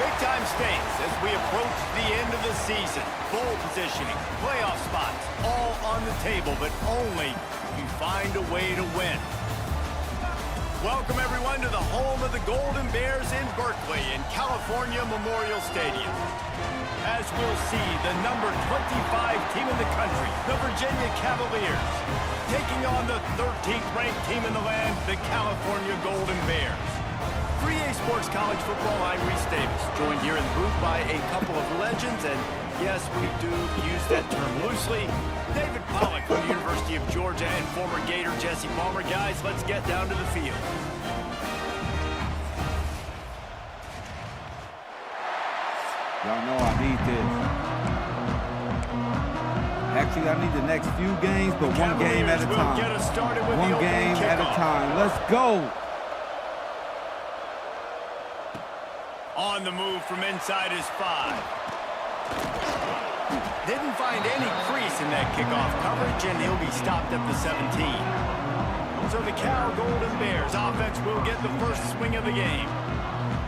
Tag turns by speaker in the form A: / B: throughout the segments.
A: Big-time stakes as we approach the end of the season. Bowl positioning, playoff spots, all on the table, but only if you find a way to win. Welcome, everyone, to the home of the Golden Bears in Berkeley in California Memorial Stadium. As we'll see, the number 25 team in the country, the Virginia Cavaliers, taking on the 13th ranked team in the land, the California Golden Bears. 3A Sports College Football, I'm Reese Davis, joined here in the booth by a couple of legends, and yes, we do use that term loosely. David Pollock from the University of Georgia and former Gator Jesse Palmer. Guys, let's get down to the field.
B: Y'all know I need this. Actually, I need the next few games, but one game at a time. One game at a time. Let's go.
A: On the move from inside his 5. Didn't find any crease in that kickoff coverage, and he'll be stopped at the 17. So the Cal Golden Bears offense will get the first swing of the game.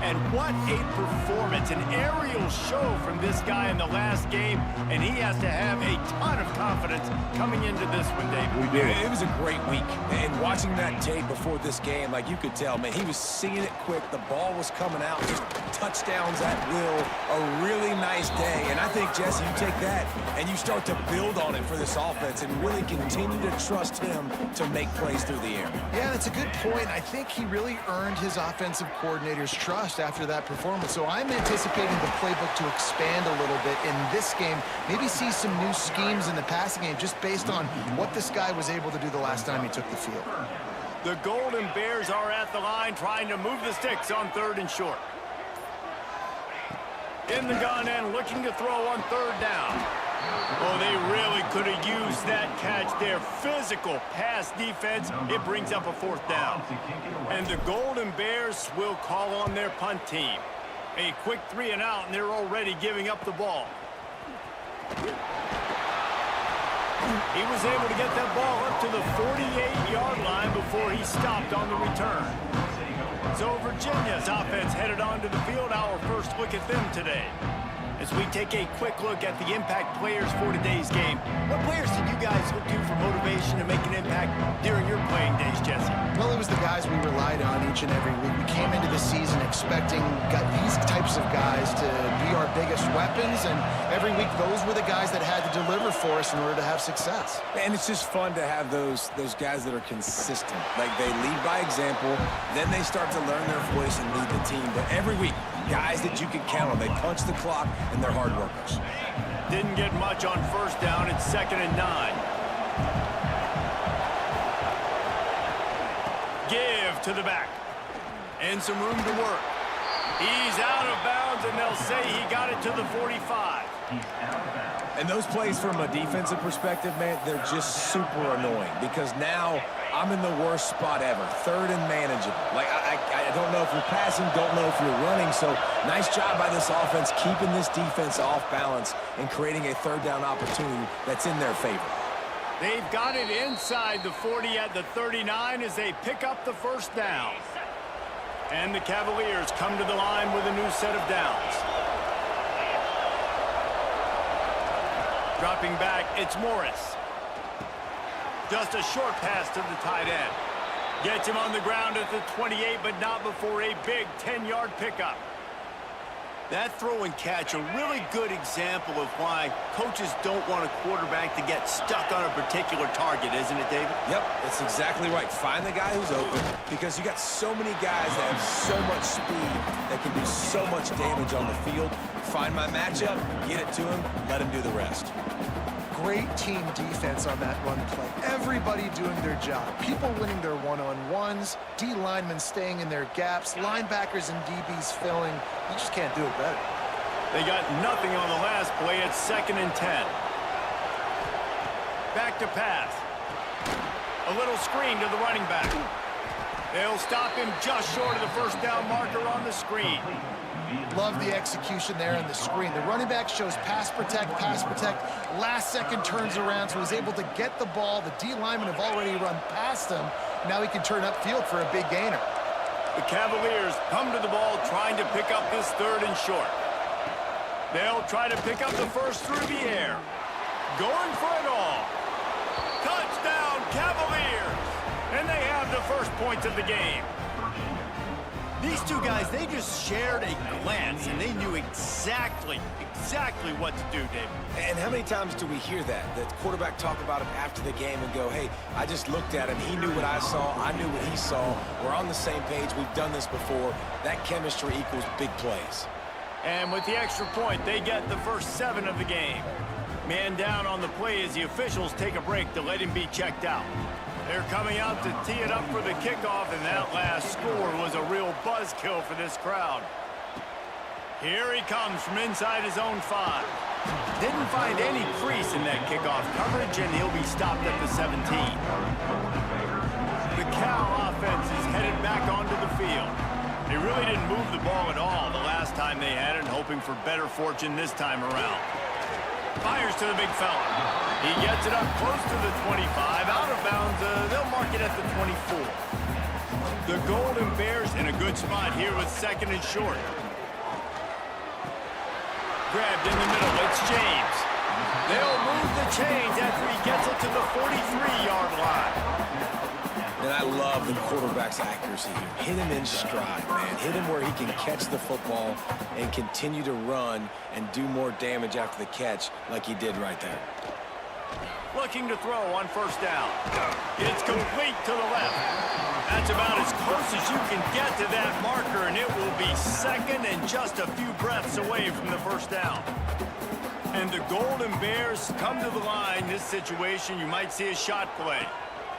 A: And what a performance, an aerial show from this guy in the last game, and he has to have a ton of confidence coming into this one, David.
C: We did. It was a great week, and watching that tape before this game, like you could tell, man, he was seeing it quick. The ball was coming out, just touchdowns at will. A really nice day, and I think, Jesse, you take that and you start to build on it for this offense and really continue to trust him to make plays through the air.
D: Yeah, that's a good point. I think he really earned his offensive coordinator's trust after that performance. So I'm anticipating the playbook to expand a little bit in this game, maybe see some new schemes in the passing game just based on what this guy was able to do the last time he took the field.
A: The Golden Bears are at the line trying to move the sticks on 3rd and short. In the gun and looking to throw on 3rd down. Oh, they really could have used that catch there. Physical pass defense. It brings up a 4th down. And the Golden Bears will call on their punt team. A quick 3 and out, and they're already giving up the ball. He was able to get that ball up to the 48-yard line before he stopped on the return. So Virginia's offense headed onto the field. Our first look at them today. As we take a quick look at the impact players for today's game, what players did you guys look to for motivation to make an impact during your playing days, Jesse?
D: Well, it was the guys we relied on each and every week. We came into the season expecting these types of guys to be our biggest weapons, and every week those were the guys that had to deliver for us in order to have success.
C: And it's just fun to have those guys that are consistent. Like, they lead by example, then they start to learn their voice and lead the team. But every week, guys that you can count on. They punch the clock, and they're hard workers.
A: Didn't get much on 1st down. It's 2nd and 9. Give to the back. And some room to work. He's out of bounds, and they'll say he got it to the 45.
C: And those plays from a defensive perspective, man, they're just super annoying because now I'm in the worst spot ever. 3rd and manageable. Like, I don't know if you're passing, don't know if you're running. So nice job by this offense keeping this defense off balance and creating a 3rd down opportunity that's in their favor.
A: They've got it inside the 40 at the 39 as they pick up the 1st down. And the Cavaliers come to the line with a new set of downs. Dropping back, it's Morris. Just a short pass to the tight end. Gets him on the ground at the 28, but not before a big 10-yard pickup. That throw and catch, a really good example of why coaches don't want a quarterback to get stuck on a particular target, isn't it, David?
C: Yep, that's exactly right. Find the guy who's open because you got so many guys that have so much speed that can do so much damage on the field. Find my matchup, get it to him, let him do the rest.
D: Great team defense on that run play. Everybody doing their job. People winning their one-on-ones, D linemen staying in their gaps, linebackers and DBs filling. You just can't do it better.
A: They got nothing on the last play. It's 2nd and 10. Back to pass. A little screen to the running back. They'll stop him just short of the 1st down marker on the screen.
D: Love the execution there on the screen. The running back shows pass protect, last second turns around, so he's able to get the ball. The D linemen have already run past him. Now he can turn upfield for a big gainer.
A: The Cavaliers come to the ball trying to pick up this 3rd and short. They'll try to pick up the 1st through the air. Going for it all. Touchdown, Cavaliers! And they have the first points of the game. These two guys, they just shared a glance, and they knew exactly what to do, David.
C: And how many times do we hear that? The quarterback talk about him after the game and go, hey, I just looked at him. He knew what I saw. I knew what he saw. We're on the same page. We've done this before. That chemistry equals big plays.
A: And with the extra point, they get the first 7 of the game. Man down on the play as the officials take a break to let him be checked out. They're coming out to tee it up for the kickoff, and that last score was a real buzzkill for this crowd. Here he comes from inside his own 5. Didn't find any crease in that kickoff coverage, and he'll be stopped at the 17. The Cal offense is headed back onto the field. They really didn't move the ball at all the last time they had it, hoping for better fortune this time around. Fires to the big fella. He gets it up close to the 25. Out of bounds, they'll mark it at the 24. The Golden Bears in a good spot here with 2nd and short. Grabbed in the middle, it's James. They'll move the chains after he gets it to the 43-yard line.
C: And I love the quarterback's accuracy here. Hit him in stride, man. Hit him where he can catch the football and continue to run and do more damage after the catch like he did right there.
A: Looking to throw on 1st down. It's complete to the left. That's about as close as you can get to that marker, and it will be 2nd and just a few breaths away from the 1st down. And the Golden Bears come to the line. This situation, you might see a shot play.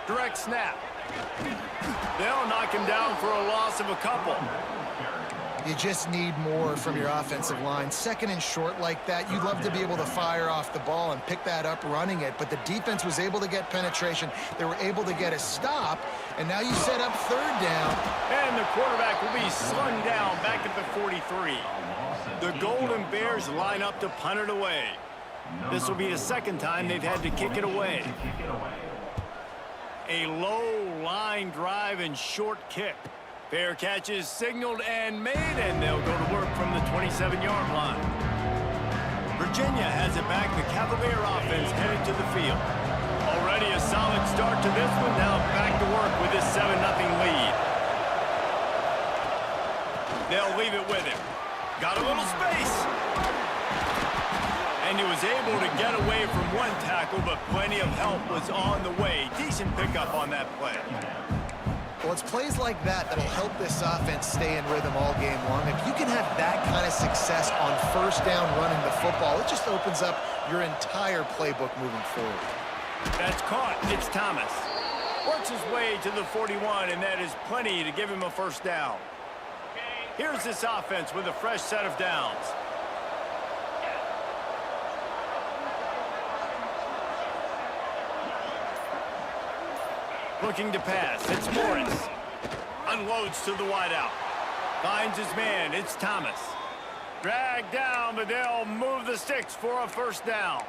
A: Direct snap. They'll knock him down for a loss of a couple.
D: You just need more from your offensive line. 2nd and short like that, you'd love to be able to fire off the ball and pick that up running it, but the defense was able to get penetration. They were able to get a stop, and now you set up 3rd down.
A: And the quarterback will be slung down back at the 43. The Golden Bears line up to punt it away. This will be the 2nd time they've had to kick it away. A low line drive and short kick. Fair catch is signaled and made, and they'll go to work from the 27-yard line. Virginia has it back. The Cavalier offense headed to the field. Already a solid start to this one. Now back to work with this 7-0 lead. They'll leave it with him. Got a little space. And he was able to get away from one tackle, but plenty of help was on the way. Decent pickup on that play.
D: Well, it's plays like that that'll help this offense stay in rhythm all game long. If you can have that kind of success on 1st down running the football, it just opens up your entire playbook moving forward.
A: That's caught. It's Thomas. Works his way to the 41, and that is plenty to give him a 1st down. Here's this offense with a fresh set of downs. Looking to pass. It's Morris. Unloads to the wideout. Finds his man. It's Thomas. Dragged down, but they'll move the sticks for a 1st down.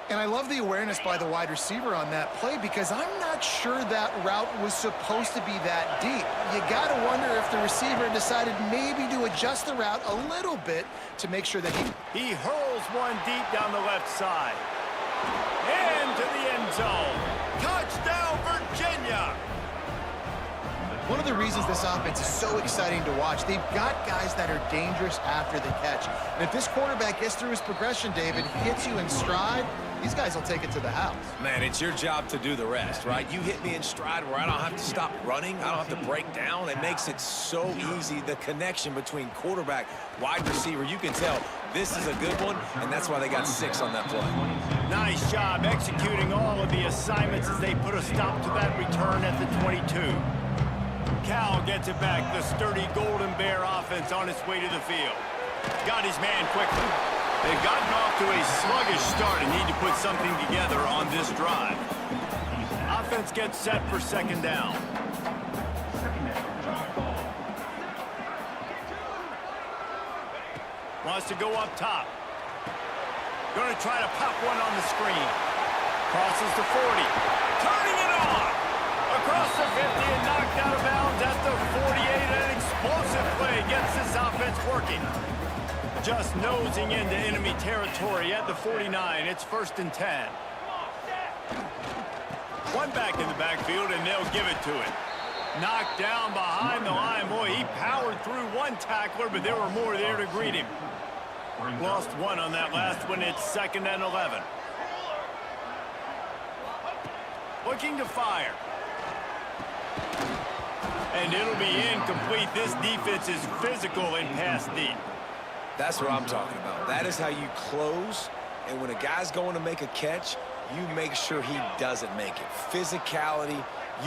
D: And I love the awareness by the wide receiver on that play because I'm not sure that route was supposed to be that deep. You got to wonder if the receiver decided maybe to adjust the route a little bit to make sure that
A: he hurls one deep down the left side. Into the end zone. Touchdown, Virginia!
D: One of the reasons this offense is so exciting to watch, they've got guys that are dangerous after the catch. And if this quarterback gets through his progression, David, hits you in stride, these guys will take it to the house.
C: Man, it's your job to do the rest, right? You hit me in stride where I don't have to stop running. I don't have to break down. It makes it so easy. The connection between quarterback, wide receiver, you can tell this is a good one, and that's why they got 6 on that play.
A: Nice job executing all of the assignments as they put a stop to that return at the 22. Cal gets it back. The sturdy Golden Bear offense on its way to the field. Got his man quickly. They've gotten off to a sluggish start and need to put something together on this drive. Offense gets set for 2nd down. Wants to go up top. Going to try to pop one on the screen. Crosses the 40. Turning it on. Across the 50 and knocked out of bounds at the 48. An explosive play gets this offense working. Just nosing into enemy territory at the 49. It's 1st and 10. One back in the backfield, and they'll give it to him. Knocked down behind the line. Boy, he powered through one tackler, but there were more there to greet him. Lost one on that last one. It's 2nd and 11. Looking to fire. And it'll be incomplete. This defense is physical and pass deep.
C: That's what I'm talking about. That is how you close, and when a guy's going to make a catch, you make sure he doesn't make it. Physicality,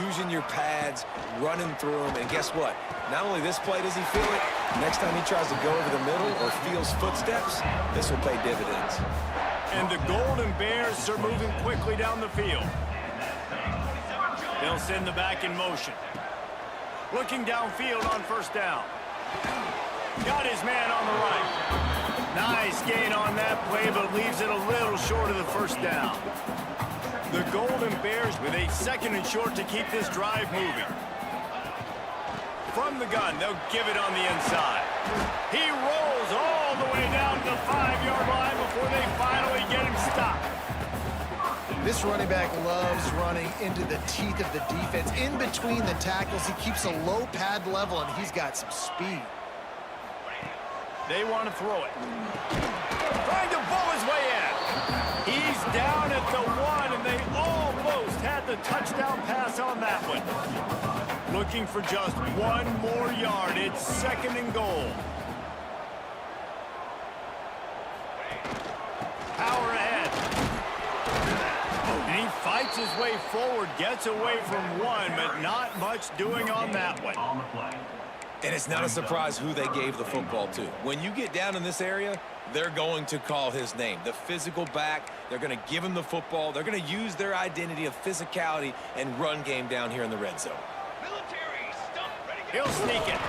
C: using your pads, running through them, and guess what? Not only this play does he feel it, Next time he tries to go over the middle or feels footsteps, this will pay dividends.
A: And the Golden Bears are moving quickly down the field. They'll send the back in motion. Looking downfield on first down. Got his man on the right. Nice gain on that play, but leaves it a little short of the first down. The Golden Bears with a 2nd and short to keep this drive moving. From the gun, they'll give it on the inside. He rolls all the way down to the 5-yard line before they finally get him stopped.
D: This running back loves running into the teeth of the defense. In between the tackles, he keeps a low pad level, and he's got some speed.
A: They want to throw it. Trying to bowl his way in. He's down at the 1, and they almost had the touchdown pass on that one. Looking for just 1 more yard. It's 2nd and goal. Power ahead. And he fights his way forward, gets away from 1, but not much doing on that one.
C: And it's not a surprise who they gave the football to. When you get down in this area, they're going to call his name. The physical back, they're going to give him the football. They're going to use their identity of physicality and run game down here in the red zone.
A: He'll sneak it.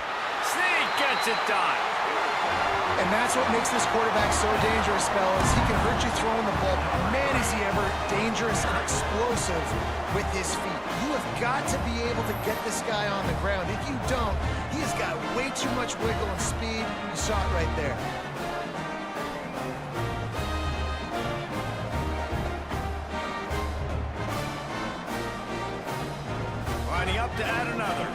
A: Sneak gets it done.
D: And that's what makes this quarterback so dangerous, fellas. He can hurt you throwing the ball. Man, is he ever dangerous and explosive with his feet. You have got to be able to get this guy on the ground. If you don't, he has got way too much wiggle and speed. You saw it right there.
A: Lining up to add another.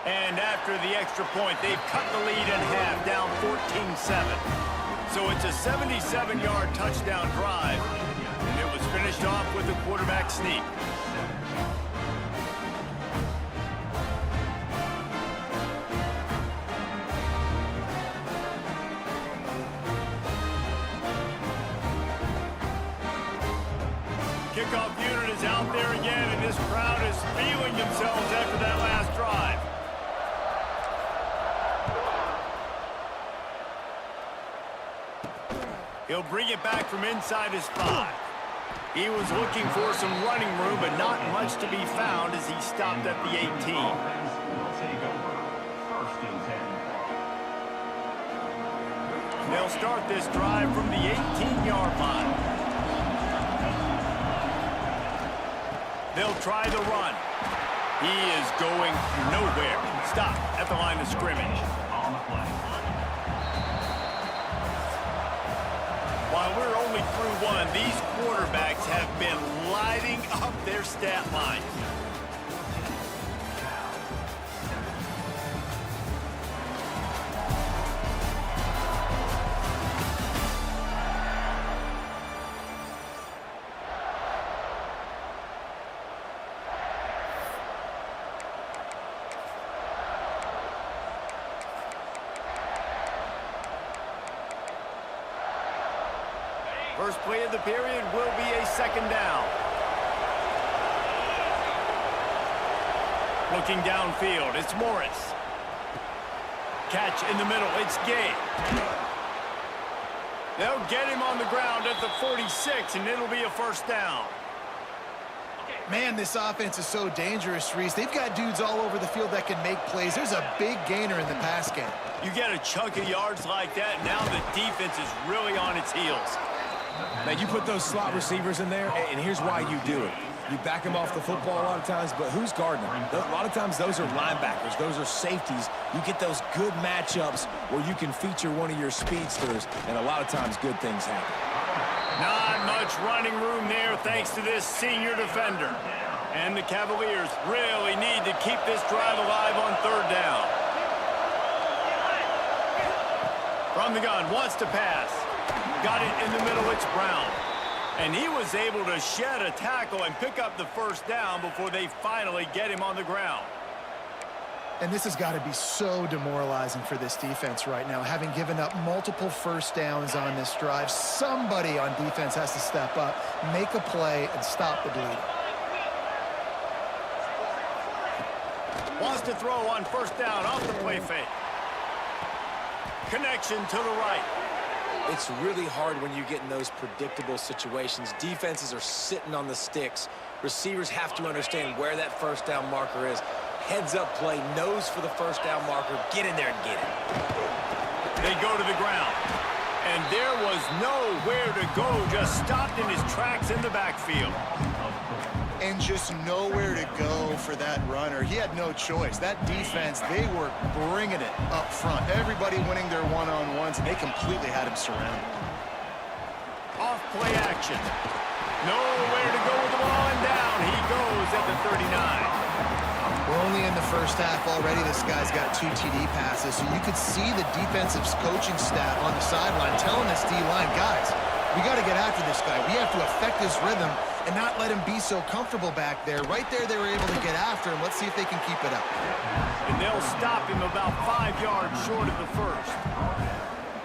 A: And after the extra point, they've cut the lead in half, down 14-7. So it's a 77-yard touchdown drive, and it was finished off with a quarterback sneak. Kickoff unit is out there again, and this crowd is feeling themselves after that last drive. He'll bring it back from inside his 5. He was looking for some running room, but not much to be found as he stopped at the 18. They'll start this drive from the 18-yard line. They'll try the run. He is going nowhere. Stop at the line of scrimmage. While we're only through 1, these quarterbacks have been lighting up their stat lines. First play of the period will be a 2nd down. Looking downfield, it's Morris. Catch in the middle, it's Gay. They'll get him on the ground at the 46, and it'll be a 1st down.
D: Man, this offense is so dangerous, Reese. They've got dudes all over the field that can make plays. There's a big gainer in the pass game.
A: You get a chunk of yards like that, now the defense is really on its heels.
C: Now, you put those slot receivers in there, and here's why you do it. You back them off the football a lot of times, but who's guarding them? A lot of times, those are linebackers. Those are safeties. You get those good matchups where you can feature one of your speedsters, and a lot of times, good things happen.
A: Not much running room there thanks to this senior defender. And the Cavaliers really need to keep this drive alive on 3rd down. From the gun, wants to pass. Got it in the middle, it's Brown. And he was able to shed a tackle and pick up the 1st down before they finally get him on the ground.
D: And this has got to be so demoralizing for this defense right now, having given up multiple 1st downs on this drive. Somebody on defense has to step up, make a play, and stop the bleeding.
A: Wants to throw on first down off the play fake. Connection to the right.
C: It's really hard when you get in those predictable situations. Defenses are sitting on the sticks. Receivers have to understand where that first down marker is. Heads up play, nose for the first down marker. Get in there and get it.
A: They go to the ground. And there was nowhere to go. Just stopped in his tracks in the backfield.
D: And just nowhere to go for that runner. He had no choice. That defense, they were bringing it up front. Everybody winning their one-on-ones, and they completely had him surrounded.
A: Off play action. Nowhere to go with the ball, and down he goes at the 39.
D: We're only in the first half already. This guy's got 2 TD passes, so you could see the defensive coaching staff on the sideline telling this D-line, guys, we got to get after this guy. We have to affect his rhythm and not let him be so comfortable back there. Right there, they were able to get after him. Let's see if they can keep it up.
A: And they'll stop him about 5 yards short of the first.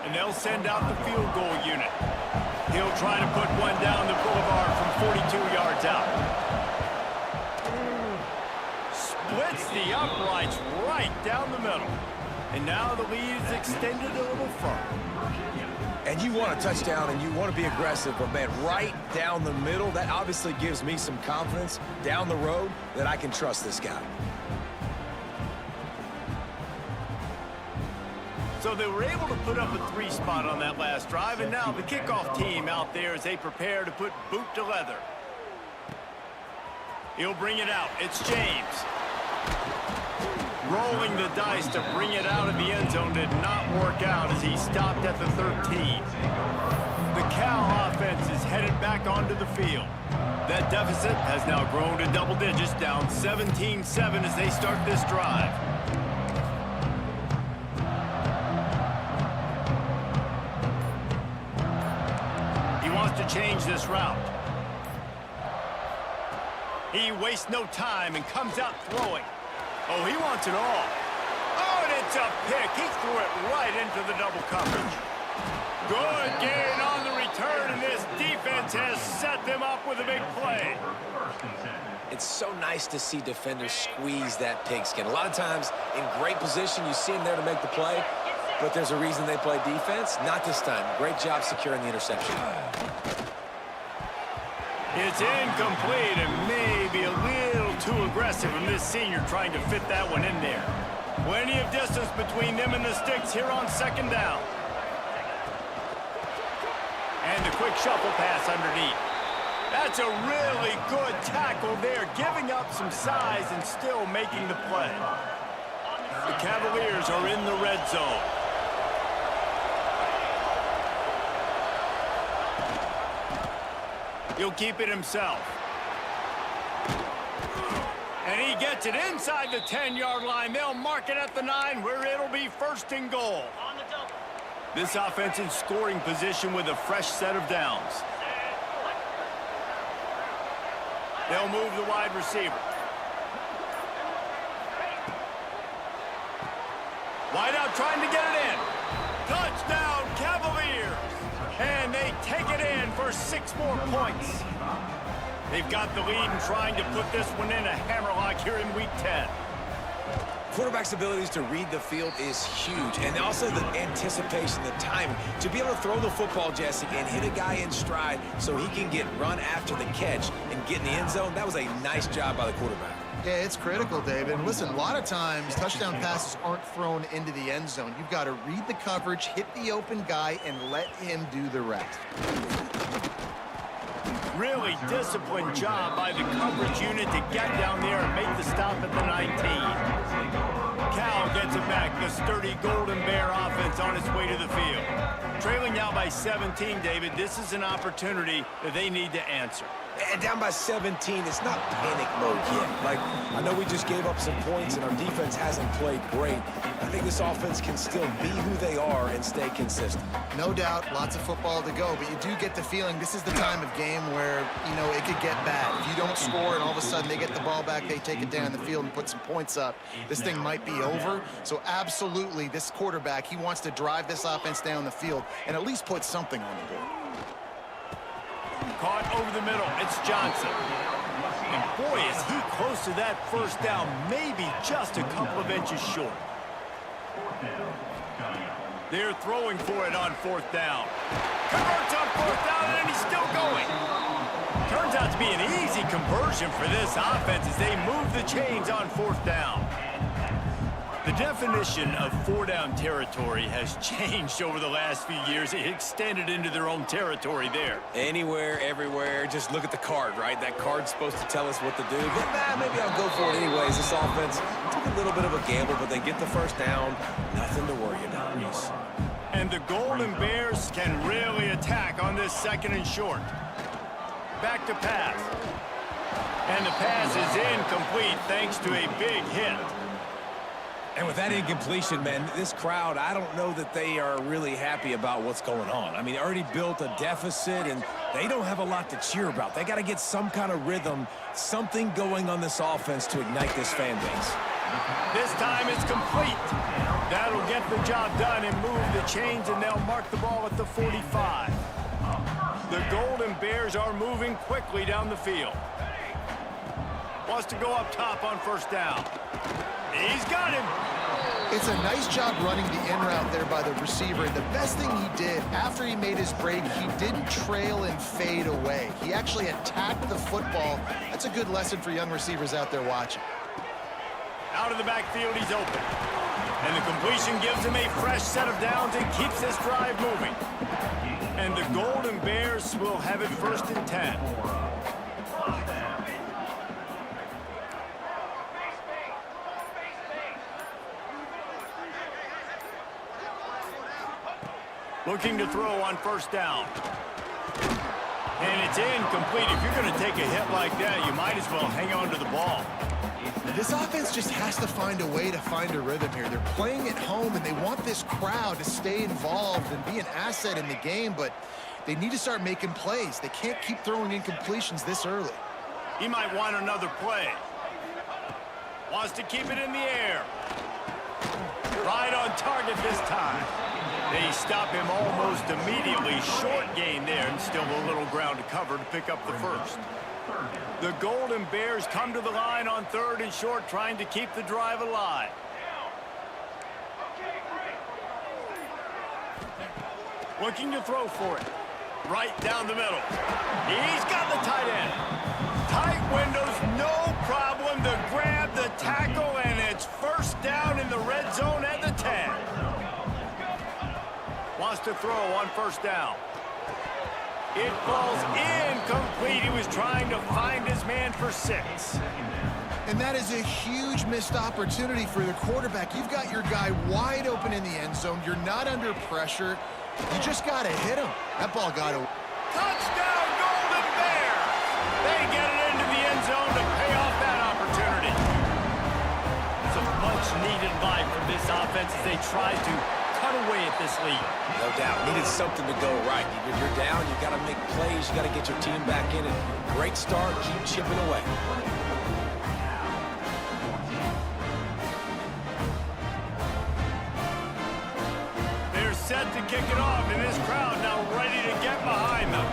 A: And they'll send out the field goal unit. He'll try to put one down the boulevard from 42 yards out. Splits the uprights right down the middle. And now the lead is extended a little further.
C: And you want a touchdown and you want to be aggressive, but man, right down the middle, that obviously gives me some confidence down the road that I can trust this guy.
A: So they were able to put up a 3 spot on that last drive, and now the kickoff team out there as they prepare to put boot to leather. He'll bring it out. It's James. Rolling the dice to bring it out of the end zone did not work out as he stopped at the 13. The Cal offense is headed back onto the field. That deficit has now grown to double digits, down 17-7 as they start this drive. He wants to change this route. He wastes no time and comes out throwing. Oh, he wants it all. Oh, and it's a pick. He threw it right into the double coverage. Good gain on the return, and this defense has set them up with a big play.
C: It's so nice to see defenders squeeze that pigskin. A lot of times, in great position, you see them there to make the play, but there's a reason they play defense. Not this time. Great job securing the interception.
A: It's incomplete and maybe a little too aggressive from this senior trying to fit that one in there. Plenty of distance between them and the sticks here on second down. And the quick shuffle pass underneath. That's a really good tackle there, giving up some size and still making the play. The Cavaliers are in the red zone. He'll keep it himself. And he gets it inside the 10-yard line. They'll mark it at the 9 where it'll be first and goal. This offense in scoring position with a fresh set of downs. They'll move the wide receiver. Wide out trying to get it in. Touchdown, Cavaliers. And they take it in for 6 more points. They've got the lead and trying to put this one in a hammerlock here in Week 10.
C: Quarterback's abilities to read the field is huge, and also the anticipation, the timing. To be able to throw the football, Jesse, and hit a guy in stride so he can get run after the catch and get in the end zone, that was a nice job by the quarterback.
D: Yeah, it's critical, David. And listen, a lot of times touchdown passes aren't thrown into the end zone. You've got to read the coverage, hit the open guy, and let him do the rest.
A: Really disciplined job by the coverage unit to get down there and make the stop at the 19. Cal gets it back, the sturdy Golden Bear offense on its way to the field. Trailing now by 17, David, this is an opportunity that they need to answer.
C: And down by 17, it's not panic mode yet. Like, I know we just gave up some points and our defense hasn't played great. I think this offense can still be who they are and stay consistent.
D: No doubt, lots of football to go, but you do get the feeling this is the time of game where, you know, it could get bad. If you don't score and all of a sudden they get the ball back, they take it down the field and put some points up, this thing might be over. So absolutely, this quarterback, he wants to drive this offense down the field and at least put something on the board.
A: Caught over the middle. It's Johnson. And boy, is he close to that first down, maybe just a couple of inches short. They're throwing for it on fourth down. Converts on fourth down, and he's still going. Turns out to be an easy conversion for this offense as they move the chains on fourth down. The definition of four-down territory has changed over the last few years. It extended into their own territory there.
C: Anywhere, everywhere, just look at the card, right? That card's supposed to tell us what to do. But maybe I'll go for it anyways. This offense took a little bit of a gamble, but they get the first down. Nothing to worry about, Reese.
A: And the Golden Bears can really attack on this second and short. Back to pass. And the pass is incomplete thanks to a big hit.
C: And with that incompletion, man, this crowd, I don't know that they are really happy about what's going on. I mean, they already built a deficit, and they don't have a lot to cheer about. They got to get some kind of rhythm, something going on this offense to ignite this fan base.
A: This time it's complete. That'll get the job done and move the chains, and they'll mark the ball at the 45. The Golden Bears are moving quickly down the field. Wants to go up top on first down. He's got him.
D: It's a nice job running the in route there by the receiver. And the best thing he did after he made his break, he didn't trail and fade away. He actually attacked the football. That's a good lesson for young receivers out there watching.
A: Out of the backfield, he's open. And the completion gives him a fresh set of downs and keeps this drive moving. And the Golden Bears will have it first and 10. Looking to throw on first down. And it's incomplete. If you're going to take a hit like that, you might as well hang on to the ball.
D: This offense just has to find a way to find a rhythm here. They're playing at home, and they want this crowd to stay involved and be an asset in the game, but they need to start making plays. They can't keep throwing incompletions this early.
A: He might want another play. Wants to keep it in the air. Right on target this time. They stop him almost immediately. Short gain there, and still a little ground to cover to pick up the first. The Golden Bears come to the line on third and short, trying to keep the drive alive. Looking to throw for it. Right down the middle. He's got the tight end. Tight windows, no problem to grab the tackle, and it's first down in the red zone at the 10. Wants to throw on first down. It falls incomplete. He was trying to find his man for 6.
D: And that is a huge missed opportunity for the quarterback. You've got your guy wide open in the end zone. You're not under pressure. You just got to hit him. That ball got to...
A: Touchdown, Golden Bears! They get it into the end zone to pay off that opportunity. It's a much-needed line from this offense as they try to cut away at this lead.
C: No doubt. Needed something to go right. If you're down, you got to make plays. You got to get your team back in it. Great start. Keep chipping away.
A: They're set to kick it off, and this crowd now ready to get behind them.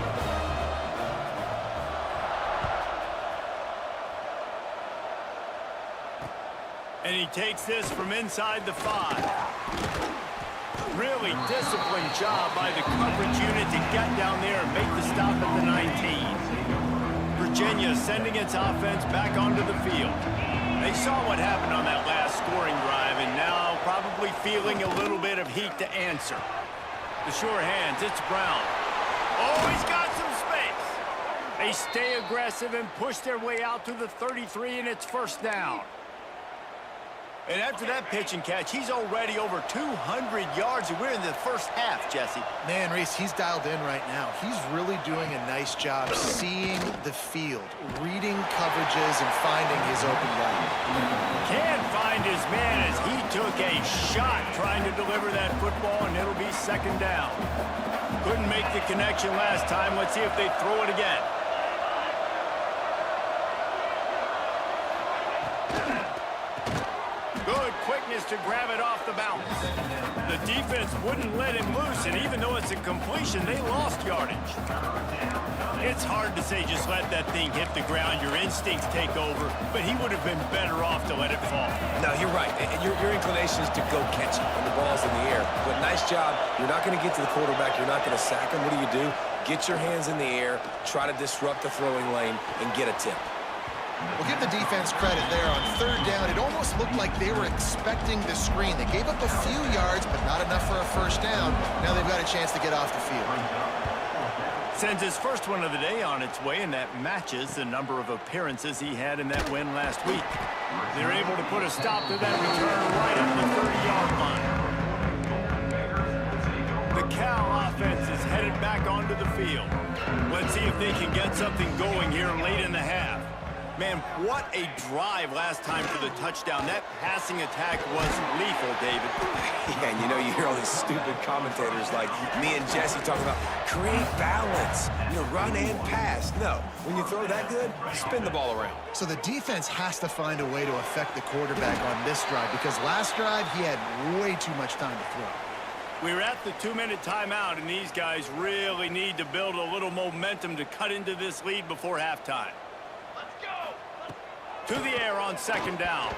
A: And he takes this from inside the 5. Really disciplined job by the coverage unit to get down there and make the stop at the 19. Virginia sending its offense back onto the field. They saw what happened on that last scoring drive, and now probably feeling a little bit of heat to answer. The sure hands, it's Brown. Oh, he's got some space. They stay aggressive and push their way out to the 33, and it's first down. And after that pitch and catch, he's already over 200 yards, and we're in the first half, Jesse.
D: Man, Reese, he's dialed in right now. He's really doing a nice job seeing the field, reading coverages, and finding his open guy.
A: Can't find his man as he took a shot trying to deliver that football, and it'll be second down. Couldn't make the connection last time. Let's see if they throw it again. Good quickness to grab it off the bounce. The defense wouldn't let him loose, and even though it's a completion, they lost yardage. It's hard to say just let that thing hit the ground. Your instincts take over, but he would have been better off to let it fall.
C: No, you're right. Your inclination is to go catch it when the ball's in the air. But nice job. You're not going to get to the quarterback. You're not going to sack him. What do? Get your hands in the air, try to disrupt the throwing lane, and get a tip.
D: We'll give the defense credit there on third down. It almost looked like they were expecting the screen. They gave up a few yards, but not enough for a first down. Now they've got a chance to get off the field.
A: Sends his first one of the day on its way, and that matches the number of appearances he had in that win last week. They're able to put a stop to that return right at the 30-yard line. The Cal offense is headed back onto the field. Let's see if they can get something going here late in the half. Man, what a drive last time for the touchdown. That passing attack was lethal, David.
C: Yeah, and you hear all these stupid commentators like me and Jesse talking about create balance, run and pass. No, when you throw that good, spin the ball around.
D: So the defense has to find a way to affect the quarterback on this drive because last drive he had way too much time to throw.
A: We're at the 2-minute timeout, and these guys really need to build a little momentum to cut into this lead before halftime. To the air on second down.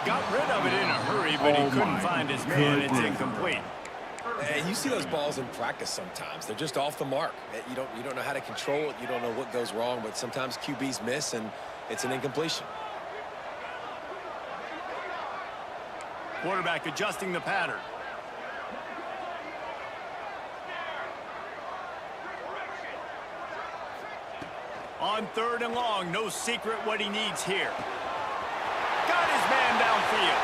A: Got rid of it in a hurry, but he couldn't find his man. It's incomplete.
C: And you see those balls in practice sometimes. They're just off the mark. You don't know how to control it. You don't know what goes wrong, but sometimes QBs miss, and it's an incompletion.
A: Quarterback adjusting the pattern. On third and long, no secret what he needs here. Got his man downfield.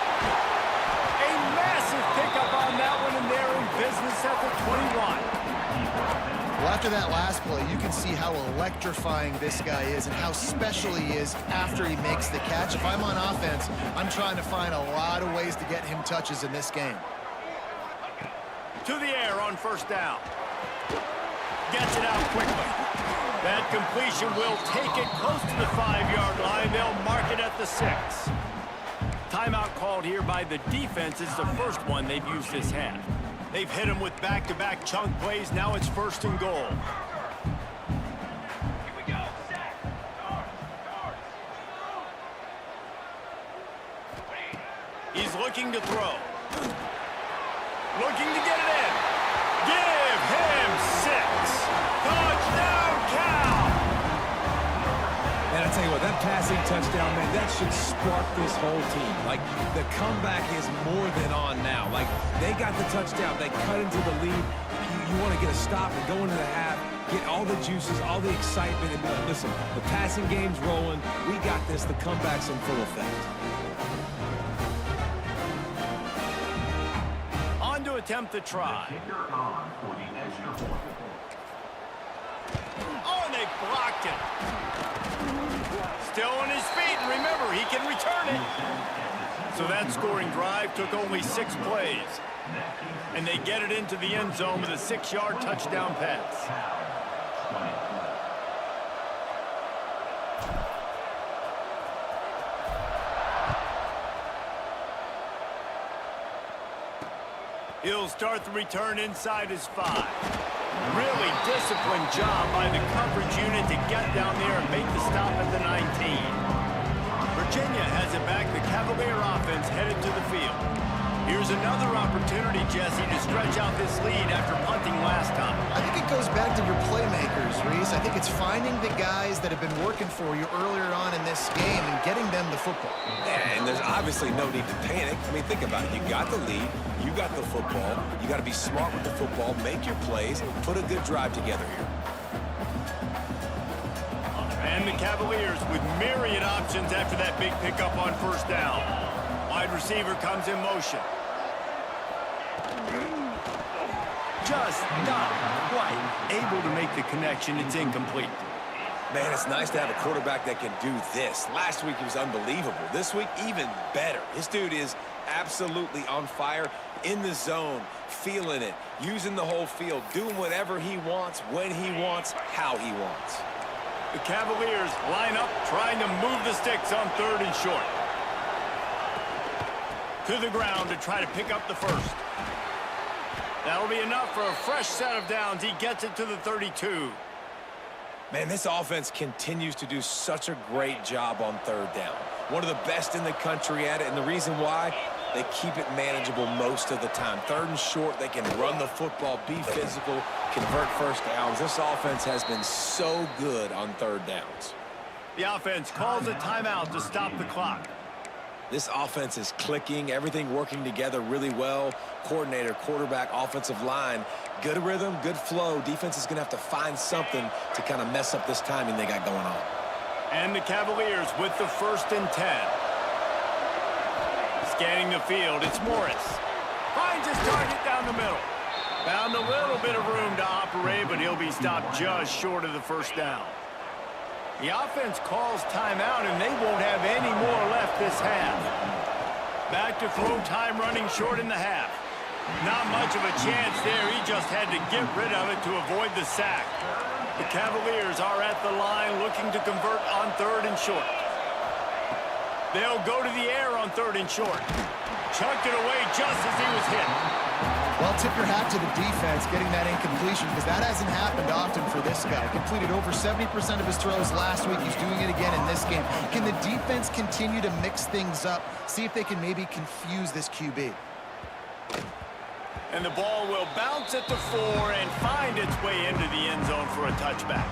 A: A massive pickup on that one, and they're in business at the 21.
D: Well, after that last play, you can see how electrifying this guy is and how special he is after he makes the catch. If I'm on offense, I'm trying to find a lot of ways to get him touches in this game.
A: To the air on first down. Gets it out quickly. That completion will take it close to the 5-yard line. They'll mark it at the 6. Timeout called here by the defense. It's the first one they've used this half. They've hit him with back-to-back chunk plays. Now it's first and goal. He's looking to throw. Looking to get it in. Give him 6. Touchdown, Cal!
C: And I tell you what, that passing touchdown, man, that should spark this whole team. Like, the comeback is more than on now. Like, they got the touchdown. They cut into the lead. You want to get a stop and go into the half, get all the juices, all the excitement, and be like, listen, the passing game's rolling. We got this. The comeback's in full effect.
A: On to attempt the try. Oh, and they blocked it. Still on his feet, and remember, he can return it. So that scoring drive took only 6 plays. And they get it into the end zone with a 6-yard touchdown pass. He'll start the return inside his 5. Really disciplined job by the coverage unit to get down there and make the stop at the 19. Virginia has it back. The Cavalier offense headed to the field. Here's another opportunity, Jesse, to stretch out this lead after punting last time.
D: I think it goes back to your playmakers, Reese. I think it's finding the guys that have been working for you earlier on in this game and getting them the football.
C: And there's obviously no need to panic. I mean, think about it. You got the lead. You got the football. You got to be smart with the football, make your plays, put a good drive together here.
A: And the Cavaliers with myriad options after that big pickup on first down. Wide receiver comes in motion. Just not quite able to make the connection. It's incomplete.
C: Man, it's nice to have a quarterback that can do this. Last week, he was unbelievable. This week, even better. This dude is absolutely on fire, in the zone, feeling it, using the whole field, doing whatever he wants, when he wants, how he wants.
A: The Cavaliers line up, trying to move the sticks on third and short. To the ground to try to pick up the first. That'll be enough for a fresh set of downs. He gets it to the 32.
C: Man, this offense continues to do such a great job on third down. One of the best in the country at it, and the reason why, they keep it manageable most of the time. Third and short, they can run the football, be physical, convert first downs. This offense has been so good on third downs.
A: The offense calls a timeout to stop the clock.
C: This offense is clicking, everything working together really well. Coordinator, quarterback, offensive line, good rhythm, good flow. Defense is going to have to find something to kind of mess up this timing they got going on.
A: And the Cavaliers with the 1st and 10. Scanning the field, it's Morris. Finds his target down the middle. Found a little bit of room to operate, but he'll be stopped just short of the first down. The offense calls timeout, and they won't have any more left this half. Back to throw time running short in the half. Not much of a chance there. He just had to get rid of it to avoid the sack. The Cavaliers are at the line looking to convert on 3rd and short. They'll go to the air on 3rd and short. Chucked it away just as he was hit.
D: Well, tip your hat to the defense getting that incompletion, because that hasn't happened often for this guy. Completed over 70% of his throws last week. He's doing it again in this game. Can the defense continue to mix things up? See if they can maybe confuse this QB.
A: And the ball will bounce at the 4 and find its way into the end zone for a touchback.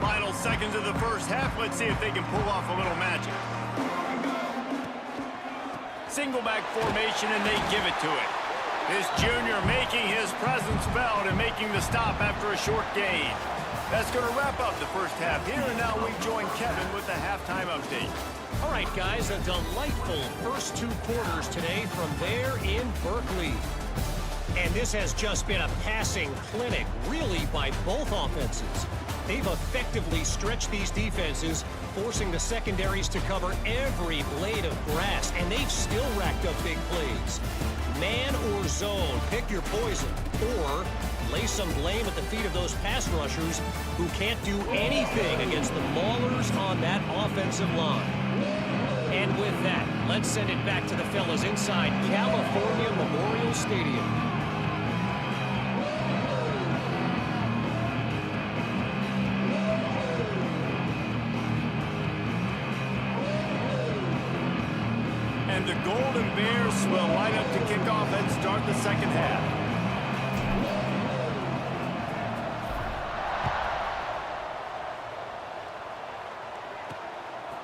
A: Final seconds of the first half. Let's see if they can pull off a little magic. Single back formation, and they give it to it. This junior making his presence felt and making the stop after a short gain. That's going to wrap up the first half here, and now we join Kevin with the halftime update.
E: All right, guys, a delightful first 2 quarters today from there in Berkeley. And this has just been a passing clinic, really, by both offenses. They've effectively stretched these defenses, forcing the secondaries to cover every blade of grass, and they've still racked up big plays. Man or zone, pick your poison, or lay some blame at the feet of those pass rushers who can't do anything against the maulers on that offensive line. And with that, let's send it back to the fellas inside California Memorial Stadium.
A: And the Golden Bears will line up to kick off and start the second half.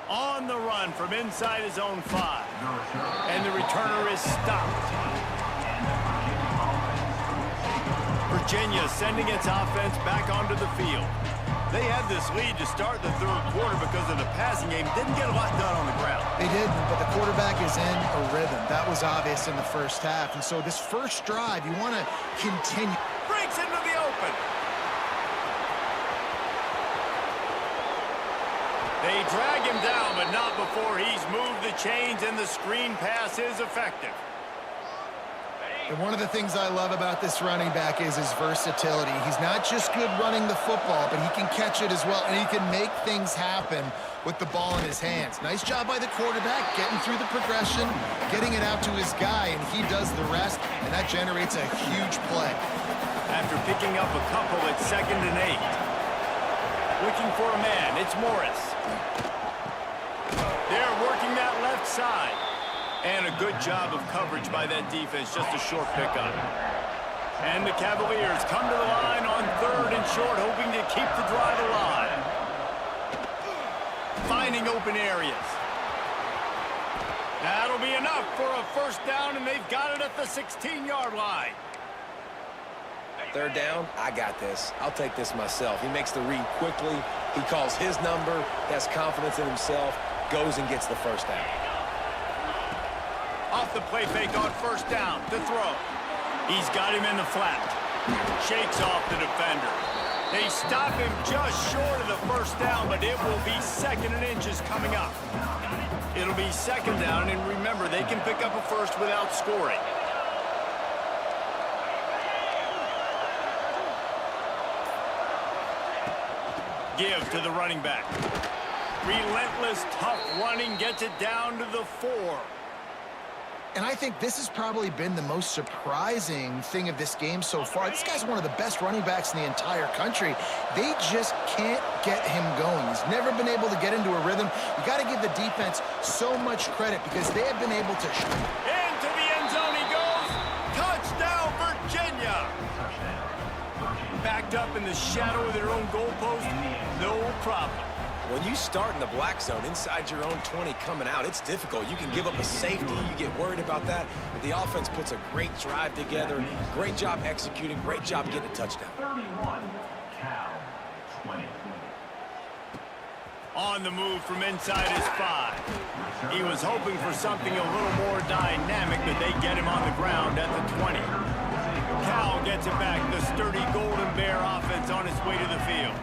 A: On the run from inside his own 5. And the returner is stopped. Virginia sending its offense back onto the field. They had this lead to start the 3rd quarter because of the passing game. Didn't get a lot done on the ground.
D: They didn't, but the quarterback is in a rhythm. That was obvious in the first half. And so this first drive, you want to continue.
A: Breaks into the open. They drag him down, but not before he's moved the chains, and the screen pass is effective.
D: And one of the things I love about this running back is his versatility. He's not just good running the football, but he can catch it as well, and he can make things happen with the ball in his hands. Nice job by the quarterback, getting through the progression, getting it out to his guy, and he does the rest, and that generates a huge play.
A: After picking up a couple at 2nd and 8. Looking for a man, it's Morris. They're working that left side. And a good job of coverage by that defense, just a short pickup. And the Cavaliers come to the line on 3rd and short, hoping to keep the drive alive. Finding open areas. That'll be enough for a first down, and they've got it at the 16-yard line.
C: 3rd down, I got this. I'll take this myself. He makes the read quickly. He calls his number, has confidence in himself, goes and gets the first down.
A: Off the play fake on 1st down to throw. He's got him in the flat. Shakes off the defender. They stop him just short of the first down, but it will be 2nd and inches coming up. It'll be 2nd down, and remember, they can pick up a first without scoring. Give to the running back. Relentless, tough running gets it down to the 4.
D: And I think this has probably been the most surprising thing of this game so far. This guy's one of the best running backs in the entire country. They just can't get him going. He's never been able to get into a rhythm. You got to give the defense so much credit because they have been able to...
A: Into the end zone he goes. Touchdown, Virginia. Backed up in the shadow of their own goalpost, no problem.
C: When you start in the black zone inside your own 20 coming out, it's difficult. You can give up a safety. You get worried about that. But the offense puts a great drive together. Great job executing. Great job getting a touchdown.
F: 31, Cal, 20.
A: On the move from inside his 5. He was hoping for something a little more dynamic, but they get him on the ground at the 20. Cal gets it back. The sturdy Golden Bear offense on its way to the field.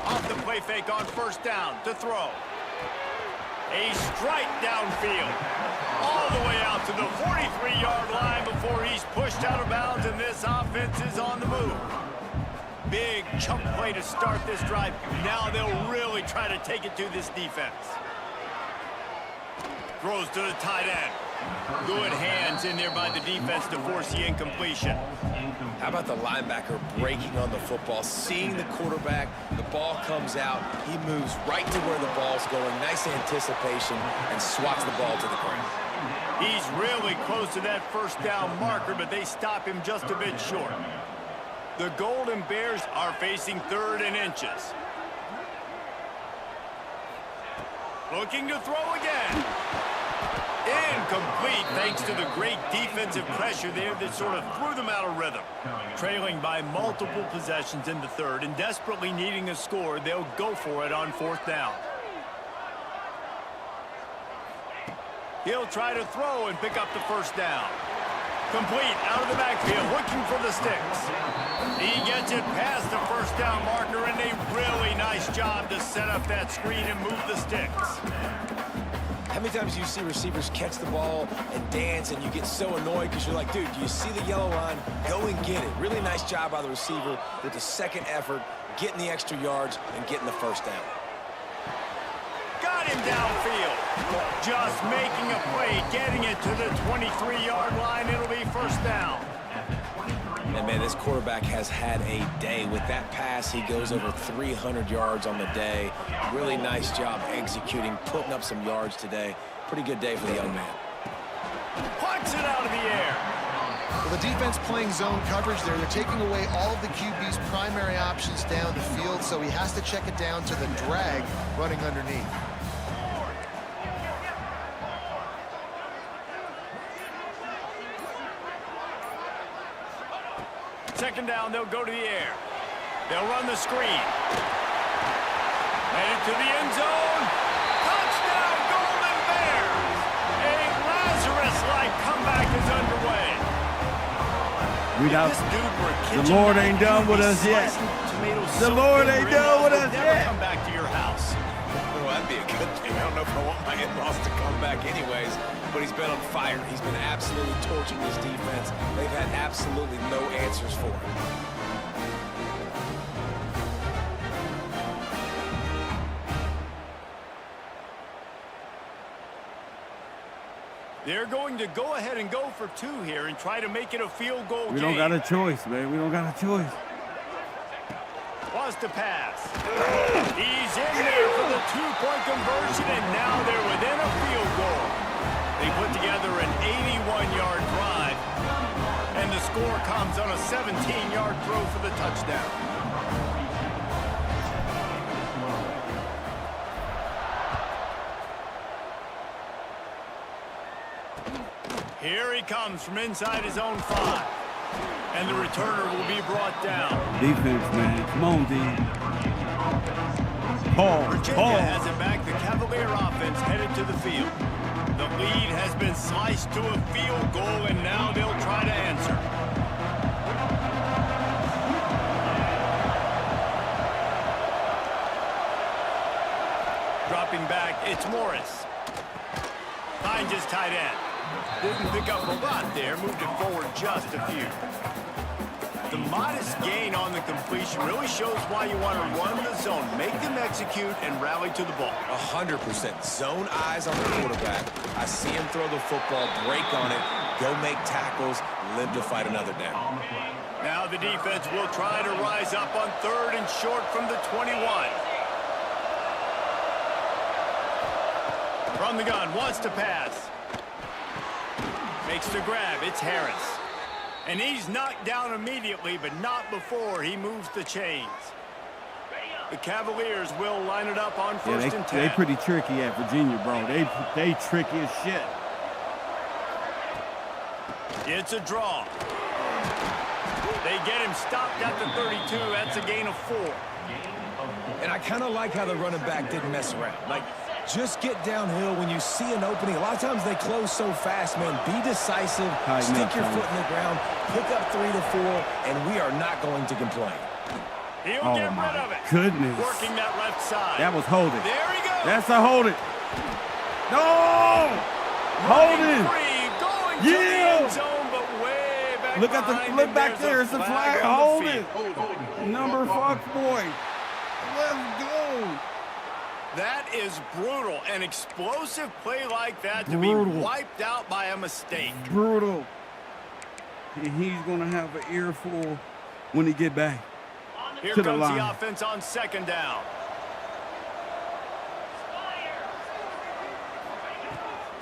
A: Off the play fake on first down to throw. A strike downfield. All the way out to the 43-yard line before he's pushed out of bounds, and this offense is on the move. Big chunk play to start this drive. Now they'll really try to take it to this defense. Throws to the tight end. Good hands in there by the defense to force the incompletion.
C: How about the linebacker breaking on the football, seeing the quarterback, the ball comes out, he moves right to where the ball's going, nice anticipation, and swats the ball to the ground.
A: He's really close to that first down marker, but they stop him just a bit short. The Golden Bears are facing 3rd and inches. Looking to throw again. Incomplete thanks to the great defensive pressure there that sort of threw them out of rhythm. Trailing by multiple possessions in the 3rd and desperately needing a score, they'll go for it on 4th down. He'll try to throw and pick up the first down. Complete out of the backfield, looking for the sticks. He gets it past the first down marker, and a really nice job to set up that screen and move the sticks.
C: How many times do you see receivers catch the ball and dance and you get so annoyed because you're like, dude, do you see the yellow line? Go and get it. Really nice job by the receiver with the second effort, getting the extra yards and getting the first down.
A: Got him downfield. Just making a play, getting it to the 23-yard line. It'll be first down.
C: And, man, this quarterback has had a day. With that pass, he goes over 300 yards on the day. Really nice job executing, putting up some yards today. Pretty good day for the young man.
A: Punts it out of the air.
D: Well, the defense playing zone coverage there. They're taking away all of the QB's primary options down the field, so he has to check it down to the drag running underneath.
A: Second down, they'll go to the air. They'll run the screen. Headed to the end zone. Touchdown, Golden Bears! A Lazarus-like comeback is underway.
B: The Lord ain't done with us yet. The Lord ain't done with us yet.
A: Come back to your house.
C: Well, that'd be a good thing. I don't know if I want my in-laws to come back anyways, but he's been on fire. He's been absolutely torching this defense. They've had absolutely no answers for him.
A: They're going to go ahead and go for 2 here and try to make it a field goal game.
B: We don't got a choice, man. We don't got a choice.
A: Was to pass. He's in there for the 2-point conversion, and now they're within a field goal. They put together an 81-yard drive, and the score comes on a 17-yard throw for the touchdown. Here he comes from inside his own 5. And the returner will be brought down.
B: Defense, man. Come on, D.
A: Virginia has it back. The Cavalier offense headed to the field. The lead has been sliced to a field goal, and now they'll try to answer. Dropping back, it's Morris. Finds his tight end. Didn't pick up a lot there, moved it forward just a few. The modest gain on the completion really shows why you want to run the zone, make them execute, and rally to the ball.
C: 100%. Zone eyes on the quarterback. I see him throw the football, break on it, go make tackles, live to fight another down.
A: Now the defense will try to rise up on 3rd and short from the 21. From the gun, wants to pass. Makes the grab, it's Harris. And he's knocked down immediately, but not before he moves the chains. The Cavaliers will line it up on 1st and 10.
B: They pretty tricky at Virginia, bro. They tricky as shit.
A: It's a draw. They get him stopped at the 32. That's a gain of 4.
C: And I kind of like how the running back didn't mess around. Like, just get downhill when you see an opening. A lot of times they close so fast, man. Be decisive, stick your foot in the ground, pick up 3 to 4, and we are not going to complain.
A: He'll
B: Oh,
A: get
B: my
A: rid of it.
B: goodness.
A: Working that left side.
B: That was hold it.
A: There he goes.
B: That's a hold it. No! Hold it.
A: Free, going to
B: Yeah.
A: the end zone, but way back
B: Look at
A: behind
B: look
A: him.
B: back
A: There's
B: there.
A: a
B: It's a flag.
A: on the
B: Hold
A: field.
B: it. Number fuck boy. Let's go.
A: That is brutal. An explosive play like that to
B: Brutal.
A: be wiped out by a mistake.
B: Brutal. And he's gonna have an earful when he get back.
A: Here
B: to the
A: comes
B: line.
A: the offense on 2nd down.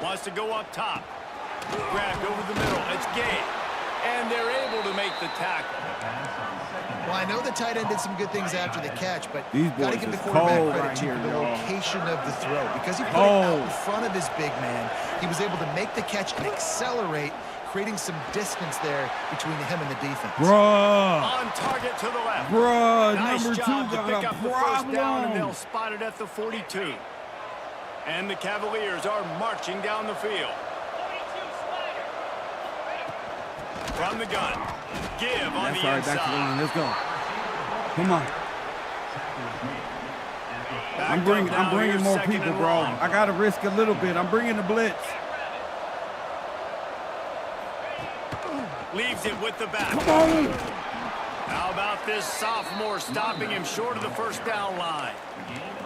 A: Wants to go up top. Grabbed over the middle. It's Gay. And they're able to make the tackle.
D: Well, I know the tight end did some good things after the catch, but
B: These
D: got to
B: boys
D: give the
B: is
D: quarterback
B: cold
D: credit
B: right
D: to
B: here,
D: the
B: y'all.
D: location of the throw. Because he put it
B: Cold.
D: out in front of his big man, he was able to make the catch and accelerate, creating some distance there between him and the defense.
B: Bruh.
A: On target to the left.
B: Bruh.
A: Nice
B: Number 2
A: job to pick
B: got a
A: up the first down, and they'll
B: problem.
A: spot it at the 42. And the Cavaliers are marching down the field. From the gun. Give on
B: That's
A: the
B: all right. Back to the
A: inside.
B: line. Let's go. Come on.
A: Back
B: I'm
A: up
B: bringing
A: now,
B: more
A: here's 2nd
B: people,
A: and
B: bro.
A: long.
B: I gotta risk a little bit. I'm bringing the blitz.
A: Leaves it with the back.
B: Come on.
A: How about this sophomore stopping him short of the first down line?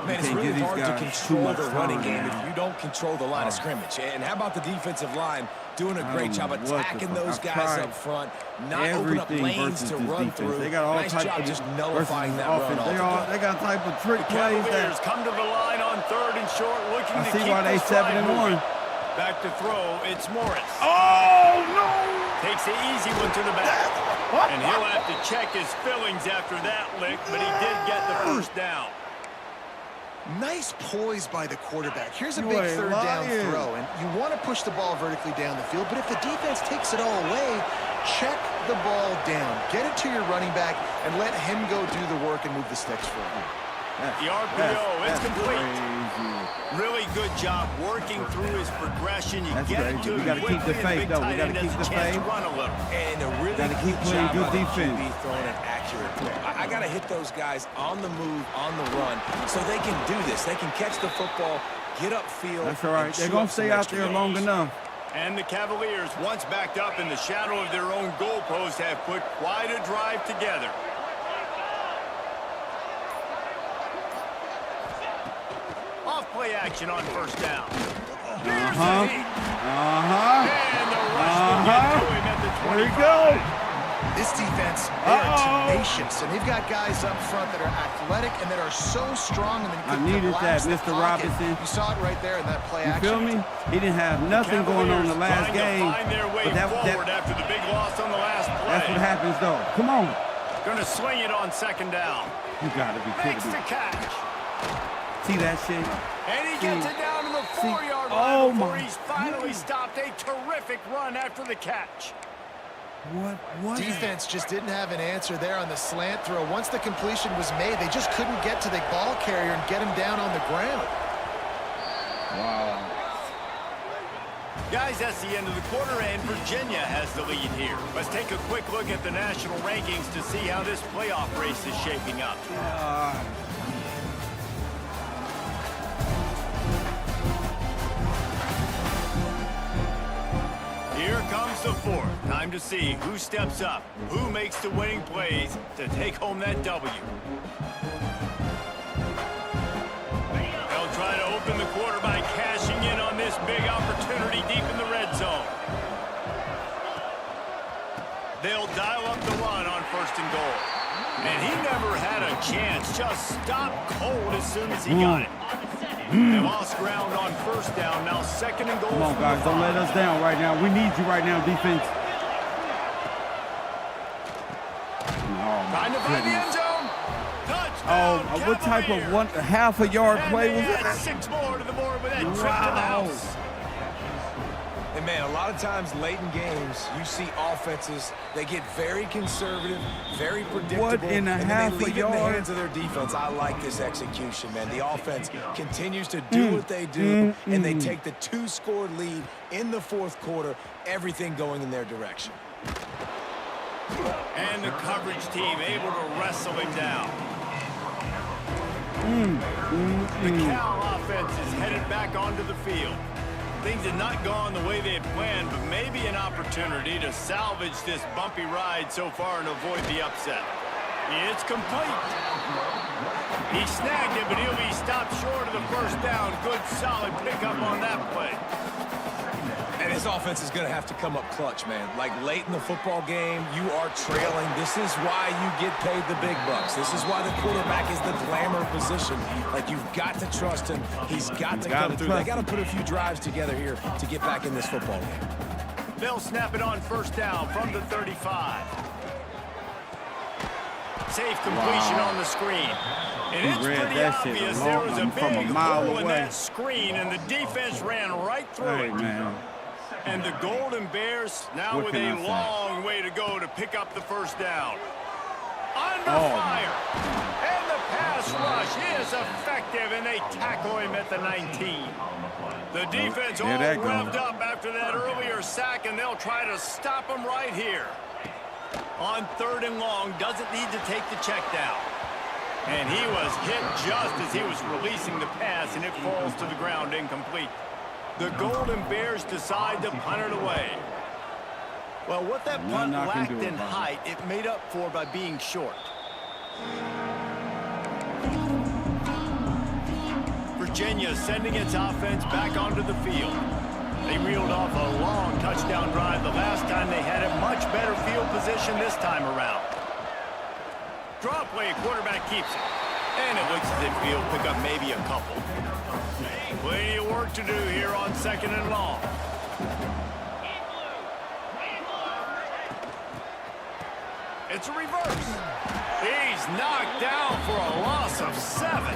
C: Man, it's
B: can't
C: really
B: give these
C: hard to
B: guys too
C: control
B: much
C: the running
B: time,
C: game
B: man.
C: if you don't control the line of scrimmage. And how about the defensive line doing a great job
B: don't know what the
C: attacking
B: fuck.
C: those
B: I've
C: guys
B: tried
C: up front, not open up
B: everything
C: lanes
B: versus
C: to
B: this
C: run
B: defense.
C: through.
B: They got all
C: Nice
B: type
C: job
B: of
C: just
B: versus
C: nullifying
B: the
C: that run
B: offense.
C: altogether.
B: They got type of trick plays
A: Cavaliers
B: that
A: come to the line on 3rd and short, looking
B: I
A: to
B: see
A: keep
B: why they
A: this
B: 7
A: drive
B: and 1.
A: moving. Back to throw, it's Morris.
B: Oh no!
A: Takes the easy one to the back. And he'll have to check his fillings after that lick, but he did get the first down.
D: Nice poise by the quarterback. Here's a
B: You
D: big
B: ain't
D: 3rd down
B: lying.
D: throw, and you want to push the ball vertically down the field, but if the defense takes it all away, check the ball down. Get it to your running back and let him go do the work and move the sticks for you.
A: The RPO, it's complete.
B: Crazy.
A: Really good job working through his progression. You
B: That's
A: get
B: crazy.
A: it to
B: We
A: him
B: gotta keep
A: quickly,
B: the
A: and
B: faith,
A: big
B: though. We
A: tight
B: gotta
A: end has
B: keep
A: a
B: the
A: chance to
B: faith.
A: run a little.
C: And a really
B: Gotta keep
C: good
B: playing
C: job
B: good
C: by the
B: defense.
C: QB throwing an accurate throw. I got to hit those guys on the move, on the run, so they can do this. They can catch the football, get upfield.
B: That's all right.
C: and
B: They're
C: chew
B: gonna
C: up some
B: stay out
C: extra
B: there
C: yards.
B: long enough.
A: And the Cavaliers, once backed up in the shadow of their own goalpost, have put quite a drive together. Off-play action on 1st down. Here's the heat. And the rush will get to him at the 25.
B: There you go.
D: This defense, they are tenacious, and they've got guys up front that are athletic and that are so strong. And
B: I needed that, Mr. Robinson.
D: You saw it right there in that play
B: You
D: action.
B: feel me? He didn't have nothing going on the last
A: Trying
B: game.
A: to find their way
B: But
A: forward after the big loss on the last play.
B: that's what happens, though. Come on.
A: Going to sling it on 2nd down.
B: You gotta be
A: Makes
B: kidding
A: the
B: me.
A: catch.
B: See that shit?
A: And he gets it down to the 4-yard line
B: Oh
A: before
B: my
A: he's finally stopped. A terrific run after the catch.
B: What?
D: Defense just didn't have an answer there on the slant throw. Once the completion was made, they just couldn't get to the ball carrier and get him down on the ground.
B: Wow.
A: Guys, that's the end of the quarter, and Virginia has the lead here. Let's take a quick look at the national rankings to see how this playoff race is shaping up. Here comes the fourth. Time to see who steps up, who makes the winning plays to take home that W. They'll try to open the quarter by cashing in on this big opportunity deep in the red zone. They'll dial up the run on 1st and goal. And he never had a chance. Just stopped cold as soon as he got it. They lost ground on 1st down. Now 2nd and goal.
B: Come on, guys. Don't let us down right now. We need you right now, defense.
A: Trying to find the end zone.
B: Oh,
A: Touchdown,
B: what type of
A: Cavaliers.
B: half a yard
A: And
B: play
A: they
B: was
A: add
B: that?
A: 6 more to the board with that trip to the house.
C: And man, a lot of times late in games, you see offenses, they get very conservative, very predictable.
B: What in a
C: and
B: half
C: then they
B: a
C: leave it in the
B: yard?
C: hands of their defense. I like this execution, man. The offense continues to do what they do, and they take the 2-score lead in the 4th quarter, everything going in their direction.
A: And the coverage team able to wrestle him down. The Cal offense is headed back onto the field. Things had not gone the way they had planned, but maybe an opportunity to salvage this bumpy ride so far and avoid the upset. It's complete. He snagged it, but he'll be stopped short of the 1st down. Good, solid pickup on that play.
C: And his offense is going to have to come up clutch, man. Like late in the football game, you are trailing. This is why you get paid the big bucks. This is why the quarterback is the glamour position. Like, you've got to trust him. He's got to come through. They got to put a few drives together here to get back in this football game.
A: They'll snap it on 1st down from the 35. Safe completion on the screen. And it's pretty obvious there was a big hole in that screen, and the defense ran right through it.
B: Man.
A: And the Golden Bears now with a long way to go to pick up the 1st down. Under fire. And the pass rush is effective, and they tackle him at the 19. The defense all revved up after that earlier sack, and they'll try to stop him right here. On 3rd and long, doesn't need to take the check down. And he was hit just as he was releasing the pass, and it falls to the ground incomplete. The Golden Bears decide to punt it away. Well, what that punt lacked in height, it made up for by being short. Virginia sending its offense back onto the field. They reeled off a long touchdown drive the last time they had it. Much better field position this time around. Draw play, quarterback keeps it. And it looks as if he'll pick up maybe a couple. Plenty of work to do here on 2nd and long. It's a reverse. He's knocked down for a loss of 7.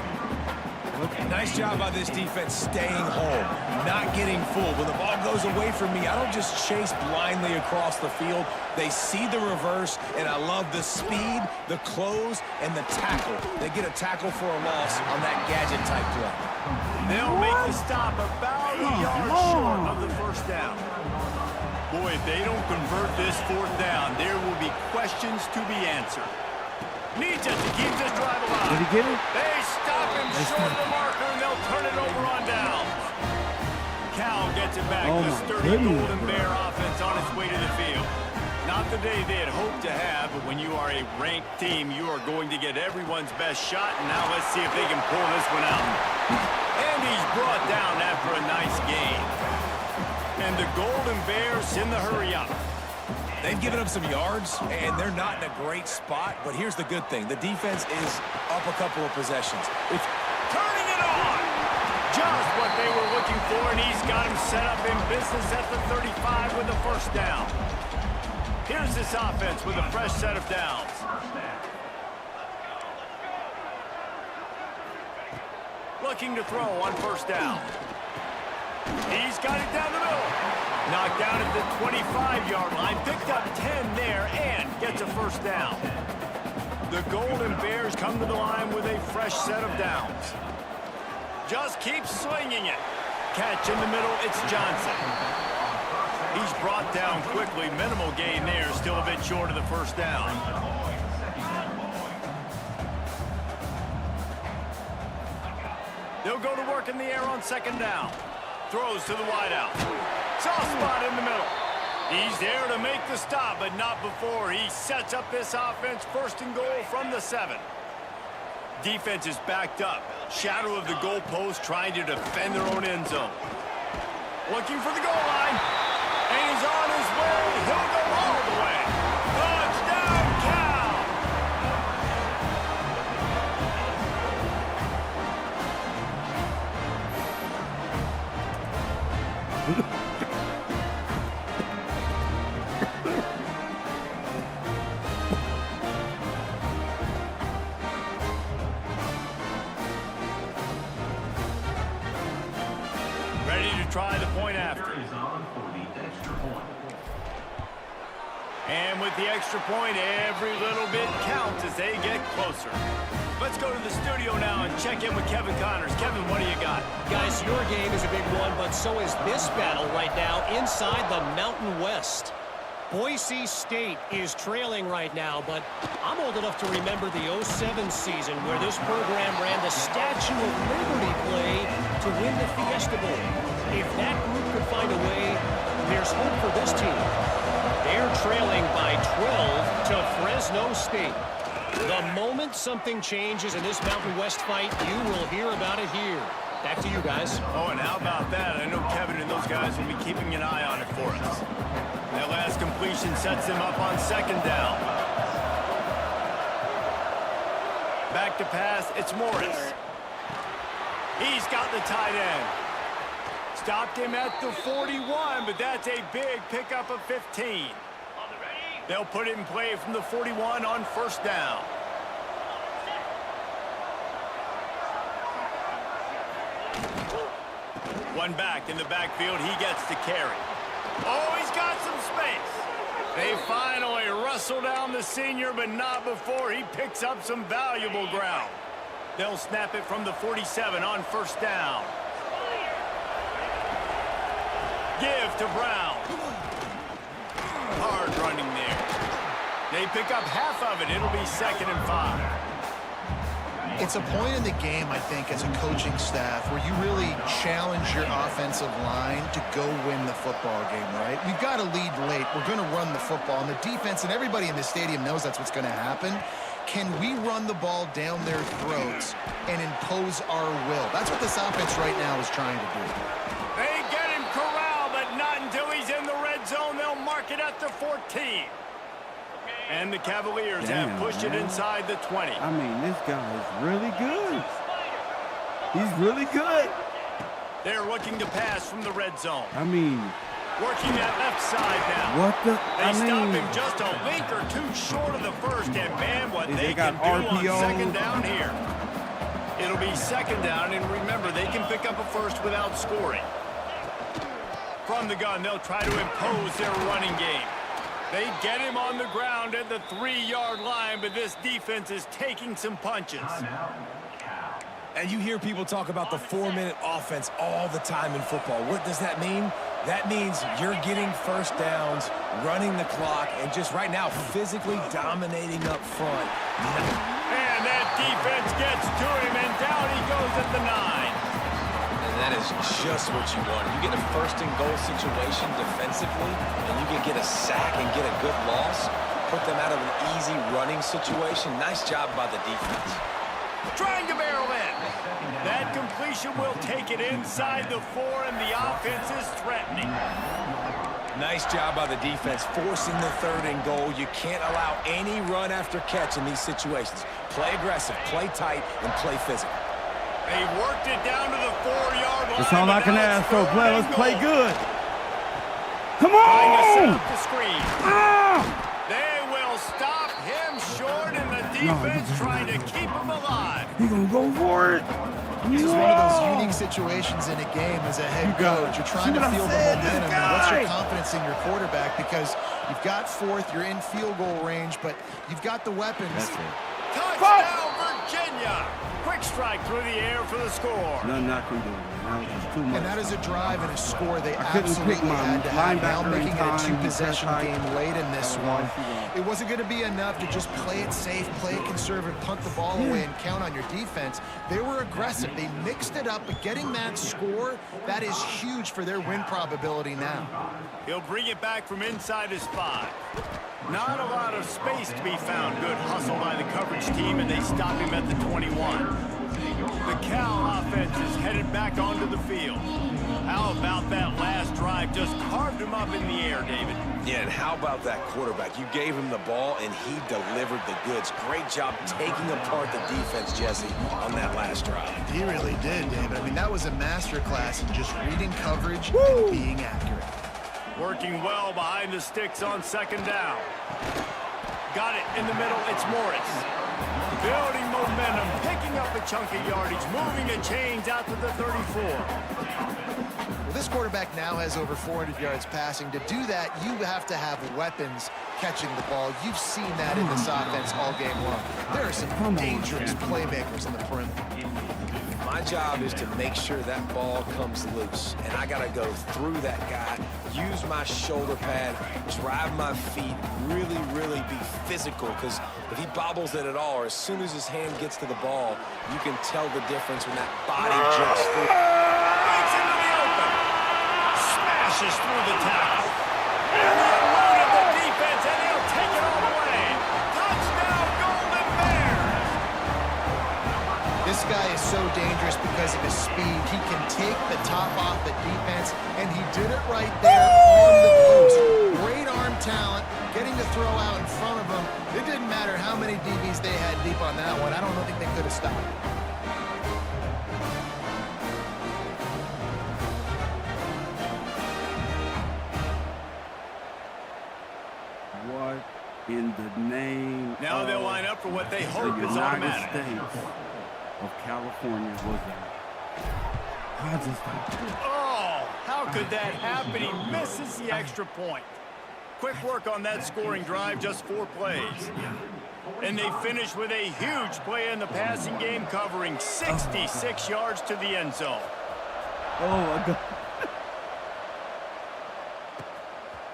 C: Nice job by this defense staying home, not getting fooled. When the ball goes away from me, I don't just chase blindly across the field. They see the reverse, and I love the speed, the close, and the tackle. They get a tackle for a loss on that gadget-type play.
A: They'll make the stop about a yard short of the 1st down. Boy, if they don't convert this 4th down, there will be questions to be answered. Needs it to keep this drive alive.
B: Did he get it?
A: They stop him short of the marker, and they'll turn it over on downs. Cal gets it back. The sturdy Golden Bear offense on its way to the field. Not the day they had hoped to have, but when you are a ranked team, you are going to get everyone's best shot, and now let's see if they can pull this one out. And he's brought down after a nice game. And the Golden Bears in the hurry-up.
C: They've given up some yards, and they're not in a great spot, but here's the good thing. The defense is up a couple of possessions.
A: Turning it on! Just what they were looking for, and he's got him set up in business at the 35 with the 1st down. Here's this offense with a fresh set of downs. Looking to throw on 1st down. He's got it down the middle. Knocked down at the 25-yard line. Picked up 10 there and gets a 1st down. The Golden Bears come to the line with a fresh set of downs. Just keeps swinging it. Catch in the middle, it's Johnson. He's brought down quickly. Minimal gain there. Still a bit short of the 1st down. They'll go to work in the air on 2nd down. Throws to the wideout. Soft spot in the middle. He's there to make the stop, but not before he sets up this offense. First and goal from the 7. Defense is backed up. Shadow of the goalpost, trying to defend their own end zone. Looking for the goal line. And he's on his way. He'll go all the way. Touchdown, Cal! Ready to try the point after.
F: Is on for the extra point.
A: And with the extra point, every little bit counts as they get closer. Let's go to the studio now and check in with Kevin Connors. Kevin, what do you got?
E: Guys, your game is a big one, but so is this battle right now inside the Mountain West. Boise State is trailing right now, but I'm old enough to remember the 07 season where this program ran the Statue of Liberty play to win the Fiesta Bowl. If that group could find a way, there's hope for this team. They're trailing by 12 to Fresno State. The moment something changes in this Mountain West fight, you will hear about it here. Back to you guys.
A: Oh, and how about that? I know Kevin and those guys will be keeping an eye on it for us. That last completion sets them up on second down. Back to pass, it's Morris. He's got the tight end. Stopped him at the 41, but that's a big pickup of 15. They'll put it in play from the 41 on first down. One back in the backfield, he gets the carry. Oh, he's got some space. They finally wrestle down the senior, but not before he picks up some valuable ground. They'll snap it from the 47 on first down. Give to Brown. Hard running there. They pick up half of it. It'll be 2nd and 5.
D: It's a point in the game, I think, as a coaching staff where you really challenge your offensive line to go win the football game, right? We've got to lead late. We're going to run the football, and the defense and everybody in the stadium knows that's what's going to happen. Can we run the ball down their throats and impose our will? That's what this offense right now is trying to do.
A: They get him corralled, but not until he's in the red zone. They'll mark it at the 14. And the Cavaliers have pushed it inside the 20.
B: I mean, this guy is really good. He's really good.
A: They're looking to pass from the red zone.
B: I mean,
A: working that left side now.
B: what the?
A: They stop him just a link or two short of the first, and man, what they can do on second down here. It'll be second down, and remember, they can pick up a first without scoring. From the gun, they'll try to impose their running game. They get him on the ground at the 3-yard line, but this defense is taking some punches.
C: And you hear people talk about the 4-minute offense all the time in football. What does that mean? That means you're getting first downs, running the clock, and just right now physically dominating up front.
A: And that defense gets to him, and down he goes at the 9.
C: And that is just what you want. You get a first and goal situation defensively, and you can get a sack and get a good loss, put them out of an easy running situation. Nice job by the defense.
A: Trying to barrel in. That completion will take it inside the 4, and the offense is threatening.
C: Nice job by the defense, forcing the 3rd and goal. You can't allow any run after catch in these situations. Play aggressive, play tight, and play physical.
A: They worked it down to the 4-yard line.
B: That's all I can ask for. Let's play good. Come on!
A: The screen. They will stop him short, and the defense trying to keep him alive.
B: He's going to go for it.
D: This is one of those unique situations in a game as a head coach. You're trying to feel the momentum. And what's your confidence in your quarterback? Because you've got 4th, you're in field goal range, but you've got the weapons
A: Touchdown, Virginia! Quick strike through the air for the score.
B: Nothing I can do, man. That was just too much.
D: And that is a drive and a score they
B: couldn't pick
D: absolutely
B: my
D: had to have. Now
B: linebacker
D: making
B: in
D: it a
B: time.
D: two-possession
B: He
D: game late in this one.
B: right.
D: It wasn't going to be enough to just play it safe, play it conservative, punt the ball away, and count on your defense. They were aggressive. They mixed it up, but getting that score, that is huge for their win probability now.
A: He'll bring it back from inside his 5. Not a lot of space to be found. Good hustle by the coverage team, and they stop him at the 21. The Cal offense is headed back onto the field. How about that last drive? Just carved him up in the air, David.
C: Yeah, and how about that quarterback? You gave him the ball, and he delivered the goods. Great job taking apart the defense, Jesse, on that last drive.
D: He really did, David. I mean, that was a masterclass in just reading coverage and being accurate.
A: Working well behind the sticks on second down. Got it in the middle. It's Morris. Building momentum, picking up a chunk of yardage, moving the chains out to the 34.
D: Well, this quarterback now has over 400 yards passing. To do that, you have to have weapons catching the ball. You've seen that in this offense all game long. There are some dangerous playmakers on the perimeter.
C: My job is to make sure that ball comes loose, and I got to go through that guy, use my shoulder pad, drive my feet, really be physical, because if he bobbles it at all, or as soon as his hand gets to the ball, you can tell the difference when that body jumps through.
A: Breaks into the open. Smashes through the tackle. And the unload of the defense, and he'll take it all the way. Touchdown, Golden Bears!
D: This guy is so dangerous because of his speed. He can take the top off the defense, and he did it right there on the post. Great arm talent, getting the throw out in front of him. It didn't matter how many DBs they had deep on that one. I don't think they could have stopped it.
B: What in the name
A: Now
B: of
A: they'll line up for what they
B: the
A: hope is
B: United
A: automatic.
B: States of California was that? I just
A: Oh, how could that happen? He misses the extra point. Quick work on that scoring drive, just 4 plays. And they finish with a huge play in the passing game, covering 66 yards to the end zone.
B: oh my God.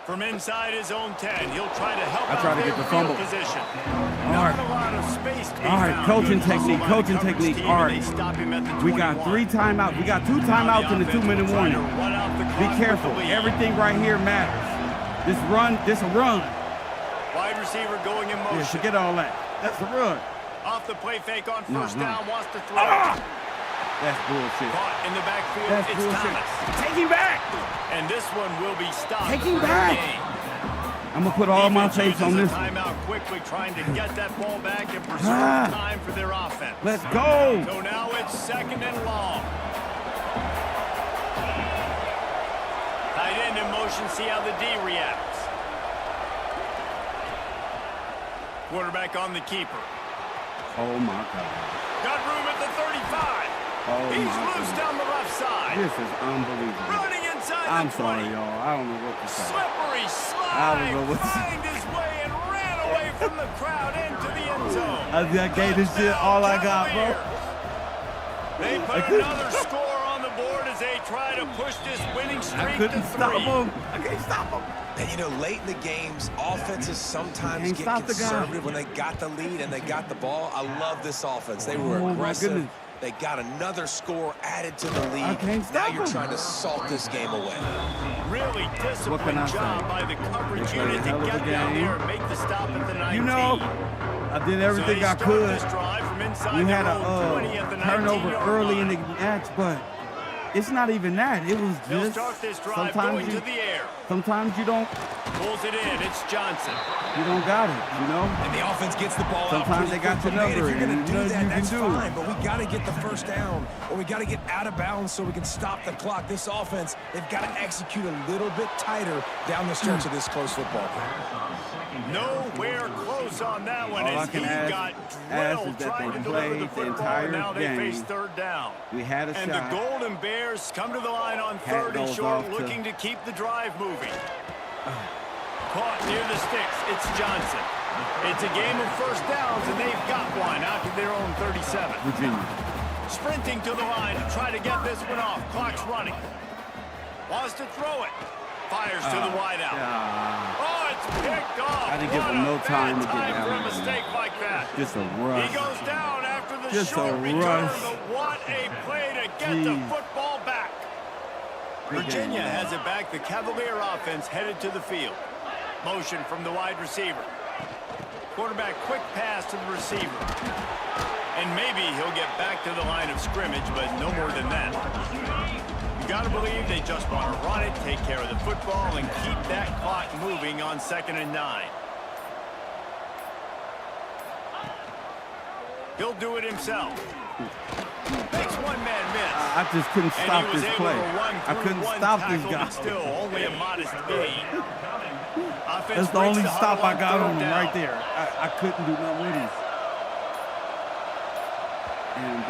A: From inside his own 10, he'll try to help
B: I try
A: out
B: to
A: their
B: get the
A: field
B: fumble.
A: position.
B: All
A: Not
B: right.
A: a lot of space to be
B: All right,
A: found.
B: coaching
A: Good hustle
B: technique,
A: by the
B: coaching
A: coverage
B: technique.
A: team,
B: All
A: and
B: right.
A: they stop him at the
B: We got
A: 21.
B: 3 timeouts. We got 2
A: Now
B: timeouts
A: the
B: in the
A: offense
B: 2-minute
A: will try to
B: warning.
A: run out the
B: Be
A: clock with
B: careful.
A: the lead.
B: Everything right here matters. This a run.
A: Wide receiver going in
B: Yeah,
A: motion.
B: forget all that. That's a run.
A: Off the play fake on
B: No,
A: first
B: no.
A: down, wants to throw.
B: That's bullshit.
A: Caught in the backfield,
B: That's
A: it's
B: bullshit.
A: Thomas.
B: Take him back.
A: And this one will be stopped.
B: Take him
A: for the
B: back.
A: gain.
B: I'm going to put all my
A: Defense
B: faith on
A: uses
B: this
A: a
B: one.
A: timeout quickly, trying to get that ball back and preserve
B: Ah.
A: time for their offense.
B: Let's go.
A: So now it's 2nd and long. Tight end in motion, see how the D reacts. Quarterback on the keeper.
B: Oh, my God.
A: Got room at the 35.
B: Oh,
A: He's
B: my
A: loose
B: God.
A: down the left side.
B: This is unbelievable.
A: Running inside
B: I'm
A: the 20.
B: sorry, y'all. I don't know what to say.
A: Slippery slide.
B: I don't know what to say.
A: Find his way and ran away from the crowd into the end zone.
B: I gave this shit all I got, bro.
A: They put another score on the board as they try to push this winning
B: I
A: streak to
B: couldn't
A: 3.
B: stop him. I can't stop him.
C: And, you know, late in the games, offenses sometimes
B: Can't
C: get
B: stop the guy.
C: conservative when they got the lead and they got the ball. I love this offense. They were
B: Oh, my
C: aggressive.
B: goodness.
C: They got another score added to the lead.
B: I can't
C: Now
B: stop
C: you're
B: him.
C: trying to salt this game away.
A: Really
B: What can
A: disciplined
B: I
A: job
B: say?
A: by the coverage
B: They played a
A: unit to
B: hell of a
A: get down
B: game.
A: there and make the stop at the 19.
B: You know, I did everything
A: so they
B: I
A: start
B: could.
A: This drive from inside
B: We had
A: their
B: a
A: own 20 at the
B: turnover
A: 19-yard
B: early in
A: line.
B: the match, but it's not even that. It was
A: They'll
B: just
A: start this drive
B: sometimes
A: going to the air.
B: you don't
A: Pulls it in. It's Johnson.
B: got it. You know.
C: And the offense gets the ball out.
B: Sometimes
C: pretty
B: they got
C: quick,
B: your
C: but, man,
B: number,
C: If you're going
B: and
C: to do
B: nothing
C: that,
B: you can
C: that's
B: do.
C: fine. But we got to get the first down, or we got to get out of bounds so we can stop the clock. This offense, they've got to execute a little bit tighter down the stretch of this close football game.
A: Nowhere close on that one
B: All I
A: as
B: can
A: he
B: ask
A: got
B: is
A: drilled
B: that
A: trying
B: they
A: to deliver the
B: played the
A: football.
B: entire
A: Now they
B: game.
A: face 3rd down.
B: We had a
A: And
B: shot.
A: the Golden Bears come to the line on
B: Hat
A: 3rd and
B: goes
A: short,
B: off to-
A: looking to keep the drive moving. Caught near the sticks. It's Johnson. It's a game of first downs, and they've got one out to their own 37.
B: Virginia.
A: Sprinting to the line to try to get this one off. Clock's running. Wants to throw it. Fires to the wideout. Oh, it's picked off.
B: I didn't give him no time to get down.
A: For a mistake like that.
B: Just a rush.
A: He goes down after the
B: Just
A: short
B: a
A: return.
B: rush.
A: But what a play to get the football back. Virginia has it back. The Cavalier offense headed to the field. Motion from the wide receiver. Quarterback quick pass to the receiver. And maybe he'll get back to the line of scrimmage, but no more than that. You got to believe they just want to run it, take care of the football, and keep that clock moving on 2nd and 9. He'll do it himself. Makes one man miss.
B: I just couldn't stop this play. I couldn't stop this guy.
A: Still, only a modest gain.
B: That's the only stop I got on him right there. I couldn't do nothing with him. And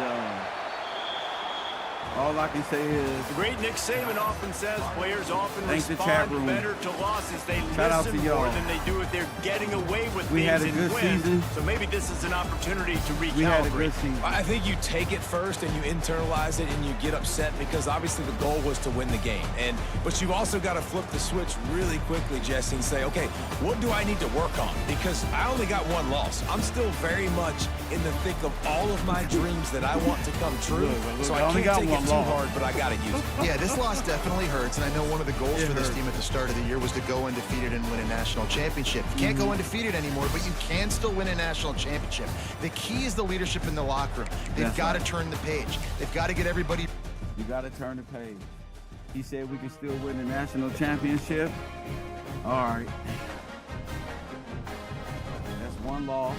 B: all I can say is...
A: The great Nick Saban often says players often
B: thanks to chat
A: respond
B: room.
A: better to losses. They
B: Shout out to
A: listen
B: y'all.
A: more than they do if they're getting away with
B: We had
A: things
B: a good
A: and wins.
B: season.
A: So maybe this is an opportunity to recalibrate.
B: We had a good season.
C: I think you take it first and you internalize it and you get upset because obviously the goal was to win the game. But you've also got to flip the switch really quickly, Jesse, and say, okay, what do I need to work on? Because I only got one loss. I'm still very much in the thick of all of my dreams that I want to come true. So I can't take it too hard, but I got to use it.
D: Yeah, this loss definitely hurts, and I know one of the goals for this team at the start of the year was to go undefeated and win a national championship. You can't go undefeated anymore, but you can still win a national championship. The key is the leadership in the locker room. They've got to turn the page. They've got to get everybody...
B: You got to turn the page. He said we can still win the national championship. All right. That's one loss.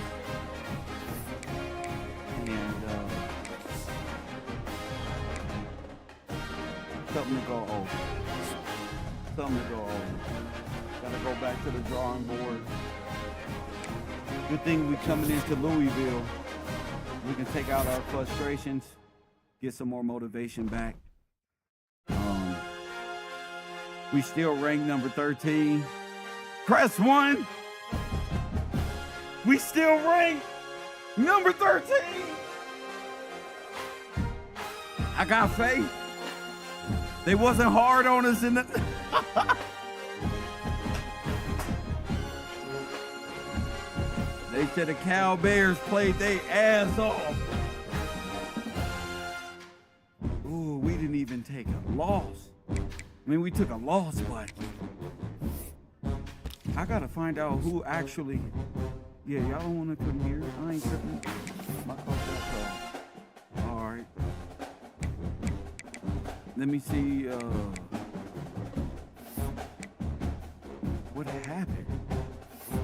B: And something to go over. Something to go over. Got to go back to the drawing board. Good thing we coming into Louisville. We can take out our frustrations, get some more motivation back. We still ranked number 13. Press 1. We still ranked number 13. I got faith. They wasn't hard on us in the... They said the Cal Bears played their ass off. Ooh, we didn't even take a loss. I mean, we took a loss, but I gotta find out who actually... Yeah, y'all don't wanna come here. I ain't tripping. My fault, that's all right. Let me see, what happened?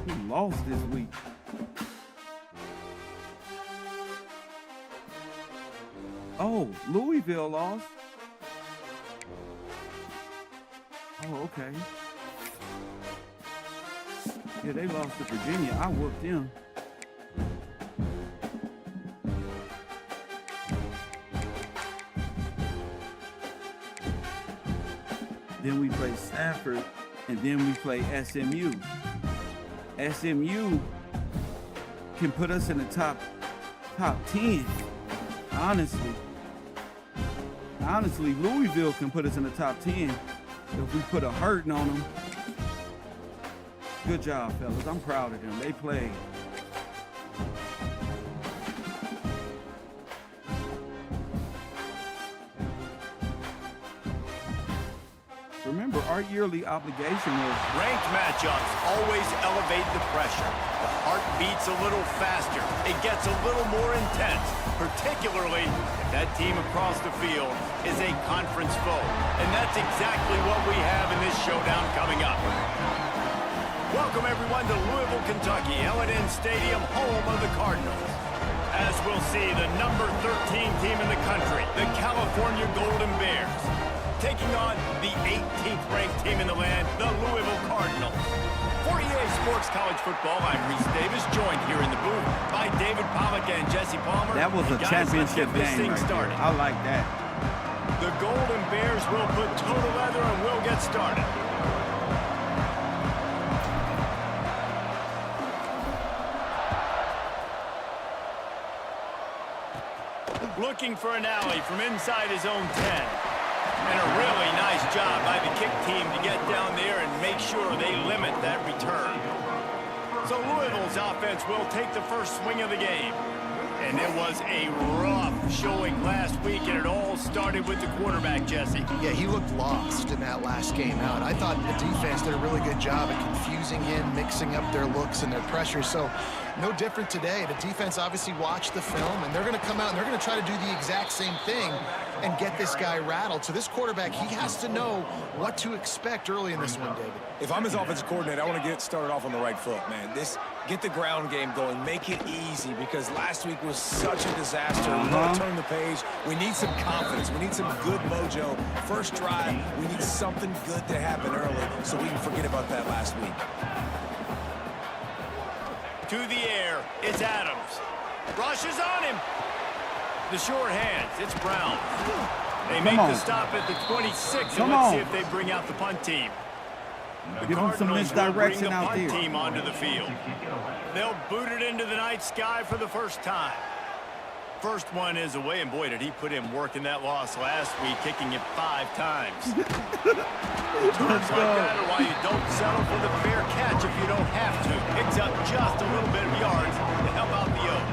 B: Who lost this week? Oh, Louisville lost. Oh, okay. Yeah, they lost to Virginia. I whooped them. Then we play Stanford, and then we play SMU. SMU can put us in the top 10. Honestly, Louisville can put us in the top 10 if we put a hurting on them. Good job, fellas. I'm proud of them. They played. Remember, our yearly obligation was...
A: Ranked matchups always elevate the pressure. The heart beats a little faster. It gets a little more intense, particularly if that team across the field is a conference foe. And that's exactly what we have in this showdown coming up. Welcome, everyone, to Louisville, Kentucky, L&N Stadium, home of the Cardinals. As we'll see, the number 13 team in the country, the California Golden Bears, taking on the 18th ranked team in the land, the Louisville Cardinals. For EA Sports College Football, I'm Reese Davis, joined here in the booth by David Pollack and Jesse Palmer.
B: That was a championship game right there. I like that.
A: The Golden Bears will put toe to leather and we'll get started. Looking for an alley from inside his own 10. And a really nice job by the kick team to get down there and make sure they limit that return. So Louisville's offense will take the first swing of the game. And it was a rough showing last week, and it all started with the quarterback, Jesse.
D: Yeah, he looked lost in that last game out. I thought the defense did a really good job at confusing him, mixing up their looks and their pressure. So no different today. The defense obviously watched the film, and they're going to come out and they're going to try to do the exact same thing and get this guy rattled. So this quarterback, he has to know what to expect early in this one, David.
C: If I'm his offensive coordinator, I want to get started off on the right foot, man. Get the ground game going. Make it easy, because last week was such a disaster. We want to turn the page. We need some confidence. We need some good mojo. First drive, we need something good to happen early so we can forget about that last week.
A: To the air, it's Adams. Rushes on him. The short hands, it's Brown. They make the stop at the 26, and let's see if they bring out the punt team. The Cardinals will bring the punt team onto the field. They'll boot it into the night sky for the first time. First one is away, and boy, did he put in work in that loss last week, kicking it 5 times. Turns like that are why you don't settle for the fair catch if you don't have to. Picks up just a little bit of yards to help out the Oak.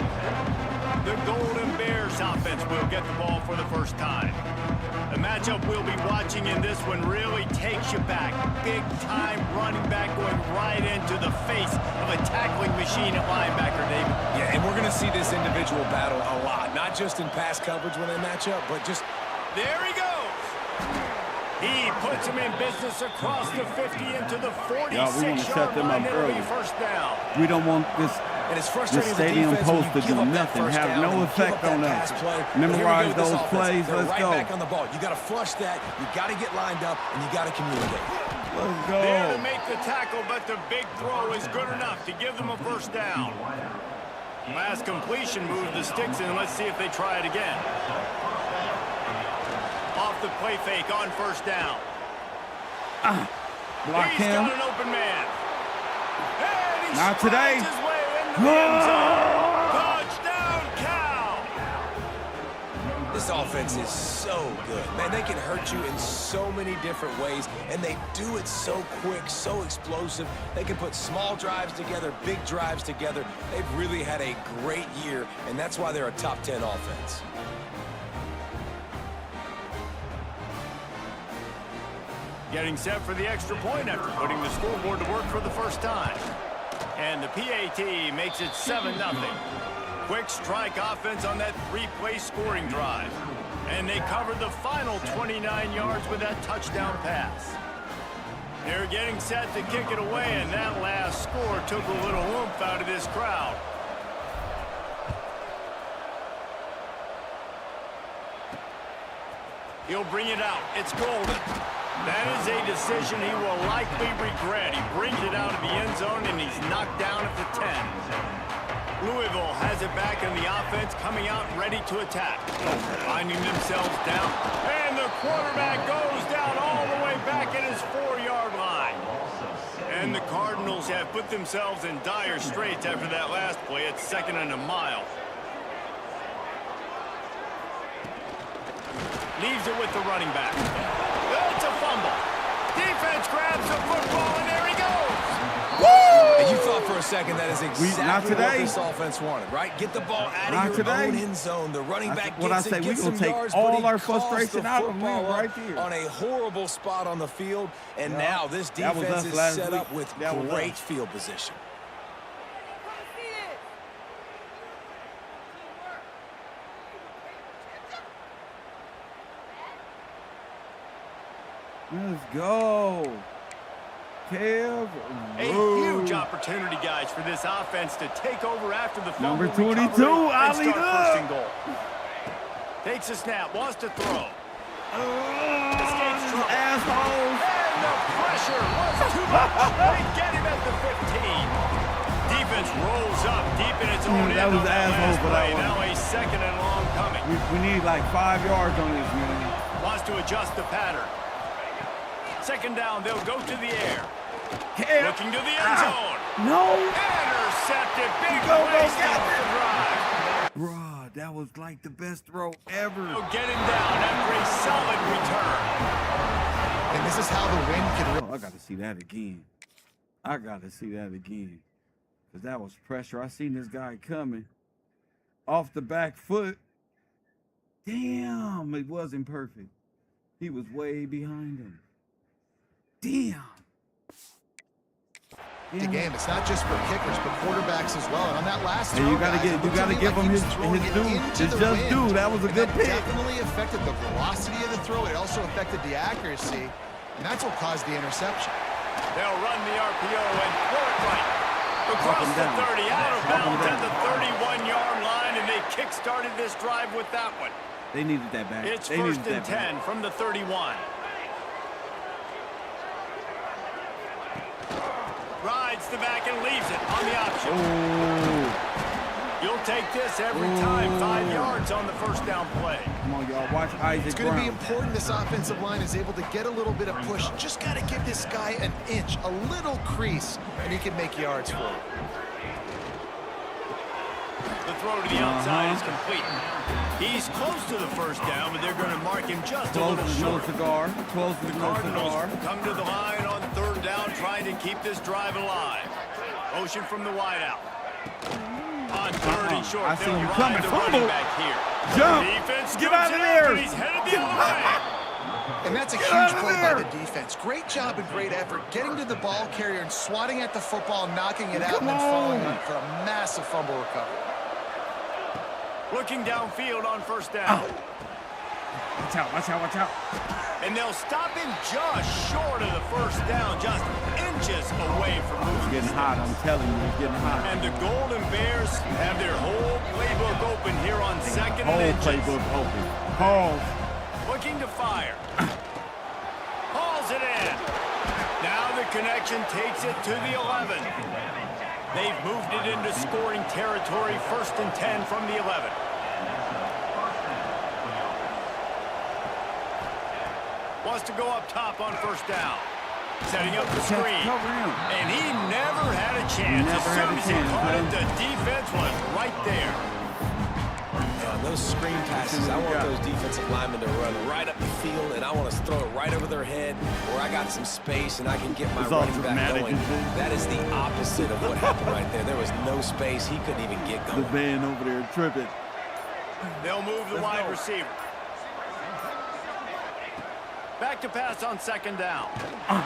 A: The Golden Bears offense will get the ball for the first time. The matchup we'll be watching in this one really takes you back. Big-time running back going right into the face of a tackling machine at linebacker, David.
C: Yeah, and we're going to see this individual battle a lot. Not just in pass coverage when they match up, but just...
A: There he goes. He puts him in business across the 50 into the 46-yard line. It'll be first down.
B: We don't want this...
C: And it's frustrating
B: the stadium post to do nothing, have no effect on us. Memorize those plays, let's go.
C: Right back on the ball. You got to flush that, you got to get lined up, and you got to communicate.
B: Let's go.
A: There to make the tackle, but the big throw is good enough to give them a first down. Last completion moved the sticks in. Let's see if they try it again. Off the play fake on first down.
B: Block
A: He's
B: him.
A: got an open man. And he
B: Not today.
A: his way into the end zone. Touchdown, Cal.
C: This offense is so good. Man, they can hurt you in so many different ways, and they do it so quick, so explosive. They can put small drives together, big drives together. They've really had a great year, and that's why they're a top 10 offense.
A: Getting set for the extra point after putting the scoreboard to work for the first time. And the PAT makes it 7-0. Quick strike offense on that 3-play scoring drive. And they covered the final 29 yards with that touchdown pass. They're getting set to kick it away, and that last score took a little oomph out of this crowd. He'll bring it out. It's Golden. That is a decision he will likely regret. He brings it out of the end zone, and he's knocked down at the 10. Louisville has it back in the offense, coming out ready to attack. Finding themselves down, and the quarterback goes down all the way back at his 4-yard line. And the Cardinals have put themselves in dire straits after that last play. It's 2nd and a mile. Leaves it with the running back. It's a fumble. Defense grabs the football, and there he goes.
C: Woo! And you thought for a second that is exactly what this offense wanted, right? Get the ball out of your own end zone. The running back gets it, gets some yards, but he calls the football up on a horrible spot on the field. And now this defense is set up with great field position.
B: Let's go. Kev.
A: A huge opportunity, guys, for this offense to take over after the fumble.
B: Number 22,
A: Ali
B: Ali
A: first and goal. Takes a snap, wants to throw. Escapes trouble.
B: Assholes.
A: And the pressure was too much. They get him at the 15. Defense rolls up deep in its own end.
B: That was
A: on that
B: asshole, but
A: play. Now a 2nd and long coming.
B: We need like 5 yards on this, man.
A: Wants to adjust the pattern. 2nd down, they'll go to the air. Looking to the end zone.
B: No.
A: Intercepted. Big play, stops the drive.
B: Rod. That was like the best throw ever.
A: Get him down after a solid return.
D: And this is how the win can
B: Oh, I got to see that again. I got to see that again. Because that was pressure. I seen this guy coming off the back foot. Damn, it wasn't perfect. He was way behind him. Damn.
D: the game. It's not just for kickers, but quarterbacks as well. And on that last throw,
B: you gotta give him his due. His due. That was a good pick.
D: Definitely affected the velocity of the throw. It also affected the accuracy, and that's what caused the interception.
A: They'll run the RPO and throw it right across the 30, out of bounds at the 31-yard line, and they kick-started this drive with that one.
B: They needed that back.
A: It's first and 10 from the 31. Rides the back and leaves it on the option. You'll take this every time. 5 yards on the first down play.
B: Come on, y'all. Watch Isaac.
D: It's going to be important this offensive line is able to get a little bit of push. Just got to give this guy an inch, a little crease, and he can make yards for it.
A: The throw to the outside is complete. He's close to the first down, but they're going to mark him just a little short.
B: Close
A: the Cardinals come to the line on third down, trying to keep this drive alive. Motion from the wideout. On third and short,
B: I see you coming.
A: Fumble. Back here.
B: Jump.
A: Defense
B: Get out of there.
A: He's headed the other way.
D: And that's a huge play by the defense. Great job and great effort getting to the ball carrier and swatting at the football, knocking it out, and then following up for a massive fumble recovery.
A: Looking downfield on first down.
B: Watch out, watch out, watch out.
A: And they'll stop him just short of the first down, just inches away from moving.
B: It's getting hot, I'm telling you, it's getting hot.
A: And the Golden Bears have their whole playbook open here on second and inches.
B: Playbook open. Pause.
A: Looking to fire. Hauls it in. Now the connection takes it to the 11. They've moved it into scoring territory, first and 10 from the 11. Wants to go up top on first down. Setting up the screen. And he never had a chance. As soon as he caught it, the defense was right there.
C: Yeah, those screen passes, I want those defensive linemen to run right up the field, and I want to throw it right over their head where I got some space and I can get my running back going. That is the opposite of what happened right there. There was no space. He couldn't even get going.
B: The band over there tripping.
A: They'll move the wide receiver. Back to pass on second down. He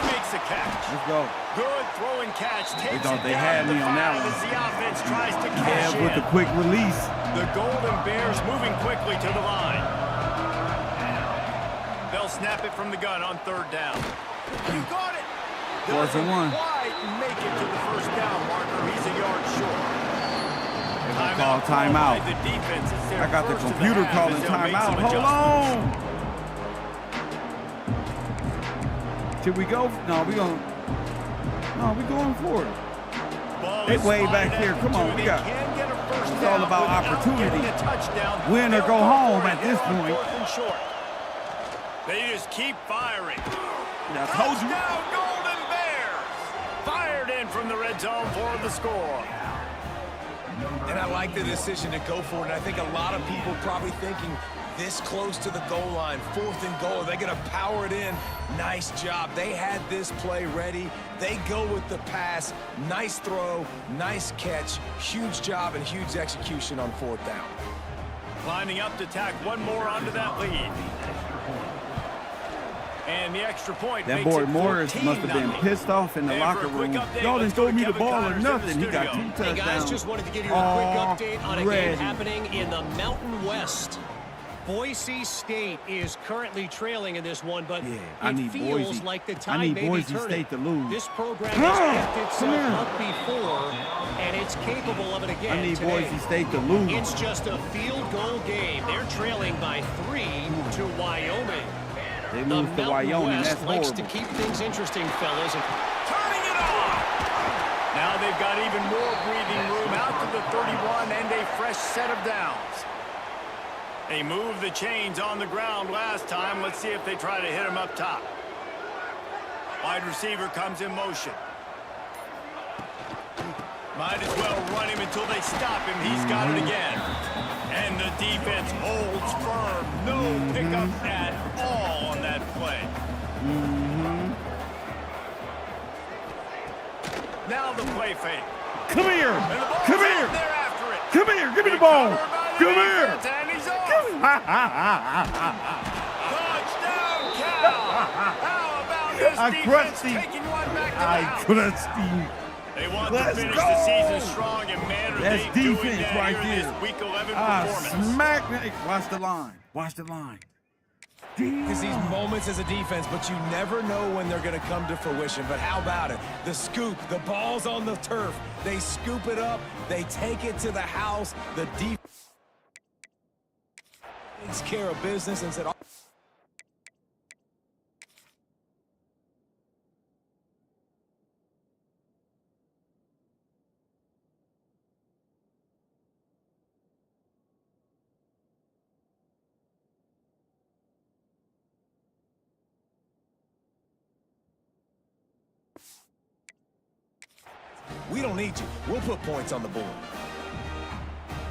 A: makes the catch.
B: Let's go.
A: Good throw and catch. Takes
B: they thought
A: it
B: they
A: down
B: had me on that one.
A: as the offense tries to cash in.
B: With the quick release.
A: The Golden Bears moving quickly to the line. They'll snap it from the gun on third down. You got it.
B: Fourth and one.
A: Quite make it to the first down marker. He's a yard short.
B: Timeout.
A: The defense is there.
B: I got the computer calling timeout. Hold on. Should we go? No, we going for it. They way back here. Come on, we got. It's all about opportunity. Win or go home at this point.
A: They just keep firing.
B: I told you.
A: Touchdown, Golden Bears! Fired in from the red zone for the score.
C: And I like the decision to go for it. And I think a lot of people probably thinking this close to the goal line, 4th and goal, they're going to power it in. Nice job. They had this play ready. They go with the pass. Nice throw, nice catch. Huge job and huge execution on 4th down.
A: Lining up to tack one more onto that lead. And the extra point.
B: That boy Morris must have been pissed off in the locker room. Y'all didn't throw me the ball or nothing. He got 2 touchdowns.
E: Hey guys, just wanted to give you a quick update on a game happening in the Mountain West. Boise State is currently trailing in this one, but it feels like the tide may be turning.
B: To lose.
E: This program has kept itself up before, and it's capable of it again.
B: I need
E: today.
B: Boise State to lose.
E: It's just a field goal game. They're trailing by 3 to Wyoming.
B: They moved to Wyoming.
E: West
B: That's
E: likes
B: horrible.
E: to keep things interesting, fellas.
A: Turning it on! Now they've got even more breathing room out to the 31 and a fresh set of downs. They moved the chains on the ground last time. Let's see if they try to hit him up top. Wide receiver comes in motion. Might as well run him until they stop him. He's got it again. And the defense holds firm. No pickup at all on that play. Now the play fake.
B: Come here. Come here.
A: They're after it.
B: Come here. Give me the ball. Come here.
A: And he's off. Touchdown, Cal. How about this defense taking one back to the house?
B: crushed him.
A: They want to finish the season strong, and man, are
B: That's
A: they doing
B: defense
A: that
B: right
A: here
B: there.
A: this Week 11 performance.
B: Smack. Watch the line. Watch the line.
C: Because these moments as a defense, but you never know when they're going to come to fruition. But how about it? The scoop, the ball's on the turf. They scoop it up. They take it to the house. The defense takes care of business and said, we don't need you. We'll put points on the board.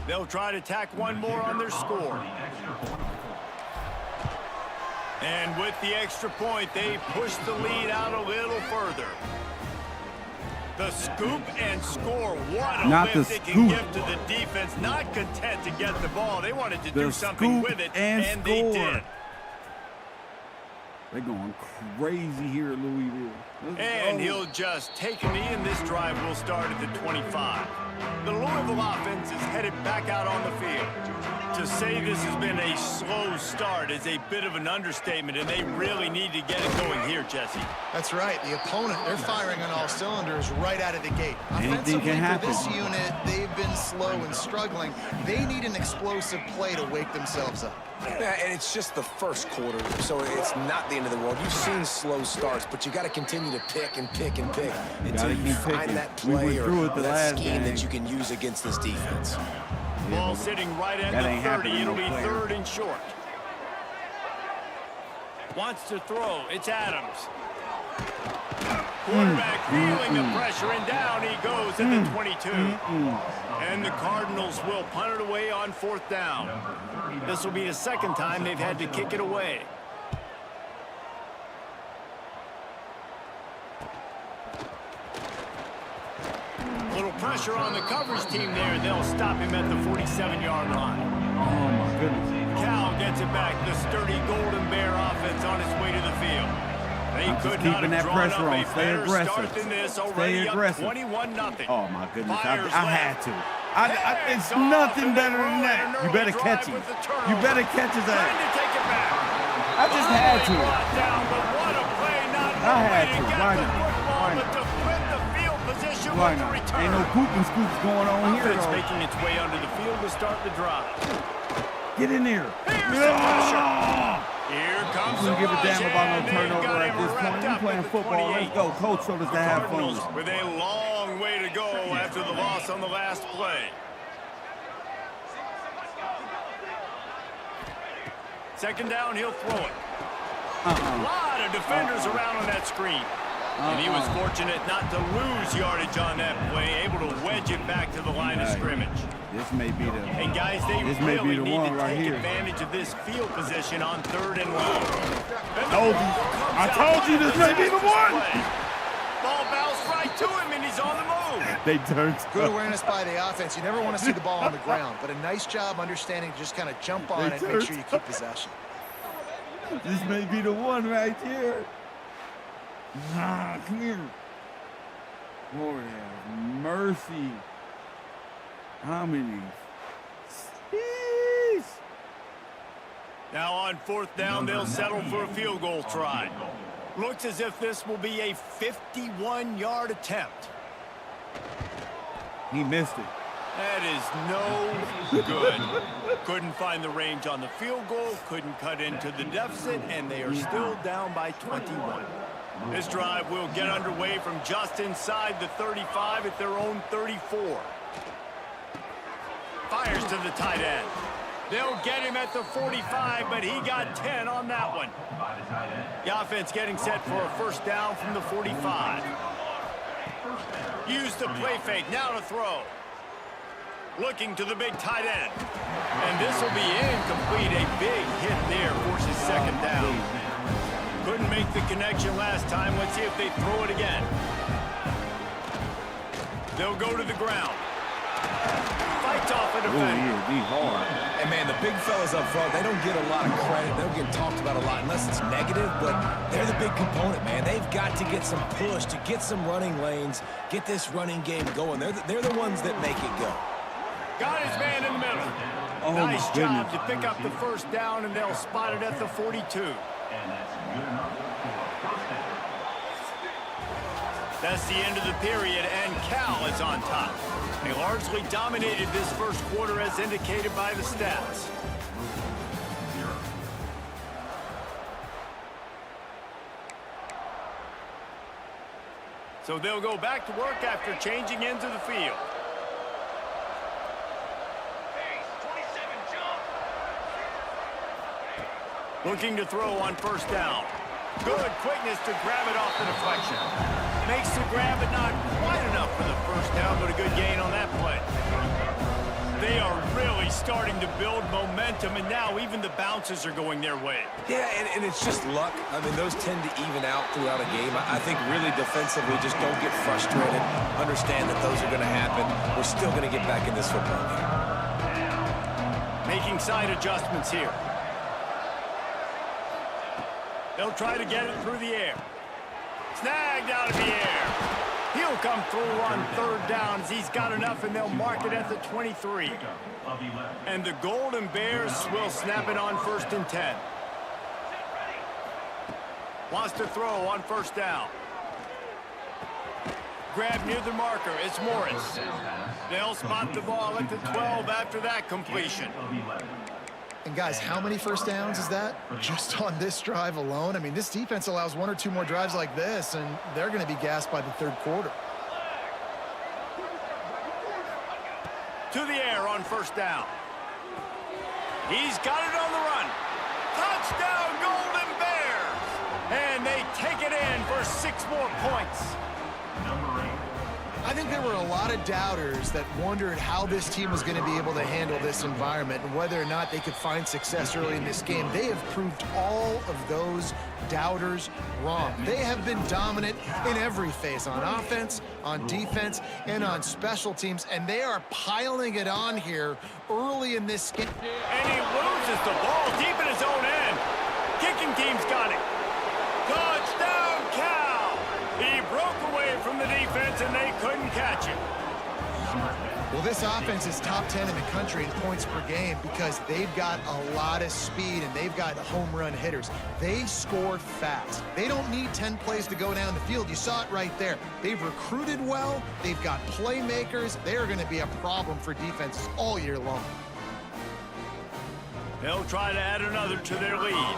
A: They'll try to tack one more on their score. And with the extra point, they push the lead out a little further. The scoop and score. What a lift it can give to the defense. Not content to get the ball. They wanted to do something with it, and they did.
B: They're going crazy here at Louisville.
A: And he'll just take a knee, and this drive will start at the 25. The Louisville offense is headed back out on the field. To say this has been a slow start is a bit of an understatement, and they really need to get it going here, Jesse.
D: That's right. The opponent, they're firing on all cylinders right out of the gate.
B: Anything can happen.
D: For this unit, they've been slow and struggling. They need an explosive play to wake themselves up.
C: Yeah, and it's just the first quarter, so it's not the end of the world. You've seen slow starts, but you got to continue to pick and pick and pick until you find that play or that scheme that you can use against this defense.
A: Ball sitting right at the 30. It'll be third and short. Wants to throw. It's Adams. Quarterback feeling the pressure, and down he goes at the 22. And the Cardinals will punt it away on fourth down. This will be the second time they've had to kick it away. Little pressure on the coverage team there. They'll stop him at the 47-yard line.
B: Oh, my goodness.
A: Cal gets it back. The sturdy Golden Bear offense on its way to the field. They could not have drawn up a better start than this. Already up 21-0.
B: Oh, my goodness. I had to. It's nothing better than that. You better catch him. You better catch his ass. I just had to. I had to. Why not? Why not? Ain't no poop and scoops going on here,
A: It's
B: though.
A: making its way onto the field to start the drive.
B: Get in there.
A: Here's the pressure. Here comes the
B: Don't give a damn about no
A: rush, and they've
B: turnover
A: got
B: at
A: him
B: this point.
A: wrapped
B: We
A: up
B: playing
A: at the
B: football.
A: 28.
B: Let's go. Coach told us to have fun.
A: Cardinals with a long way to go after the loss on the last play. Second down, he'll throw it. A lot of defenders around on that screen. And he was fortunate not to lose yardage on that play, able to wedge it back to the line of scrimmage.
B: This may be the.
A: And guys, they really need to take advantage of this field position on third and long.
B: I told you this may be the one.
A: Ball bounced right to him, and he's on the move.
B: They turned.
D: Good awareness by the offense. You never want to see the ball on the ground, but a nice job understanding to just kind of jump on it and make sure you keep possession.
B: This may be the one right here. Come here. Lord have mercy. How many? Jeez.
A: Now on fourth down, they'll settle for a field goal try. Looks as if this will be a 51-yard attempt.
B: He missed it.
A: That is no good. Couldn't find the range on the field goal, couldn't cut into the deficit, and they are still down by 21. This drive will get underway from just inside the 35 at their own 34. Fires to the tight end. They'll get him at the 45, but he got 10 on that one. The offense getting set for a first down from the 45. Use the play fake, now to throw. Looking to the big tight end. And this will be incomplete. A big hit there forces second down. Couldn't make the connection last time. Let's see if they throw it again. They'll go to the ground. Fights off a defender.
C: And, man, the big fellas up front, they don't get a lot of credit. They don't get talked about a lot unless it's negative, but they're the big component, man. They've got to get some push, to get some running lanes, get this running game going. They're the ones that make it go.
A: Got his man in the middle.
B: Oh,
A: nice
B: my
A: job
B: goodness.
A: to pick up the first down, and they'll spot it at the 42.
F: And that's good enough for first down.
A: That's the end of the period, and Cal is on top. They largely dominated this first quarter as indicated by the stats. So they'll go back to work after changing into the field. Looking to throw on first down. Good quickness to grab it off the deflection. Makes the grab, but not quite enough for the first down, but a good gain on that play. They are really starting to build momentum, and now even the bounces are going their way.
C: Yeah, and it's just luck. I mean, those tend to even out throughout a game. I think really defensively, just don't get frustrated. Understand that those are going to happen. We're still going to get back in this football game.
A: Making side adjustments here. They'll try to get it through the air. Snagged out of the air. He'll come through on third down as he's got enough, and they'll mark it at the 23. And the Golden Bears will snap it on 1st and 10. Wants to throw on first down. Grab near the marker. It's Morris. They'll spot the ball at the 12 after that completion.
D: And guys, how many first downs is that? Just on this drive alone? I mean, this defense allows 1 or 2 more drives like this, and they're going to be gassed by the third quarter.
A: To the air on first down. He's got it on the run. Touchdown, Golden Bears! And they take it in for 6 more points.
D: I think there were a lot of doubters that wondered how this team was going to be able to handle this environment and whether or not they could find success early in this game. They have proved all of those doubters wrong. They have been dominant in every phase, on offense, on defense, and on special teams, and they are piling it on here early in this game.
A: And he loses the ball deep in his own end. Kicking team's got it. Touchdown, Cal! He broke away from the defense, and they couldn't catch it.
D: Well, this offense is top 10 in the country in points per game because they've got a lot of speed and they've got home run hitters. They score fast. They don't need 10 plays to go down the field. You saw it right there. They've recruited well. They've got playmakers. They are going to be a problem for defenses all year long.
A: They'll try to add another to their lead.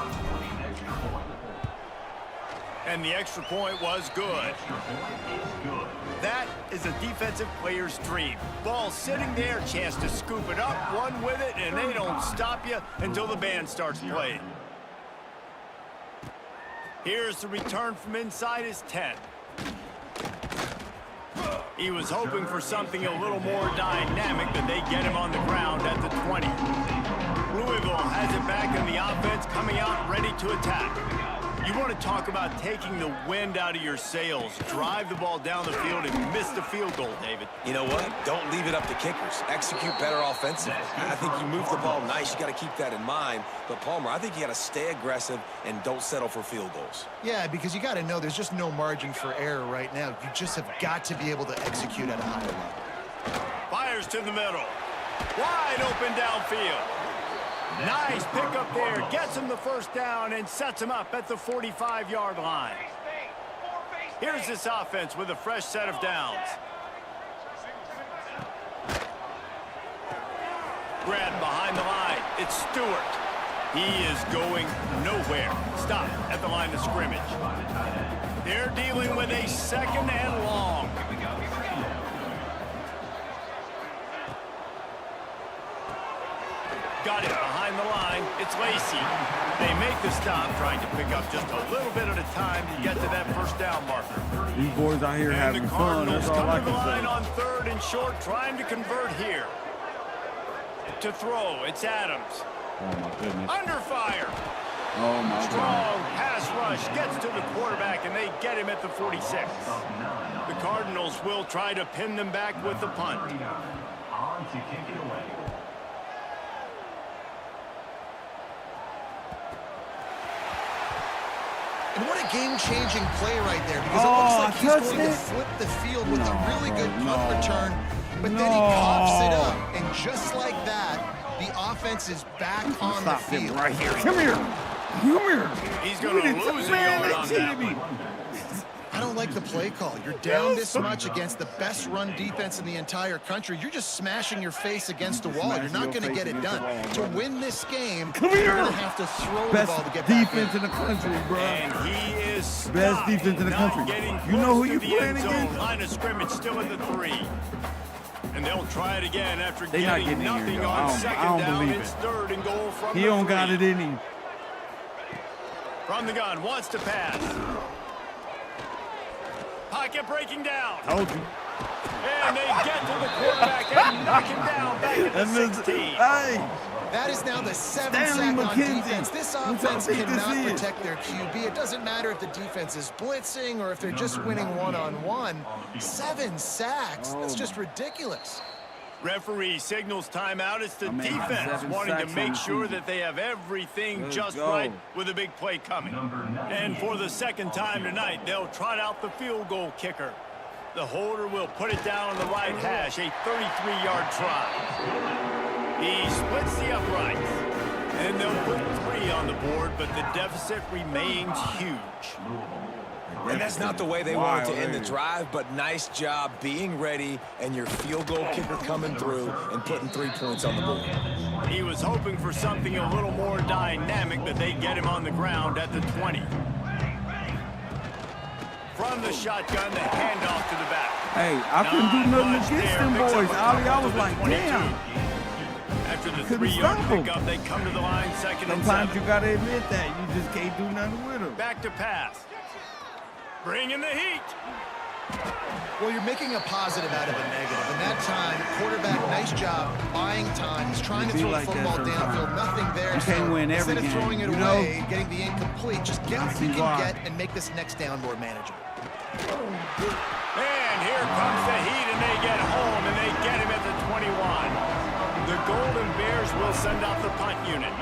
A: And the extra point was good. That is a defensive player's dream. Ball sitting there, chance to scoop it up, run with it, and they don't stop you until the band starts playing. Here's the return from inside his 10. He was hoping for something a little more dynamic, but they get him on the ground at the 20. Louisville has it back in the offense, coming out ready to attack. You want to talk about taking the wind out of your sails. Drive the ball down the field and miss the field goal, David.
C: You know what? Don't leave it up to kickers. Execute better offensively. I think you move the ball nice. You got to keep that in mind. But, Palmer, I think you got to stay aggressive and don't settle for field goals.
D: Yeah, because you got to know there's just no margin for error right now. You just have got to be able to execute at a higher level.
A: Fires to the middle. Wide open downfield. Nice pick up there. Gets him the first down and sets him up at the 45-yard line. Here's this offense with a fresh set of downs. Grab behind the line. It's Stewart. He is going nowhere. Stop at the line of scrimmage. They're dealing with a 2nd and long. got it behind the line. It's Lacey. They make the stop, trying to pick up just a little bit at a time to get to that first down marker.
B: These boys out here
A: And
B: having
A: the
B: fun.
A: Cardinals
B: That's all I
A: come to the line
B: can
A: on 3rd and short, trying to convert here. To throw, it's Adams.
B: say. Oh, my goodness.
A: Under fire.
B: Oh, my goodness.
A: Strong pass rush gets to the quarterback, and they get him at the 46. The Cardinals will try to pin them back with the punt.
F: On to kick it away.
D: And what a game-changing play right there, because it looks like he's
B: touched
D: going to
B: it.
D: flip the field with a really good punt
B: no.
D: return, but then he coughs it up, and just like that, the offense is back on the
B: Stop him
D: field.
B: right here. Come here. Come here.
A: He's going to lose a
B: Man,
A: yard
B: they
A: on
B: cheated
A: that
B: me.
A: one.
D: I don't like the play call. You're down this much against the best run defense in the entire country. You're just smashing your face against a wall. You're not going to get it done. To win this game,
B: Come
D: you're
B: here.
D: going to have to throw the
B: Best
D: ball to get back in.
B: defense in the country, bro.
A: And he is stopped.
B: Best defense in the
A: Not
B: country.
A: getting
B: You know who
A: close
B: you
A: to the
B: playing
A: end zone.
B: against?
A: Line of scrimmage still at the 3. And they'll try it again after
B: They not
A: getting
B: getting in here,
A: nothing
B: yo.
A: on
B: I don't
A: 2nd down.
B: believe
A: It's
B: it.
A: 3rd and goal from
B: He
A: the
B: don't
A: 3.
B: got it in him.
A: From the gun, wants to pass. Pocket breaking down.
B: Told you.
A: And they get to the quarterback and knock him down back at the
B: And this,
A: 16.
B: hey,
D: That is now the 7th
B: Stanley
D: sack on
B: McKenzie.
D: defense. This
B: What's
D: offense
B: up, think this
D: cannot
B: is?
D: protect their QB. It doesn't matter if the defense is blitzing or if they're just winning one-on-one. 7 sacks. That's just ridiculous.
A: Referee signals timeout. It's the
B: I mean,
A: defense
B: 7
A: wanting to
B: sacks on
A: make
B: the
A: sure
B: season.
A: that they have everything
B: Let's
A: just
B: go.
A: right with a big play coming. And for the 2nd time tonight, they'll trot out the field goal kicker. The holder will put it down on the right hash, a 33-yard try. He splits the uprights, and they'll put 3 on the board, but the deficit remains huge.
C: And that's not the way they wanted to end the drive, but nice job being ready and your field goal kicker coming through and putting 3 points on the board.
A: He was hoping for something a little more dynamic, but they get him on the ground at the 20. From the shotgun, the handoff to the back.
B: hey, I couldn't do nothing against them boys, Ollie. I was like, damn.
A: After the
B: Couldn't
A: 3-yard
B: stop 'em.
A: pickup, they come to the line 2nd and
B: Sometimes
A: 7.
B: you got to admit that. You just can't do nothing with them.
A: Back to pass. Bring in the heat.
D: Well, you're making a positive out of a negative. And that time, quarterback, nice job buying time. He's trying to
B: Be
D: throw
B: like
D: the
B: that
D: football
B: sometimes.
D: downfield. Nothing there.
B: You can't win every
D: instead of throwing
B: game,
D: it
B: you know?
D: away, getting the incomplete, just get what
B: see
D: you can
B: why.
D: get and make this next down more manageable.
A: And here comes the heat, and they get home, and they get him at the 21. The Golden Bears will send out the punt unit.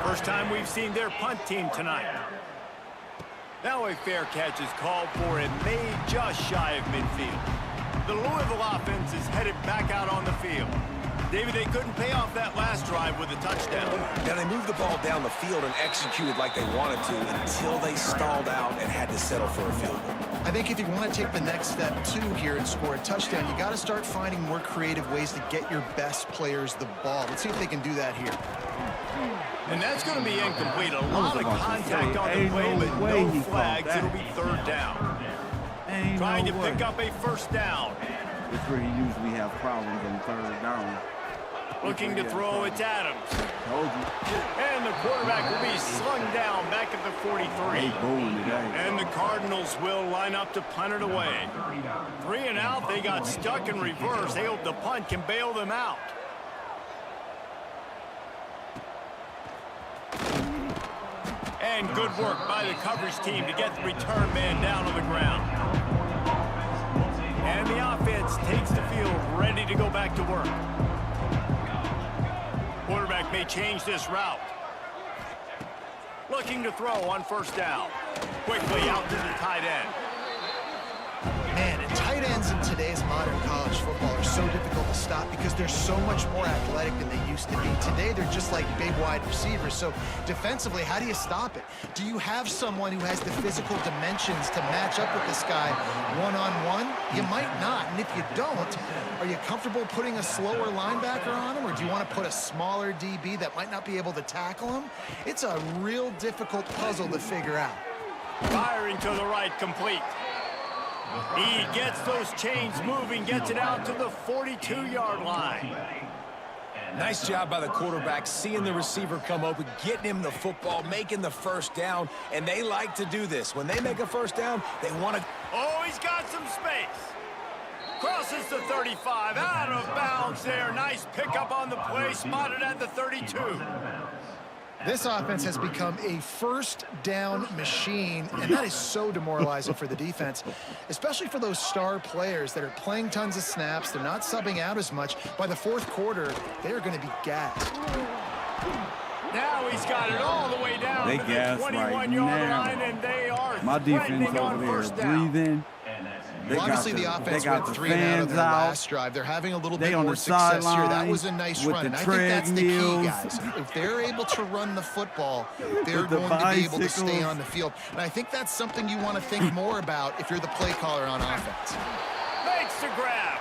A: First time we've seen their punt team tonight. Now a fair catch is called for and made just shy of midfield. The Louisville offense is headed back out on the field. David, they couldn't pay off that last drive with a touchdown.
C: Now, they moved the ball down the field and executed like they wanted to until they stalled out and had to settle for a field goal.
D: I think if you want to take the next step, too, here and score a touchdown, you got to start finding more creative ways to get your best players the ball. Let's see if they can do that here.
A: And that's going to be incomplete. A lot of
B: about to
A: contact
B: say,
A: on the
B: ain't
A: play,
B: no
A: but
B: way
A: no
B: he caught
A: flags.
B: that.
A: It'll be 3rd down.
B: Ain't
A: Trying
B: no
A: to
B: way.
A: pick up a 1st down.
B: That's where he usually have problems on 3rd down.
A: Looking to throw, it's Adams.
B: Told you.
A: And the quarterback will be slung down back at the 43.
B: They booing today.
A: And the Cardinals will line up to punt it away. 3 and out, they got stuck in reverse. They hope the punt can bail them out. And good work by the coverage team to get the return man down on the ground. And the offense takes the field, ready to go back to work. Quarterback may change this route. Looking to throw on 1st down. Quickly out to the tight end.
D: Man, and tight ends in today's modern college football are so difficult to stop because they're so much more athletic than they used to be. Today, they're just like big wide receivers. So defensively, how do you stop it? Do you have someone who has the physical dimensions to match up with this guy one-on-one? You might not. And if you don't, are you comfortable putting a slower linebacker on him? Or do you want to put a smaller DB that might not be able to tackle him? It's a real difficult puzzle to figure out.
A: Firing to the right, complete. He gets those chains moving, gets it out to the 42-yard line.
C: Nice job by the quarterback, seeing the receiver come open, getting him the football, making the first down, and they like to do this. When they make a first down, they want to...
A: Oh, he's got some space. Crosses the 35, out of bounds there. Nice pickup on the play, spotted at the 32.
D: This offense has become a first down machine, and that is so demoralizing for the defense, especially for those star players that are playing tons of snaps. They're not subbing out as much. By the fourth quarter, they're going to be gassed.
A: Now he's got it all the way down
B: They
A: to the
B: gas
A: 21-yard
B: right
A: line, and they are
B: My defense over there breathing.
D: Well, obviously, the offense went 3 and out of their last drive. They're having a little bit more success here. That was a nice run. And I think that's the key, guys. If they're able to run the football, they're going to be able to stay on the field. And I think that's something you want to think more about if you're the play caller on offense.
A: Makes the grab.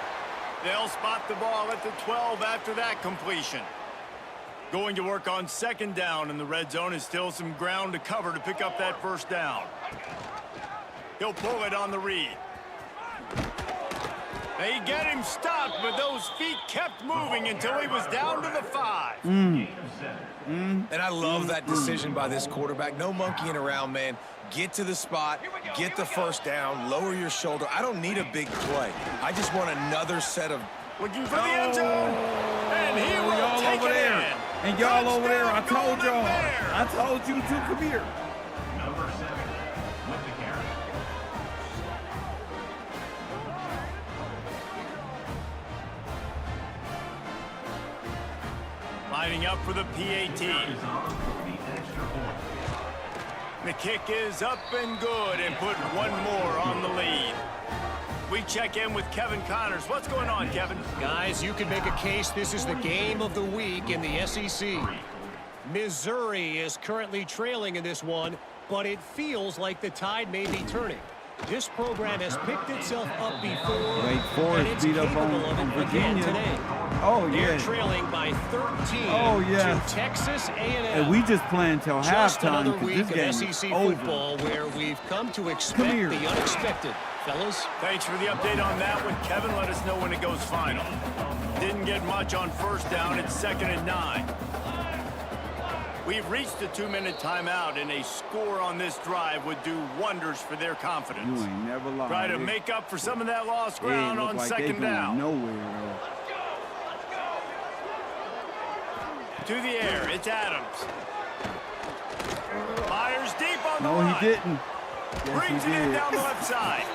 A: They'll spot the ball at the 12 after that completion. Going to work on second down, and the red zone is still some ground to cover to pick up that first down. He'll pull it on the read. They get him stopped, but those feet kept moving until he was down to the 5.
C: And I love that decision by this quarterback. No monkeying around, man. Get to the spot, get the first down, lower your shoulder. I don't need a big play. I just want another set of...
A: Looking for the end zone, and he will take it in.
B: And y'all over there, I told y'all. I told you to come here.
F: Number 7 with the carry.
A: Lining up for the PAT. The kick is up and good, and put one more on the lead. We check in with Kevin Connors. What's going on, Kevin?
E: Guys, you can make a case this is the game of the week in the SEC. Missouri is currently trailing in this one, but it feels like the tide may be turning. This program has picked itself up before,
B: Wake Forest beat up on Virginia
E: today.
B: Oh, yeah.
E: They're trailing by 13 to Texas A&M.
B: And we just playing till halftime
E: another
B: because
E: week
B: this
E: of
B: game
E: SEC
B: is over.
E: football where we've come to expect the unexpected. Fellas?
A: Thanks for the update on that one, Kevin. Let us know when it goes final. Didn't get much on first down. It's 2nd and 9. We've reached the 2-minute timeout, and a score on this drive would do wonders for their confidence.
B: You ain't never lied.
A: Try to make up for some of that lost ground on
B: like
A: second down.
B: Nowhere,
A: To the air, it's Adams. Fires deep on the
B: No,
A: line.
B: he didn't. Yes,
A: Brings
B: he
A: it in
B: did.
A: down the left side.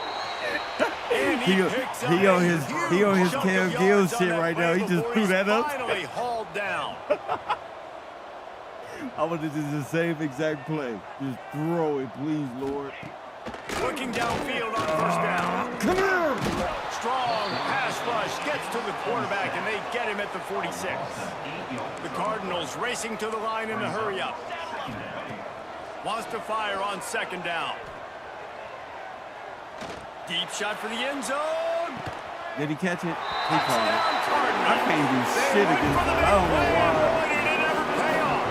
A: And he picks up
B: he on his
A: huge chunk
B: Cam
A: of
B: Gill
A: yards on
B: shit
A: that
B: right
A: play
B: now. He just
A: before
B: threw
A: he's
B: that up.
A: finally hauled down.
B: I want to do the same exact play. Just throw it, please, Lord.
A: Looking downfield on first down.
B: Come here!
A: Strong pass rush gets to the quarterback, and they get him at the 46. The Cardinals racing to the line in a hurry-up. Wants to fire on second down. Deep shot for the end zone.
B: Did he catch it? He caught it.
A: Touchdown, Cardinals.
B: I can't do shit against that. I don't know why.
A: It didn't ever pay off.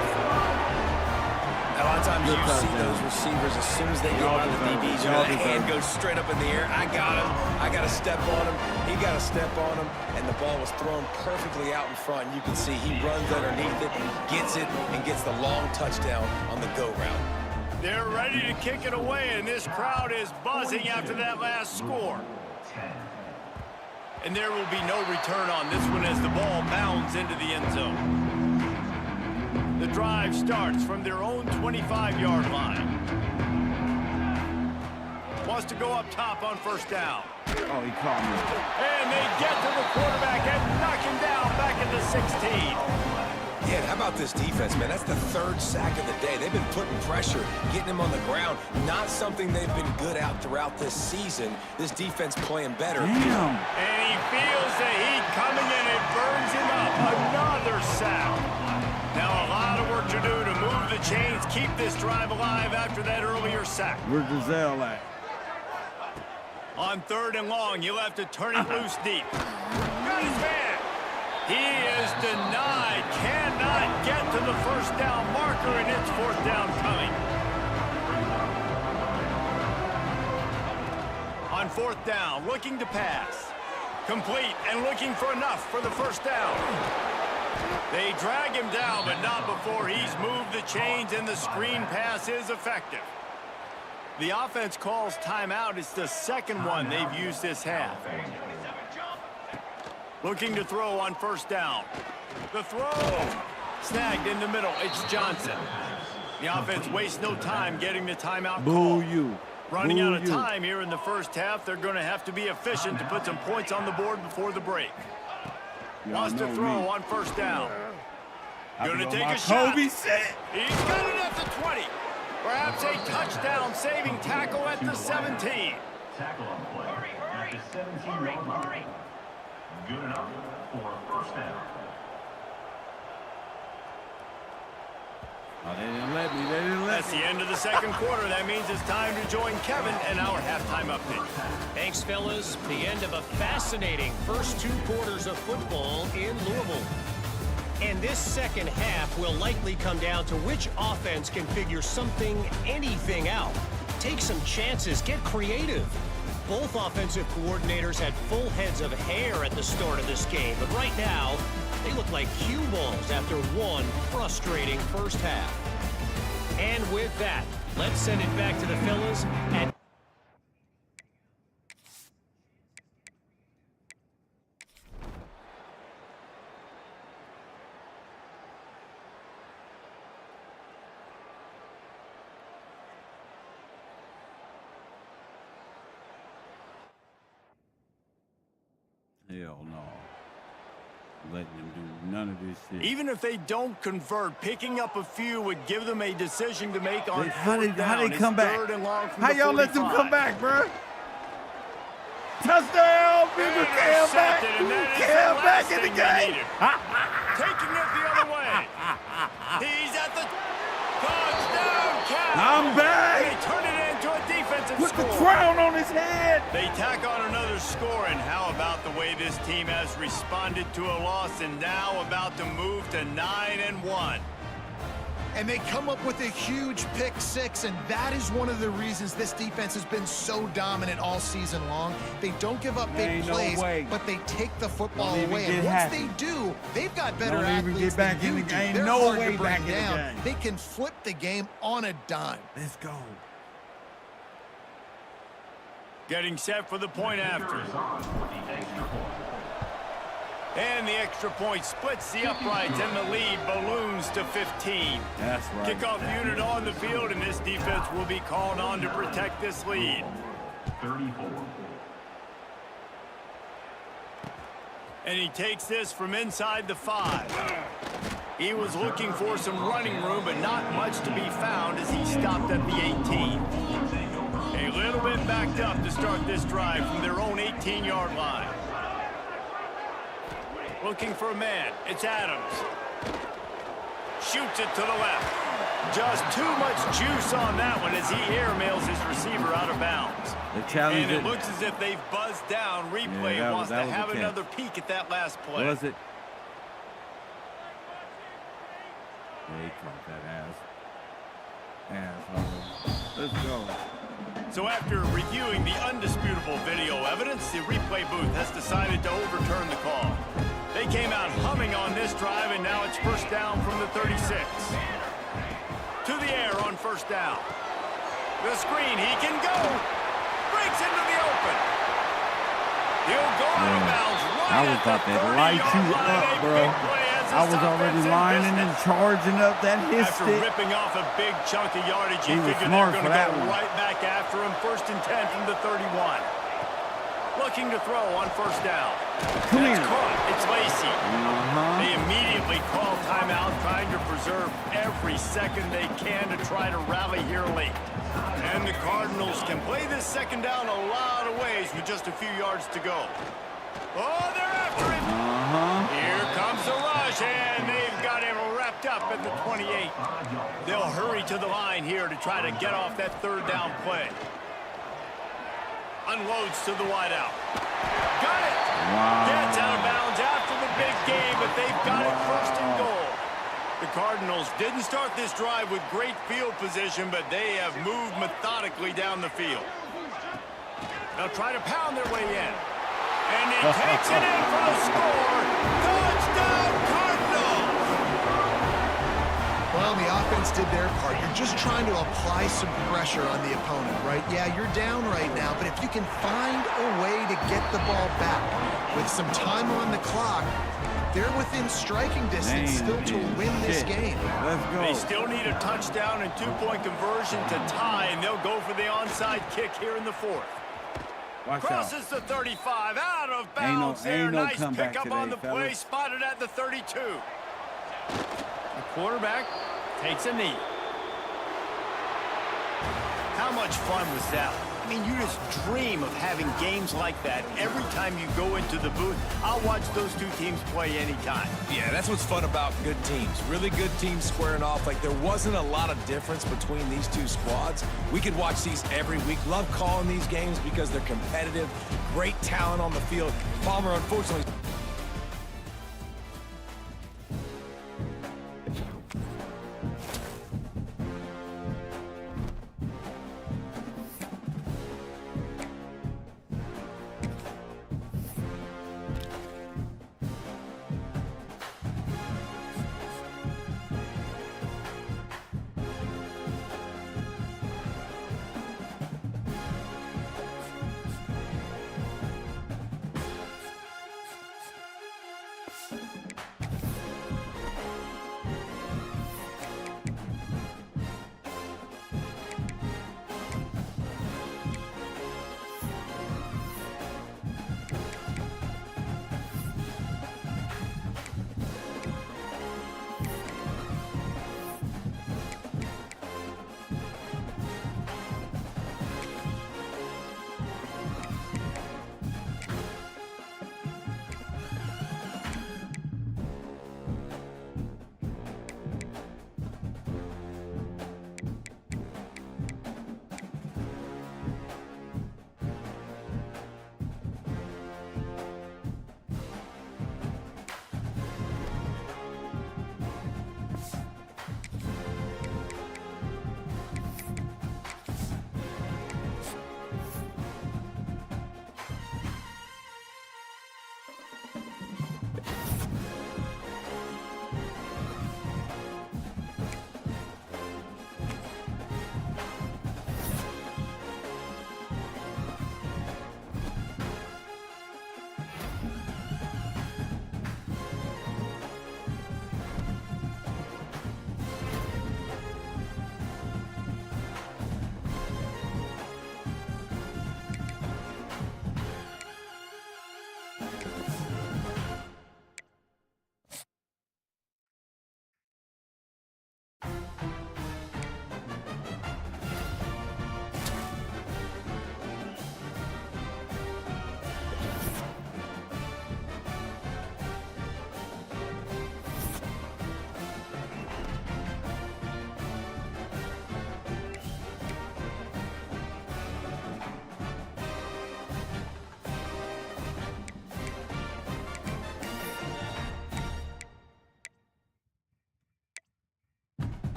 C: A lot of times you see those receivers, as soon as they get by the DBs, their hand goes straight up in the air. I got him. I got to step on him. He got to step on him. And the ball was thrown perfectly out in front. You can see he runs underneath it, gets it, and gets the long touchdown on the go route.
A: They're ready to kick it away, and this crowd is buzzing after that last score. And there will be no return on this one as the ball bounds into the end zone. The drive starts from their own 25-yard line. Wants to go up top on first down.
B: Oh, he caught me.
A: And they get to the quarterback and knock him down back at the 16.
C: Yeah, how about this defense, man? That's the 3rd sack of the day. They've been putting pressure, getting him on the ground. Not something they've been good at throughout this season. This defense playing better.
B: Damn.
A: And he feels the heat coming in and burns him up. Another sack. Now a lot of work to do to move the chains, keep this drive alive after that earlier sack.
B: Where's Giselle at?
A: On 3rd and long, he'll have to turn it loose deep. Got his man. He is denied. Cannot get to the first down marker, and it's 4th down coming. On 4th down, looking to pass. Complete and looking for enough for the first down. They drag him down, but not before he's moved the chains and the screen pass is effective. The offense calls timeout. It's the second one they've used this half. Looking to throw on first down. The throw. Snagged in the middle. It's Johnson. The offense wastes no time getting the timeout call.
B: Boo you.
A: Running out of time here in the first half. They're going to have to be efficient to put some points on the board before the break. Wants to throw on first down. Going to take a shot. He's got it at the 20. Perhaps a touchdown-saving tackle at the 17.
F: Tackle on play at the 17-yard line. Good enough for a first down.
B: Oh, they didn't let me. They didn't let
A: That's the end of the second quarter. That means it's time to join Kevin and our halftime update.
E: Thanks, fellas. The end of a fascinating first 2 quarters of football in Louisville. And this second half will likely come down to which offense can figure something, anything out. Take some chances, get creative. Both offensive coordinators had full heads of hair at the start of this game, but right now, they look like cue balls after one frustrating first half. And with that, let's send it back to the fellas and
B: Hell no. Letting them do none of this shit.
A: Even if they don't convert, picking up a few would give them a decision to make on
B: How
A: fourth down.
B: they come
A: It's
B: back?
A: third and long from
B: How
A: the
B: y'all let them
A: 45.
B: come back, bro? Touchdown! Bigger Cam back!
A: Intercepted, and that is
B: Cam
A: the
B: back
A: last
B: in the
A: thing they
B: game!
A: needed. Taking it the other way. He's at the touchdown count.
B: I'm back!
A: They turn it into a defensive
B: Put
A: score.
B: the crown on his head!
A: They tack on another score, and how about the way this team has responded to a loss and now about to move to 9-1.
D: And they come up with a huge pick six, and that is one of the reasons this defense has been so dominant all season long. They don't give up big plays, but they take the football away. And once they do, they've got better athletes
B: get back
D: than
B: in
D: you
B: the
D: do.
B: game.
D: They're
B: No
D: hard
B: way
D: to bring
B: back in the
D: down.
B: game.
D: They can flip the game on a dime.
B: Let's go.
A: Getting set for the point after.
F: Is on for the extra point.
A: And the extra point splits the uprights, and the lead balloons to 15.
B: That's right.
A: Kickoff unit on the field, and this defense will be called on to protect this lead.
F: 34.
A: And he takes this from inside the 5. He was looking for some running room, but not much to be found as he stopped at the 18. A little bit backed up to start this drive from their own 18-yard line. Looking for a man. It's Adams. Shoots it to the left. Just too much juice on that one as he airmails his receiver out of bounds. And it looks as if they've buzzed down. Replay wants to have another peek at that last play.
B: Was it? Yeah, he caught that ass. Asshole. Let's go.
A: So after reviewing the undisputable video evidence, the replay booth has decided to overturn the call. They came out humming on this drive, and now it's first down from the 36. To the air on first down. The screen, he can go. Breaks into the open. He'll go out of bounds right
B: I was about to light you up, bro. I was already lining and charging up that
A: After
B: stick.
A: ripping off a big chunk of yardage, he
B: was
A: figured they
B: smart
A: were
B: for
A: going to
B: that
A: go
B: one.
A: right back after him. First and 10 from the 31. Looking to throw on first down.
B: Come
A: It's
B: here.
A: caught. It's Lacey. They immediately call timeout, trying to preserve every second they can to try to rally here late. And the Cardinals can play this second down a lot of ways with just a few yards to go. Oh, they're after him. Here comes the rush, and they've got him wrapped up at the 28. They'll hurry to the line here to try to get off that third down play. Unloads to the wideout. Got it.
B: Wow.
A: Gets out of bounds after the big game, but they've got it first and goal. The Cardinals didn't start this drive with great field position, but they have moved methodically down the field. They'll try to pound their way in. And he takes it in for the score. Touchdown, Cardinals!
D: the offense did their part. You're just trying to apply some pressure on the opponent, right? Yeah, you're down right now, but if you can find a way to get the ball back with some time on the clock, they're within striking distance still to win this game.
B: Let's go.
A: They still need a touchdown and two-point conversion to tie, and they'll go for the onside kick here in the fourth.
B: Watch
A: Crosses the 35, out of bounds there. Nice pickup on the play, spotted at the 32. The quarterback takes a knee. How much fun was that? I mean, you just dream of having games like that every time you go into the booth. I'll watch those two teams play anytime.
C: Yeah, that's what's fun about good teams. Really good teams squaring off. Like, there wasn't a lot of difference between these two squads. We could watch these every week. Love calling these games because they're competitive. Great talent on the field. Palmer, unfortunately...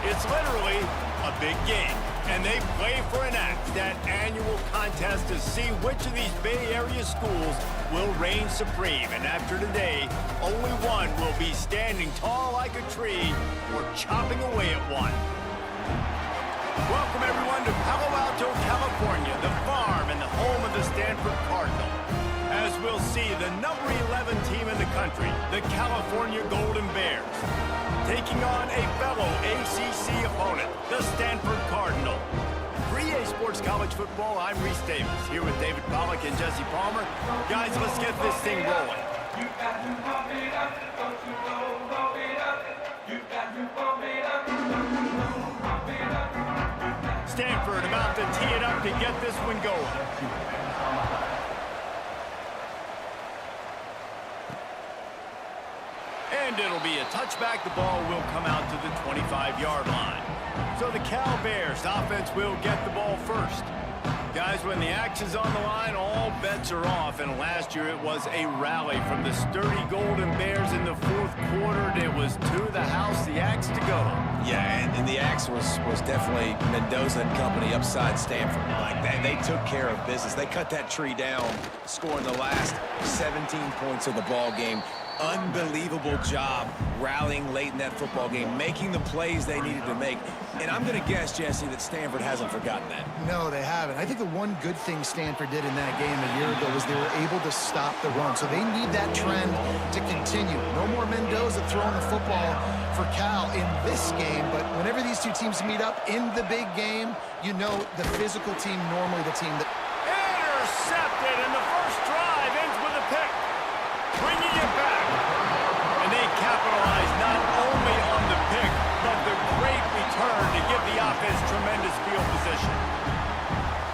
A: It's literally a big game, and they play for an axe, that annual contest to see which of these Bay Area schools will reign supreme. And after today, only one will be standing tall like a tree or chopping away at one. Welcome, everyone, to Palo Alto, California, the farm and the home of the Stanford Cardinal. As we'll see, the number 11 team in the country, the California Golden Bears, taking on a fellow ACC opponent, the Stanford Cardinal. For EA Sports College Football, I'm Reese Davis, here with David Pollack and Jesse Palmer. Guys, let's get this thing rolling. You got to pump it up, don't you know, pump it up. You got to pump it up, don't you know, pump it up. Stanford about to tee it up to get this one going. And it'll be a touchback. The ball will come out to the 25-yard line. So the Cal Bears offense will get the ball first. Guys, when the axe is on the line, all bets are off. And last year it was a rally from the sturdy Golden Bears in the fourth quarter. It was to the house, the axe to go.
C: Yeah, and the axe was definitely Mendoza and company upside Stanford. Like they took care of business. They cut that tree down, scoring the last 17 points of the ball game. Unbelievable job rallying late in that football game, making the plays they needed to make. And I'm going to guess, Jesse, that Stanford hasn't forgotten that.
D: No, they haven't. I think the one good thing Stanford did in that game a year ago was they were able to stop the run. So they need that trend to continue. No more Mendoza throwing the football for Cal in this game. But whenever these two teams meet up in the big game, you know the physical team, normally the team that...
A: Intercepted, and the first drive ends with a pick. Bringing it back. And they capitalize not only on the pick, but the great return to give the offense tremendous field position.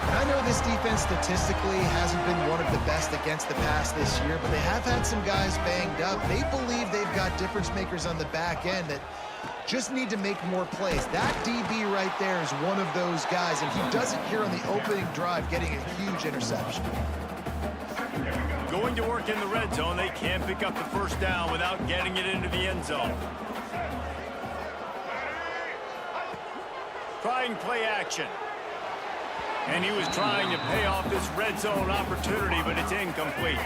D: And I know this defense statistically hasn't been one of the best against the pass this year, but they have had some guys banged up. They believe they've got difference makers on the back end that just need to make more plays. That DB right there is one of those guys, and he does it here on the opening drive, getting a huge interception.
A: Going to work in the red zone, they can't pick up the first down without getting it into the end zone. Trying play action. And he was trying to pay off this red zone opportunity, but it's incomplete.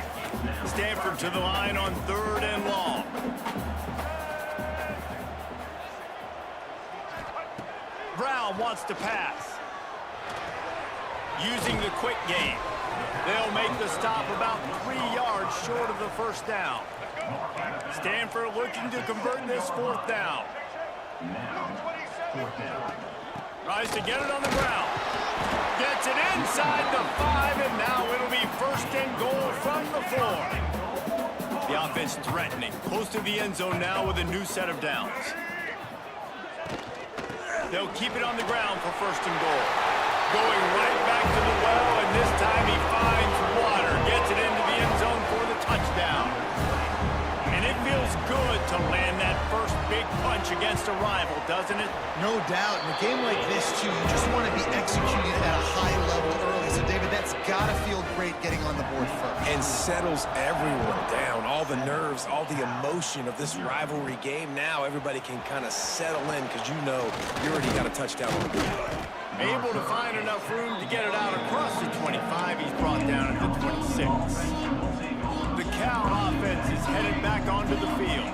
A: Stanford to the line on 3rd and long. Brown wants to pass. Using the quick game. They'll make the stop about 3 yards short of the first down. Stanford looking to convert this 4th down. Tries to get it on the ground. Gets it inside the 5, and now it'll be 1st and goal from the 4. The offense threatening. Close to the end zone now with a new set of downs. They'll keep it on the ground for 1st and goal. Going right back to the well, and this time he finds water. Gets it into the end zone for the touchdown. And it feels good to land that first big punch against a rival, doesn't it?
D: No doubt. In a game like this, too, you just want to be executing at a high level early. So, David, that's got to feel great getting on the board first.
C: And settles everyone down. All the nerves, all the emotion of this rivalry game. Now everybody can kind of settle in because you know you already got a touchdown on the board.
A: Able to find enough room to get it out across the 25. He's brought down at the 26. The Cal offense is headed back onto the field.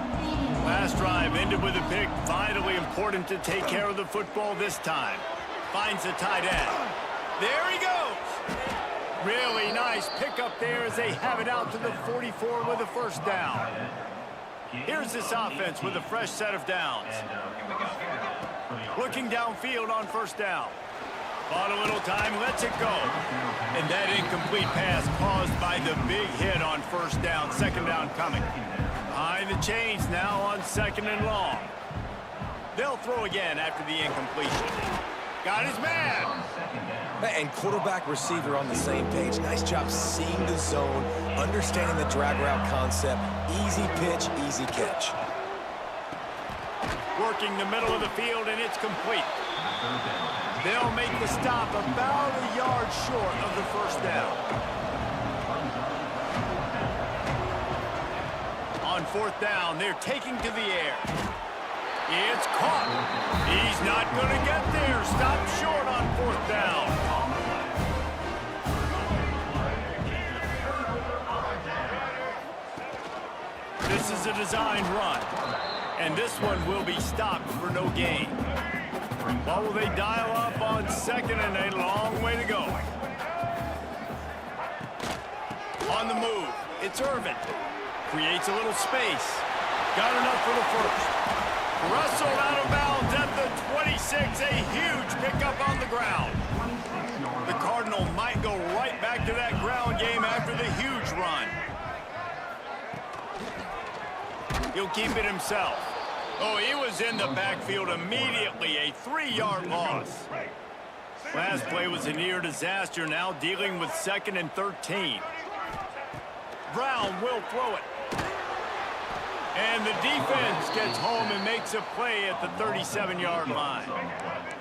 A: Last drive ended with a pick. Vitally important to take care of the football this time. Finds the tight end. There he goes. Really nice pickup there as they have it out to the 44 with a 1st down. Here's this offense with a fresh set of downs. Looking downfield on 1st down. Bought a little time, lets it go. And that incomplete pass caused by the big hit on 1st down, 2nd down coming. Behind the chains now on 2nd and long. They'll throw again after the incompletion. Got his man.
C: And quarterback receiver on the same page. Nice job seeing the zone, understanding the drag route concept. Easy pitch, easy catch.
A: Working the middle of the field, and it's complete. They'll make the stop about a yard short of the 1st down. On 4th down, they're taking to the air. It's caught. He's not going to get there. Stop short on 4th down. This is a designed run, and this one will be stopped for no gain. What will they dial up on 2nd and a long way to go? On the move, it's Irvin. Creates a little space. Got enough for the first. Wrestled out of bounds at the 26. A huge pickup on the ground. The Cardinal might go right back to that ground game after the huge run. He'll keep it himself. Oh, he was in the backfield immediately. A 3-yard loss. Last play was a near disaster. Now dealing with 2nd and 13. Brown will throw it. And the defense gets home and makes a play at the 37-yard line.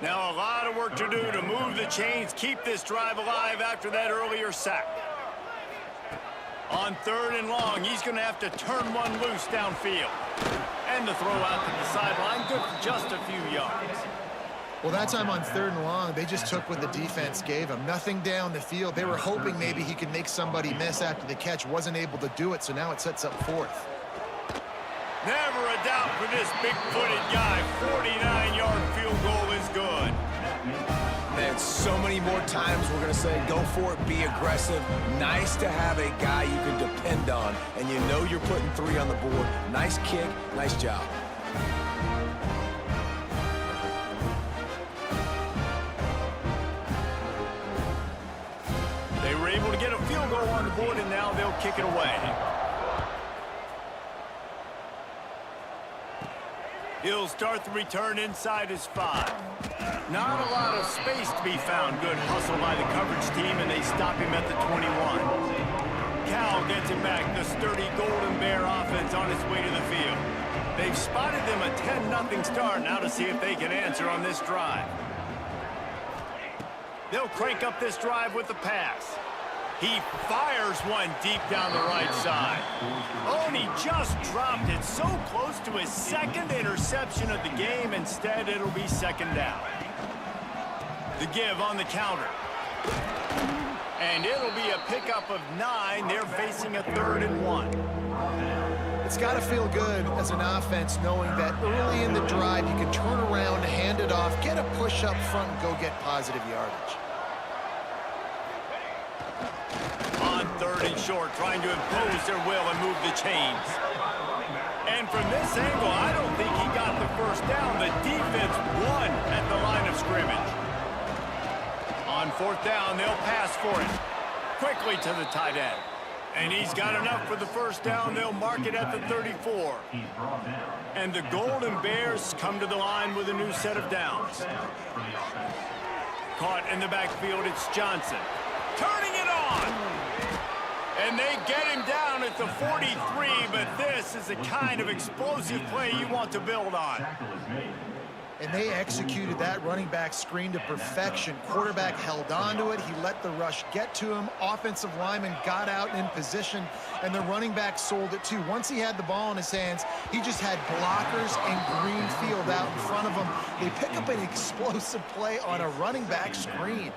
A: Now a lot of work to do to move the chains, keep this drive alive after that earlier sack. On 3rd and long, he's going to have to turn one loose downfield. And the throw out to the sideline, good for just a few yards.
D: Well, that time on 3rd and long, they just took what the defense gave him. Nothing down the field. They were hoping maybe he could make somebody miss after the catch. Wasn't able to do it, so now it sets up 4th.
A: Never a doubt for this big-footed guy. 49-yard field goal is good.
C: Man, so many more times we're going to say, go for it, be aggressive. Nice to have a guy you can depend on, and you know you're putting 3 on the board. Nice kick, nice job.
A: They were able to get a field goal on the board, and now they'll kick it away. He'll start the return inside his 5. Not a lot of space to be found. Good hustle by the coverage team, and they stop him at the 21. Cal gets it back. The sturdy Golden Bear offense on its way to the field. They've spotted them a 10-0 start. Now to see if they can answer on this drive. They'll crank up this drive with the pass. He fires one deep down the right side. Oh, and he just dropped it so close to his 2nd interception of the game. Instead, it'll be 2nd down. The give on the counter. And it'll be a pickup of 9. They're facing a 3rd and 1.
D: It's got to feel good as an offense knowing that early in the drive you can turn around, hand it off, get a push up front, and go get positive yardage.
A: On 3rd and short, trying to impose their will and move the chains. And from this angle, I don't think he got the first down. The defense won at the line of scrimmage. On 4th down, they'll pass for it. Quickly to the tight end. And he's got enough for the first down. They'll mark it at the 34. And the Golden Bears come to the line with a new set of downs. Caught in the backfield, it's Johnson. Turning it on! And they get him down at the 43, but this is the kind of explosive play you want to build on.
D: And they executed that running back screen to perfection. Quarterback held on to it. He let the rush get to him. Offensive lineman got out in position, and the running back sold it too. Once he had the ball in his hands, he just had blockers and green field out in front of him. They pick up an explosive play on a running back screen.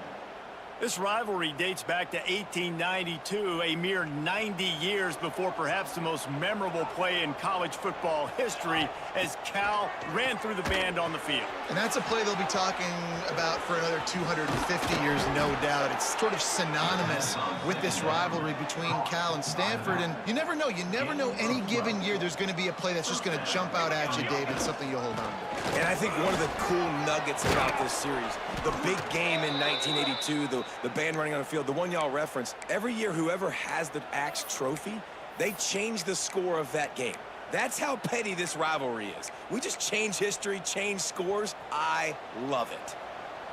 A: This rivalry dates back to 1892, a mere 90 years before perhaps the most memorable play in college football history as Cal ran through the band on the field.
D: And that's a play they'll be talking about for another 250 years, no doubt. It's sort of synonymous with this rivalry between Cal and Stanford. And you never know. You never know any given year there's going to be a play that's just going to jump out at you, David, something you'll hold on to.
C: And I think one of the cool nuggets about this series, the big game in 1982, the band running on the field, the one y'all referenced, every year whoever has the Axe trophy, they change the score of that game. That's how petty this rivalry is. We just change history, change scores. I love it.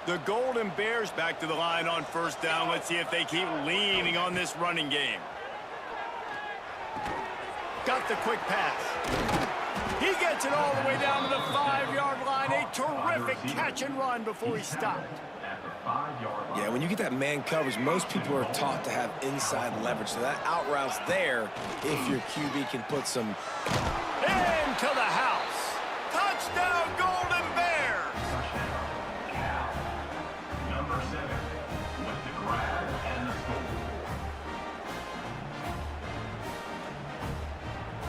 A: The Golden Bears back to the line on 1st down. Let's see if they keep leaning on this running game. Got the quick pass. He gets it all the way down to the 5-yard line. A terrific catch and run before he stopped.
C: Yeah, when you get that man coverage, most people are taught to have inside leverage. So that out route's there if your QB can put some...
A: Into the house. Touchdown, Golden Bears!
F: Number 7 with the grab and the score.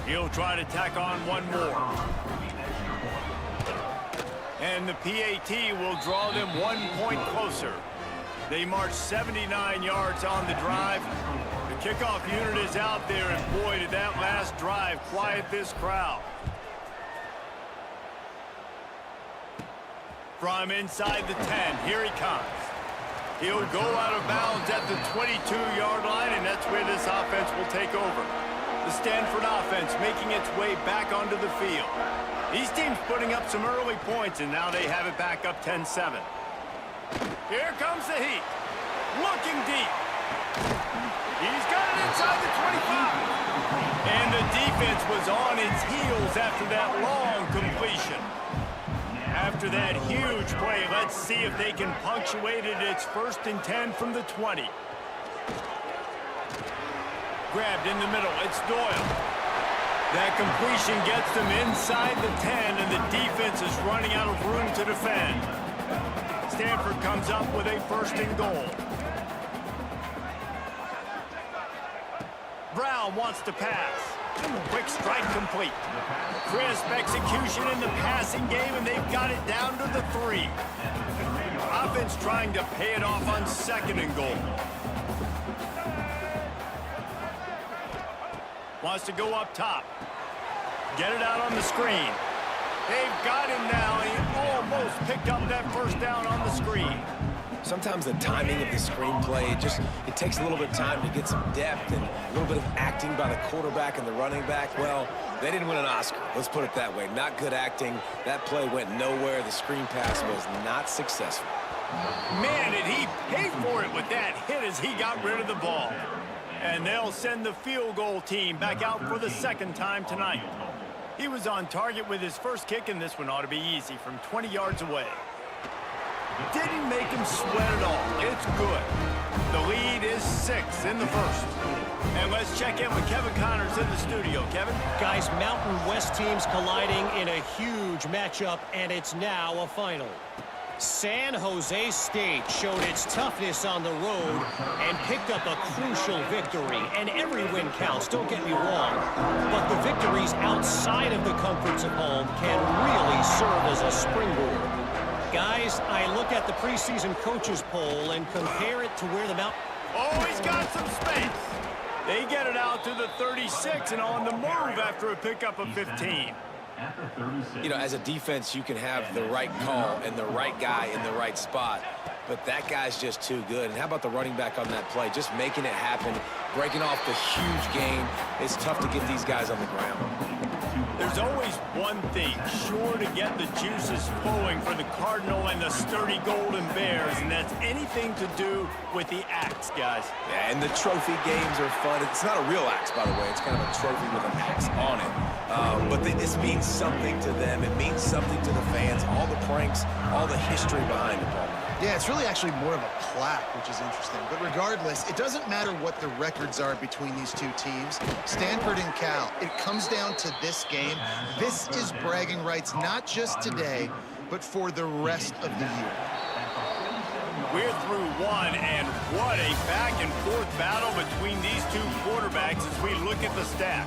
A: He'll try to tack on one more. And the PAT will draw them 1 point closer. They march 79 yards on the drive. The kickoff unit is out there, and boy, did that last drive quiet this crowd. From inside the 10, here he comes. He'll go out of bounds at the 22-yard line, and that's where this offense will take over. The Stanford offense making its way back onto the field. These teams putting up some early points, and now they have it back up 10-7. Here comes the heat. Looking deep. He's got it inside the 25. And the defense was on its heels after that long completion. After that huge play, let's see if they can punctuate it. It's 1st and 10 from the 20. Grabbed in the middle. It's Doyle. That completion gets them inside the 10, and the defense is running out of room to defend. Stanford comes up with a 1st and goal. Brown wants to pass. Quick strike complete. Crisp execution in the passing game, and they've got it down to the 3. Offense trying to pay it off on 2nd and goal. Wants to go up top. Get it out on the screen. They've got him now, and he almost picked up that 1st down on the screen.
C: Sometimes the timing of the screenplay, it takes a little bit of time to get some depth and a little bit of acting by the quarterback and the running back. Well, they didn't win an Oscar. Let's put it that way. Not good acting. That play went nowhere. The screen pass was not successful.
A: Man, did he pay for it with that hit as he got rid of the ball. And they'll send the field goal team back out for the 2nd time tonight. He was on target with his first kick, and this one ought to be easy from 20 yards away. Didn't make him sweat at all. It's good. The lead is 6 in the 1st. And let's check in with Kevin Connors in the studio. Kevin?
E: Guys, Mountain West teams colliding in a huge matchup, and it's now a final. San Jose State showed its toughness on the road and picked up a crucial victory. And every win counts, don't get me wrong. But the victories outside of the comforts of home can really serve as a springboard. Guys, I look at the preseason coaches poll and compare it to where the Mountain...
A: Oh, he's got some space. They get it out to the 36 and on the move after a pickup of 15.
C: You know, as a defense, you can have the right call and the right guy in the right spot, but that guy's just too good. And how about the running back on that play? Just making it happen, breaking off the huge gain. It's tough to get these guys on the ground.
A: There's always one thing sure to get the juices flowing for the Cardinal and the sturdy Golden Bears, and that's anything to do with the axe, guys.
C: Yeah, and the trophy games are fun. It's not a real axe, by the way. It's kind of a trophy with an axe on it. But this means something to them. It means something to the fans. All the pranks, all the history behind it, Paul.
D: Yeah, it's really actually more of a plaque, which is interesting. But regardless, it doesn't matter what the records are between these two teams. Stanford and Cal, it comes down to this game. This is bragging rights, not just today, but for the rest of the year.
A: We're through one, and what a back-and-forth battle between these two quarterbacks as we look at the stats.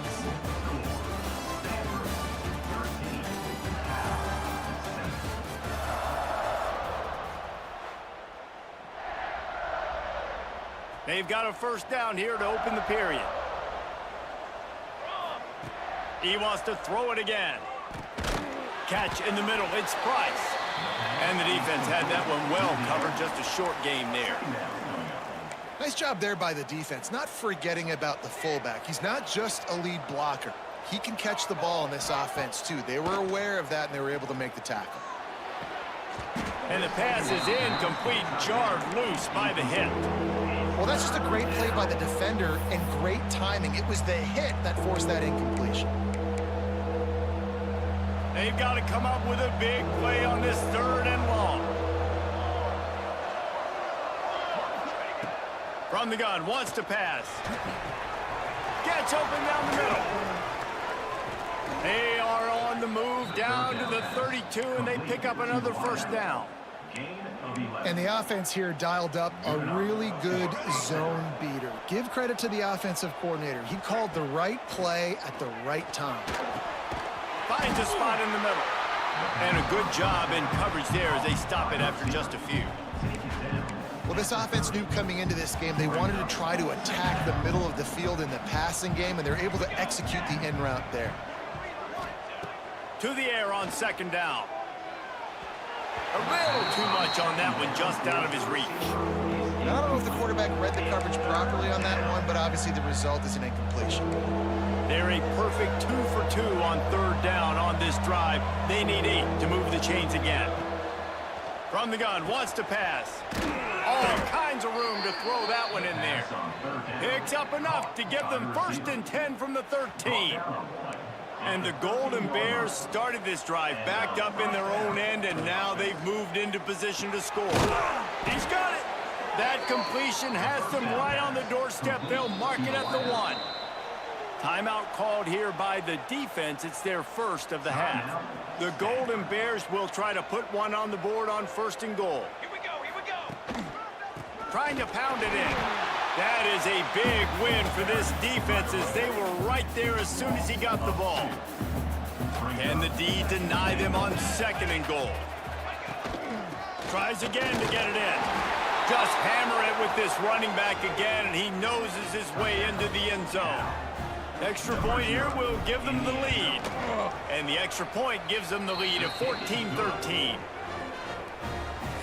A: They've got a 1st down here to open the period. He wants to throw it again. Catch in the middle. It's Price. And the defense had that one well covered. Just a short game there.
D: Nice job there by the defense, not forgetting about the fullback. He's not just a lead blocker. He can catch the ball in this offense, too. They were aware of that, and they were able to make the tackle.
A: And the pass is incomplete, jarred loose by the hit.
D: Well, that's just a great play by the defender and great timing. It was the hit that forced that incompletion.
A: They've got to come up with a big play on this 3rd and long. From the gun, wants to pass. Gets open down the middle. They are on on the move down to the 32, and they pick up another first down.
D: And the offense here dialed up a really good zone beater. Give credit to the offensive coordinator. He called the right play at the right time.
A: Finds a spot in the middle. And a good job in coverage there as they stop it after just a few.
D: Well, this offense knew coming into this game they wanted to try to attack the middle of the field in the passing game, and they're able to execute the in route there.
A: To the air on second down. A little too much on that one, just out of his reach.
D: Now, I don't know if the quarterback read the coverage properly on that one, but obviously the result is an incompletion.
A: They're a perfect 2 for 2 on third down on this drive. They need 8 to move the chains again. From the gun, wants to pass. All kinds of room to throw that one in there. Picks up enough to give them 1st and 10 from the 13. And the Golden Bears started this drive backed up in their own end, and now they've moved into position to score. He's got it. That completion has them right on the doorstep. They'll mark it at the 1. Timeout called here by the defense. It's their first of the half. The Golden Bears will try to put one on the board on 1st and goal.
E: Here we go.
A: Trying to pound it in. That is a big win for this defense as they were right there as soon as he got the ball. Can the D deny them on 2nd and goal? Tries again to get it in. Just hammer it with this running back again, and he noses his way into the end zone. Extra point here will give them the lead. And the extra point gives them the lead of 14-13.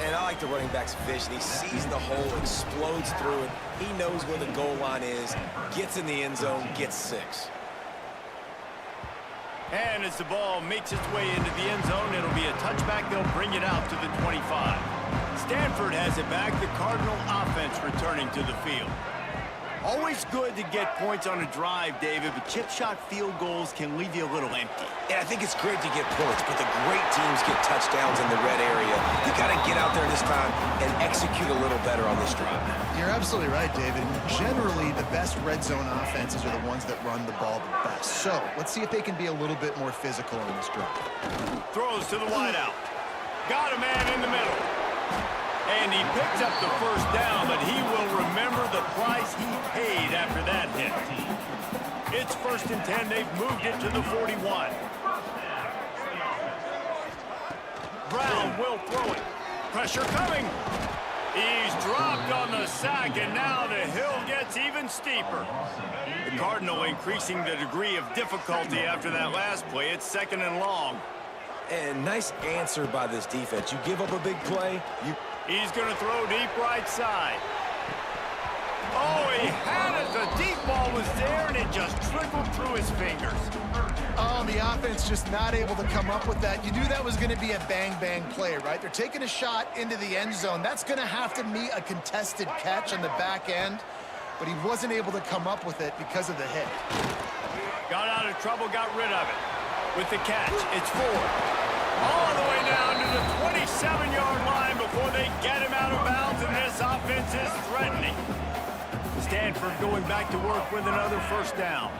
C: And I like the running back's vision. He sees the hole, explodes through it. He knows where the goal line is, gets in the end zone, gets 6.
A: And as the ball makes its way into the end zone, it'll be a touchback. They'll bring it out to the 25. Stanford has it back. The Cardinal offense returning to the field. Always good to get points on a drive, David, but chip shot field goals can leave you a little empty.
C: Yeah, I think it's great to get points, but the great teams get touchdowns in the red area. You got to get out there this time and execute a little better on this drive.
D: You're absolutely right, David. Generally, the best red zone offenses are the ones that run the ball the best. So let's see if they can be a little bit more physical on this drive.
A: Throws to the wideout. Got a man in the middle. And he picks up the first down, but he will remember the price he paid after that hit. It's 1st and 10. They've moved it to the 41. Brown will throw it. Pressure coming. He's dropped on the sack, and now the hill gets even steeper. The Cardinal increasing the degree of difficulty after that last play. It's 2nd and long.
C: And nice answer by this defense. You give up a big play,
A: He's going to throw deep right side. Oh, he had it. The deep ball was there, and it just trickled through his fingers.
D: Oh, the offense just not able to come up with that. You knew that was going to be a bang-bang play, right? They're taking a shot into the end zone. That's going to have to meet a contested catch on the back end, but he wasn't able to come up with it because of the hit.
A: Got out of trouble, got rid of it. With the catch, it's 4. All the way down to the 27-yard line before they get him out of bounds, and this offense is threatening. Stanford going back to work with another first down.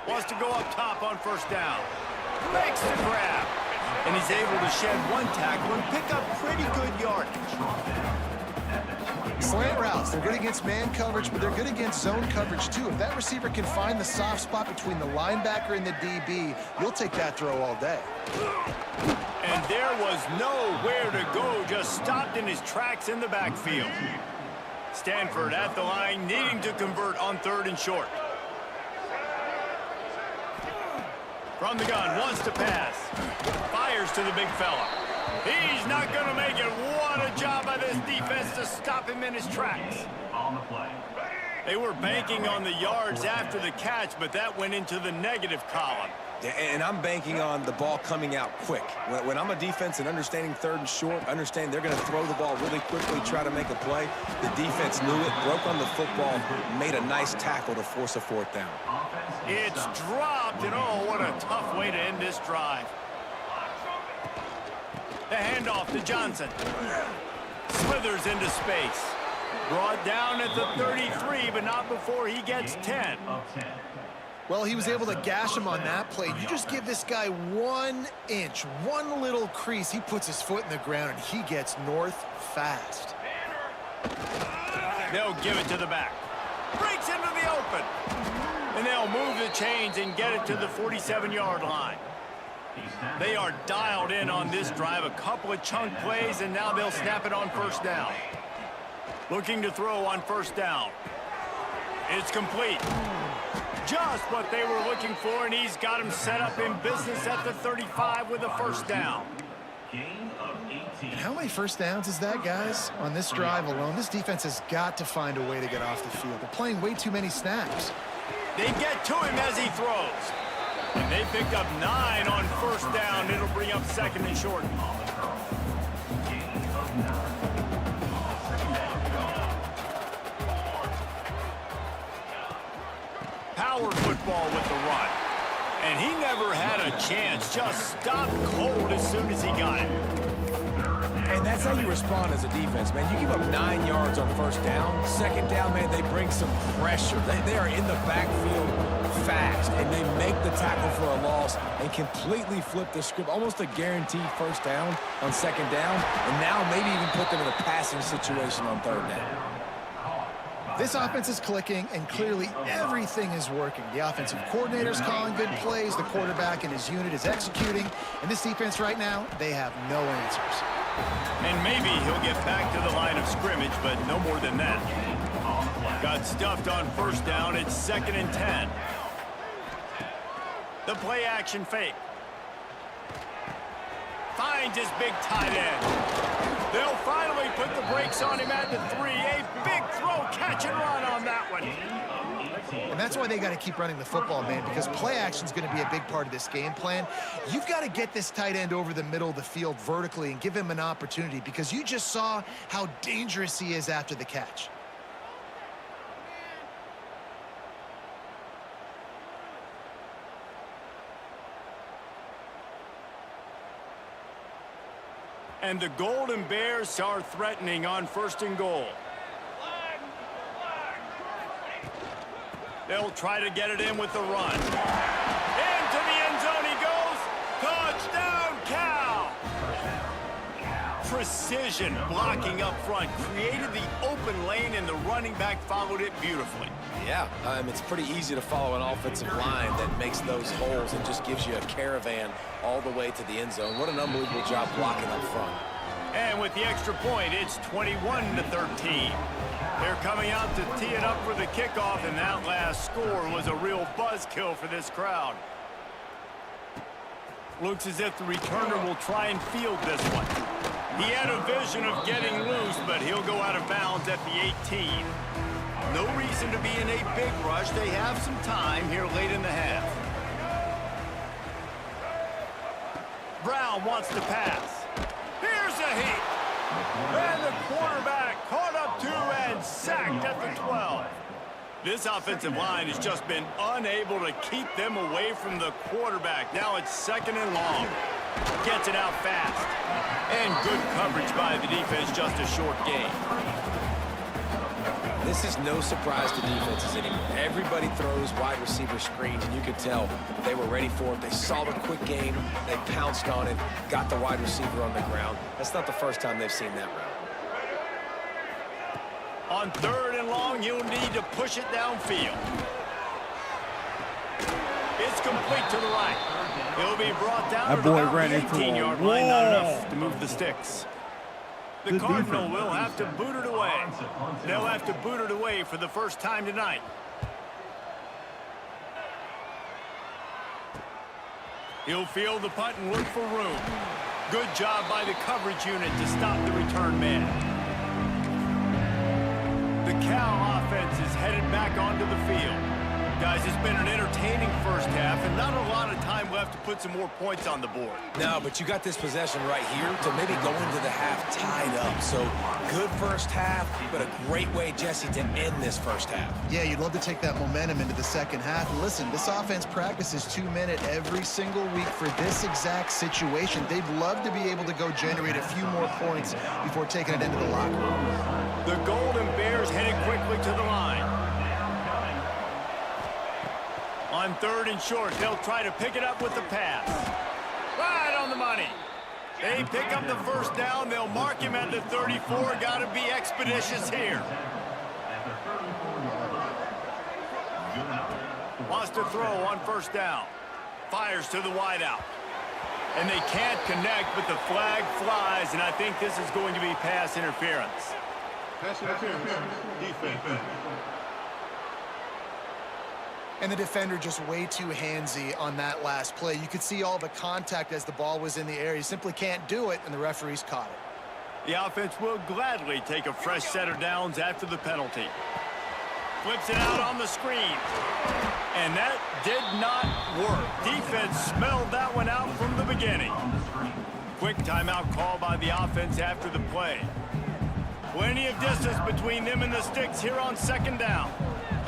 A: Wants to go up top on first down. Makes the grab. And he's able to shed 1 tackle and pick up pretty good yardage.
D: Slant routes, they're good against man coverage, but they're good against zone coverage too. If that receiver can find the soft spot between the linebacker and the DB, you'll take that throw all day.
A: And there was nowhere to go, just stopped in his tracks in the backfield. Stanford at the line, needing to convert on 3rd and short. From the gun, wants to pass. Fires to the big fella. He's not going to make it. What a job by this defense to stop him in his tracks.
F: On the play.
A: They were banking on the yards after the catch, but that went into the negative column.
C: And I'm banking on the ball coming out quick. When I'm a defense and understanding 3rd and short, understand they're going to throw the ball really quickly, try to make a play. The defense knew it, broke on the football, made a nice tackle to force a 4th down.
A: It's dropped, and oh, what a tough way to end this drive. The handoff to Johnson. Slithers into space. Brought down at the 33, but not before he gets 10.
D: Well, he was able to gash him on that play. You just give this guy 1 inch, one little crease. He puts his foot in the ground, and he gets north fast.
A: They'll give it to the back. Breaks into the open. And they'll move the chains and get it to the 47-yard line. They are dialed in on this drive. A couple of chunk plays, and now they'll snap it on first down. Looking to throw on first down. It's complete. Just what they were looking for, and he's got him set up in business at the 35 with a first down.
D: And how many first downs is that, guys? On this drive alone, this defense has got to find a way to get off the field. They're playing way too many snaps.
A: They get to him as he throws. And they picked up 9 on first down. It'll bring up second and short. Power football with the run. And he never had a chance. Just stopped cold as soon as he got it.
C: And that's how you respond as a defense, man. You give up 9 yards on first down. Second down, man, they bring some pressure. They are in the backfield fast, and they make the tackle for a loss and completely flip the script. Almost a guaranteed first down on second down, and now maybe even put them in a passing situation on third down.
D: This offense is clicking, and clearly everything is working. The offensive coordinator's calling good plays. The quarterback and his unit is executing. And this defense right now, they have no answers.
A: And maybe he'll get back to the line of scrimmage, but no more than that. Got stuffed on first down. It's 2nd and 10. The play action fake. Finds his big tight end. They'll finally put the brakes on him at the 3. A big throw, catch and run on that one.
D: And that's why they got to keep running the football, man, because play action is going to be a big part of this game plan. You've got to get this tight end over the middle of the field vertically and give him an opportunity, because you just saw how dangerous he is after the catch.
A: And the Golden Bears are threatening on 1st and goal. They'll try to get it in with the run. Into the end zone he goes. Touchdown, Cal! Precision blocking up front. Created the open lane, and the running back followed it beautifully.
C: Yeah, it's pretty easy to follow an offensive line that makes those holes and just gives you a caravan all the way to the end zone. What an unbelievable job blocking up front.
A: And with the extra point, it's 21-13. They're coming out to tee it up for the kickoff, and that last score was a real buzzkill for this crowd. Looks as if the returner will try and field this one. He had a vision of getting loose, but he'll go out of bounds at the 18. No reason to be in a big rush. They have some time here late in the half. Brown wants to pass. Here's a heat. And the quarterback caught up to and sacked at the 12. This offensive line has just been unable to keep them away from the quarterback. Now it's 2nd and long. Gets it out fast. And good coverage by the defense, just a short gain.
C: This is no surprise to defenses anymore. Everybody throws wide receiver screens, and you could tell they were ready for it. They saw the quick game. They pounced on it, got the wide receiver on the ground. That's not the first time they've seen that route.
A: On 3rd and long, you'll need to push it downfield. It's complete to the right. He'll be brought down
B: that
A: to
B: boy
A: about
B: ran
A: the
B: into
A: 18-yard
B: a
A: line, not
B: wall.
A: enough to move the sticks. The
B: Good
A: Cardinal
B: defense.
A: will have to boot it away. They'll have to boot it away for the first time tonight. He'll field the punt and look for room. Good job by the coverage unit to stop the return man. The Cal offense is headed back onto the field. Guys, it's been an entertaining first half and not a lot of time left to put some more points on the board.
C: No, but you got this possession right here to maybe go into the half tied up. So good first half, but a great way, Jesse, to end this first half.
D: Yeah, you'd love to take that momentum into the second half. And listen, this offense practices 2-minute every single week for this exact situation. They'd love to be able to go generate a few more points before taking it into the locker room.
A: The Golden Bears headed quickly to the line. On On 3rd and short, they'll try to pick it up with the pass. Right on the money. They pick up the first down. They'll mark him at the 34. Got to be expeditious here. Wants to throw on 1st down. Fires to the wideout. And they can't connect, but the flag flies, and I think this is going to be pass interference.
G: Pass interference, defense.
D: And the defender just way too handsy on that last play. You could see all the contact as the ball was in the air. He simply can't do it, and the referee's caught it.
A: The offense will gladly take a fresh set of downs after the penalty. Flips it out on the screen. And that did not work. Defense smelled that one out from the beginning. Quick timeout call by the offense after the play. Plenty of distance between them and the sticks here on 2nd down.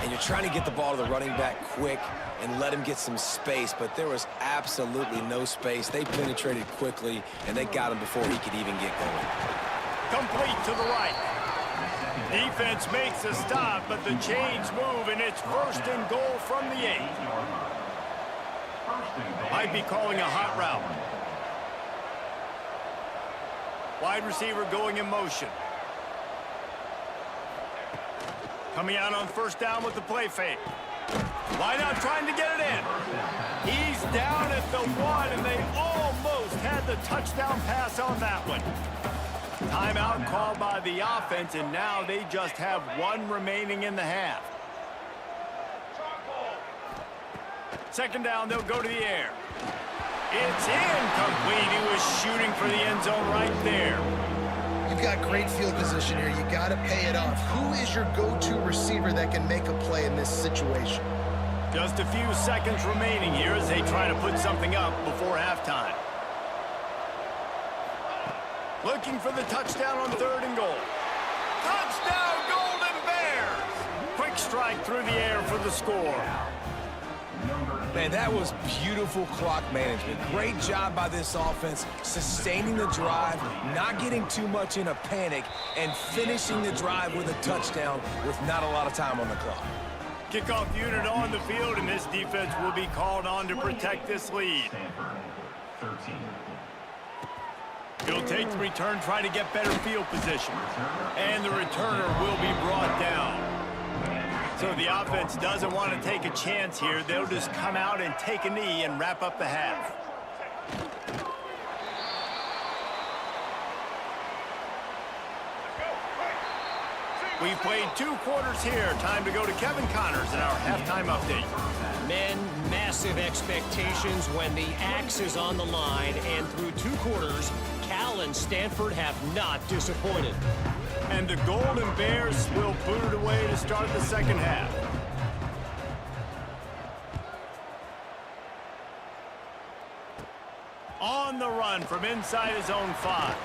C: And you're trying to get the ball to the running back quick and let him get some space, but there was absolutely no space. They penetrated quickly, and they got him before he could even get going.
A: Complete to the right. Defense makes a stop, but the chains move, and it's 1st and goal from the 8. Might be calling a hot route. Wide receiver going in motion. Coming out on 1st down with the play fake. Wide out trying to get it in. He's down at the 1, and they almost had the touchdown pass on that one. Timeout called by the offense, and now they just have 1 remaining in the half. 2nd down, they'll go to the air. It's incomplete. He was shooting for the end zone right there.
D: You've got great field position here. You got to pay it off. Who is your go-to receiver that can make a play in this situation?
A: Just a few seconds remaining here as they try to put something up before halftime. Looking for the touchdown on 3rd and goal. Touchdown, Golden Bears! Quick strike through the air for the score.
C: Man, that was beautiful clock management. Great job by this offense, sustaining the drive, not getting too much in a panic, and finishing the drive with a touchdown with not a lot of time on the clock.
A: Kickoff unit on the field, and this defense will be called on to protect this lead.
F: 13.
A: He'll take the return, try to get better field position. And the returner will be brought down. So the offense doesn't want to take a chance here. They'll just come out and take a knee and wrap up the half. We've played 2 quarters here. Time to go to Kevin Connors in our halftime update.
E: Men, massive expectations when the axe is on the line, and through 2 quarters, Cal and Stanford have not disappointed.
A: And the Golden Bears will boot it away to start the 2nd half. On the run from inside his own 5.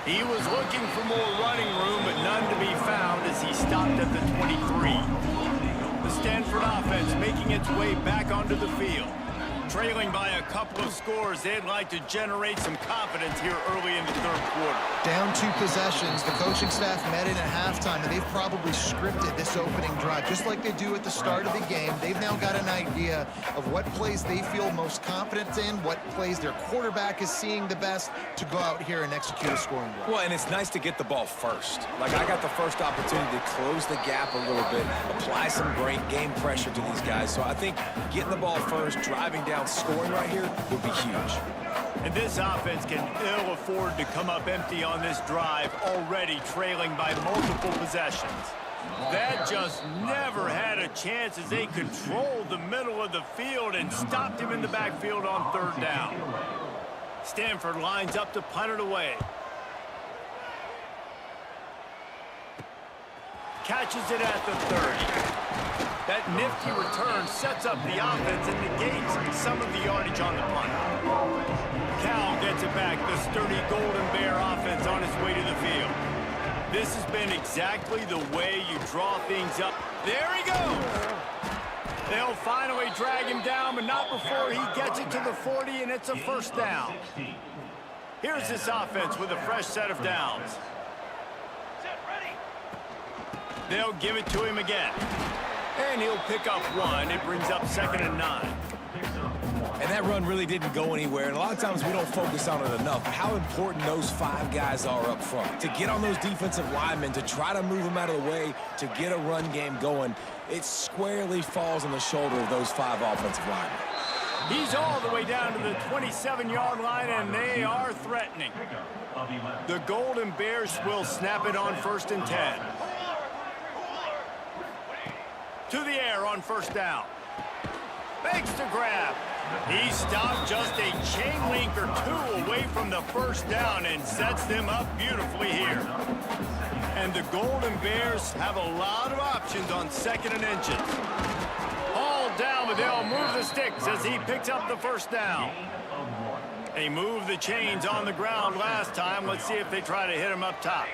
A: He was looking for more running room, but none to be found as he stopped at the 23. The Stanford offense making its way back onto the field. Trailing by a couple of scores, they'd like to generate some confidence here early in the 3rd quarter.
D: Down 2 possessions. The coaching staff met in at halftime, and they've probably scripted this opening drive, just like they do at the start of the game. They've now got an idea of what plays they feel most confident in, what plays their quarterback is seeing the best to go out here and execute a scoring drive.
C: Well, and it's nice to get the ball first. Like, I got the first opportunity to close the gap a little bit, apply some great game pressure to these guys. So I think getting the ball first, driving down, scoring right here would be huge.
A: And this offense can ill afford to come up empty on this drive, already trailing by multiple possessions. That just never had a chance as they controlled the middle of the field and stopped him in the backfield on 3rd down. Stanford lines up to punt it away. Catches it at the 30. That nifty return sets up the offense and negates some of the yardage on the punt. Cal gets it back, the sturdy Golden Bear offense on its way to the field. This has been exactly the way you draw things up. There he goes! They'll finally drag him down, but not before he gets it to the 40, and it's a 1st down. Here's this offense with a fresh set of downs. They'll give it to him again. And he'll pick up 1. It brings up 2nd and 9.
C: And that run really didn't go anywhere. And a lot of times we don't focus on it enough. How important those 5 guys are up front. To get on those defensive linemen, to try to move them out of the way, to get a run game going, it squarely falls on the shoulder of those 5 offensive linemen.
A: He's all the way down to the 27-yard line, and they are threatening. The Golden Bears will snap it on 1st and 10. To the air on 1st down. Makes the grab. He stopped just a chain link or 2 away from the 1st down and sets them up beautifully here. And the Golden Bears have a lot of options on 2nd and inches. All down, but they'll move the sticks as he picks up the 1st down. They moved the chains on the ground last time. Let's see if they try to hit him up top.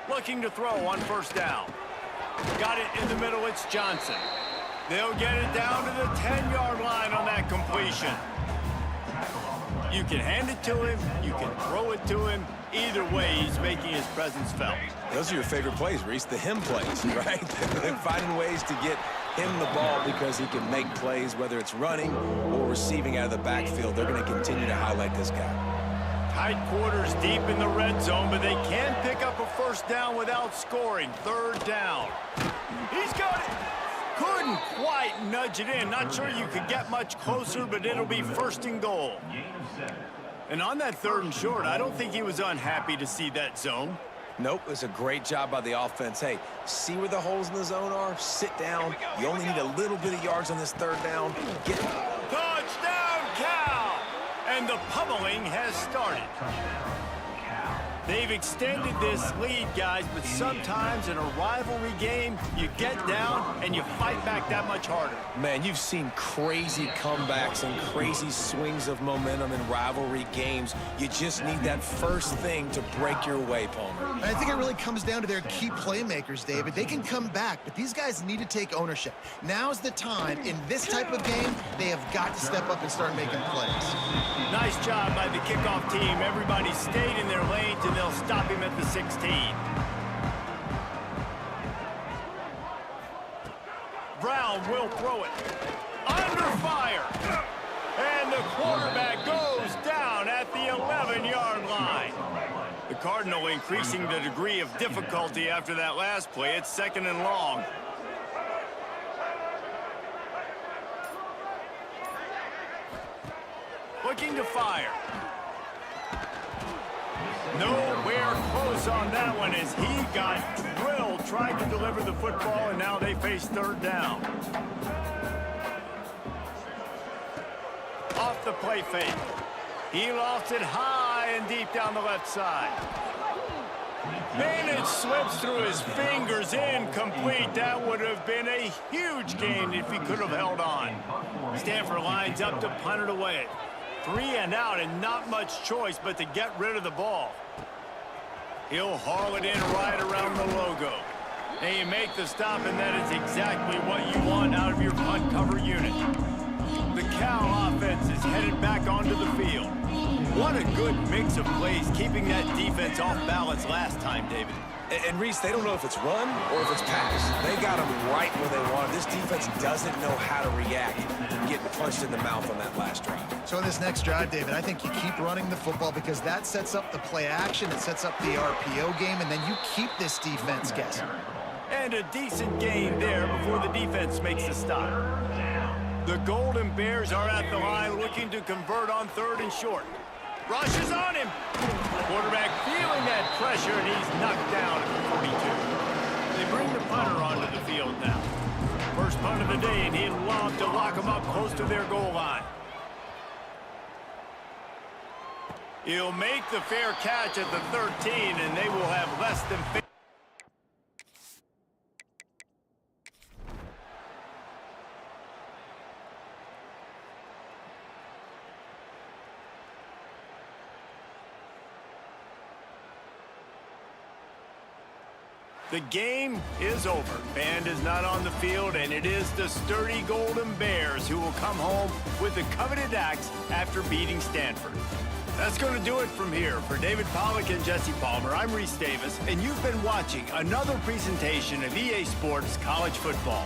A: Looking to throw on 1st down. Got it in the middle, it's Johnson. They'll get it down to the 10-yard line on that completion. You can hand it to him, you can throw it to him. Either way, he's making his presence felt.
C: Those are your favorite plays, Reese, the him plays, right? Finding ways to get him the ball because he can make plays, whether it's running or receiving out of the backfield. They're going to continue to highlight this guy.
A: Tight quarters deep in the red zone, but they can pick up a 1st down without scoring. 3rd down. He's got it. Couldn't quite nudge it in. Not sure you could get much closer, but it'll be 1st and goal. And on that 3rd and short, I don't think he was unhappy to see that zone.
C: Nope, it's a great job by the offense. Hey, see where the holes in the zone are? Sit down. You only need a little bit of yards on this 3rd down. Get it.
A: Touchdown, Cal! And the pummeling has started. They've extended this lead, guys, but sometimes in a rivalry game, you get down and you fight back that much harder.
C: Man, you've seen crazy comebacks and crazy swings of momentum in rivalry games. You just need that first thing to break your way, Palmer.
D: And I think it really comes down to their key playmakers, David. They can come back, but these guys need to take ownership. Now's the time. In this type of game, they have got to step up and start making plays. Nice
A: job by the kickoff team. Everybody stayed in their lanes, and they'll stop him at the 16. Brown will throw it. Under fire. And the quarterback goes down at the 11-yard line. The Cardinal increasing the degree of difficulty after that last play. It's 2nd and long. Looking to fire. Nowhere close on that one as he got drilled trying to deliver the football, and now they face 3rd down. Off the play fake. He lofts it high and deep down the left side. And it slips through his fingers, incomplete. That would have been a huge gain if he could have held on. Stanford lines up to punt it away. 3 and out, and not much choice but to get rid of the ball. He'll haul it in right around the logo. And you make the stop, and that is exactly what you want out of your punt cover unit. The Cal offense is headed back onto the field. What a good mix of plays, keeping that defense off balance last time, David.
C: And Reese, they don't know if it's run or if it's pass. They got them right where they want. This defense doesn't know how to react to getting punched in the mouth on that last drive.
D: So in this next drive, David, I think you keep running the football because that sets up the play action, it sets up the RPO game, and then you keep this defense guessing.
A: And a decent gain there before the defense makes the stop. The Golden Bears are at the line looking to convert on 3rd and short. Rushes on him. Quarterback feeling that pressure, and he's knocked down at the 42. They bring the punter onto the field now. First punt of the day, and he'd love to lock them up close to their goal line. He'll make the fair catch at the 13, and they will have less than 50. The game is over. Band is not on the field, and it is the sturdy Golden Bears who will come home with the coveted axe after beating Stanford. That's going to do it from here. For David Pollack and Jesse Palmer, I'm Reese Davis, and you've been watching another presentation of EA Sports College Football.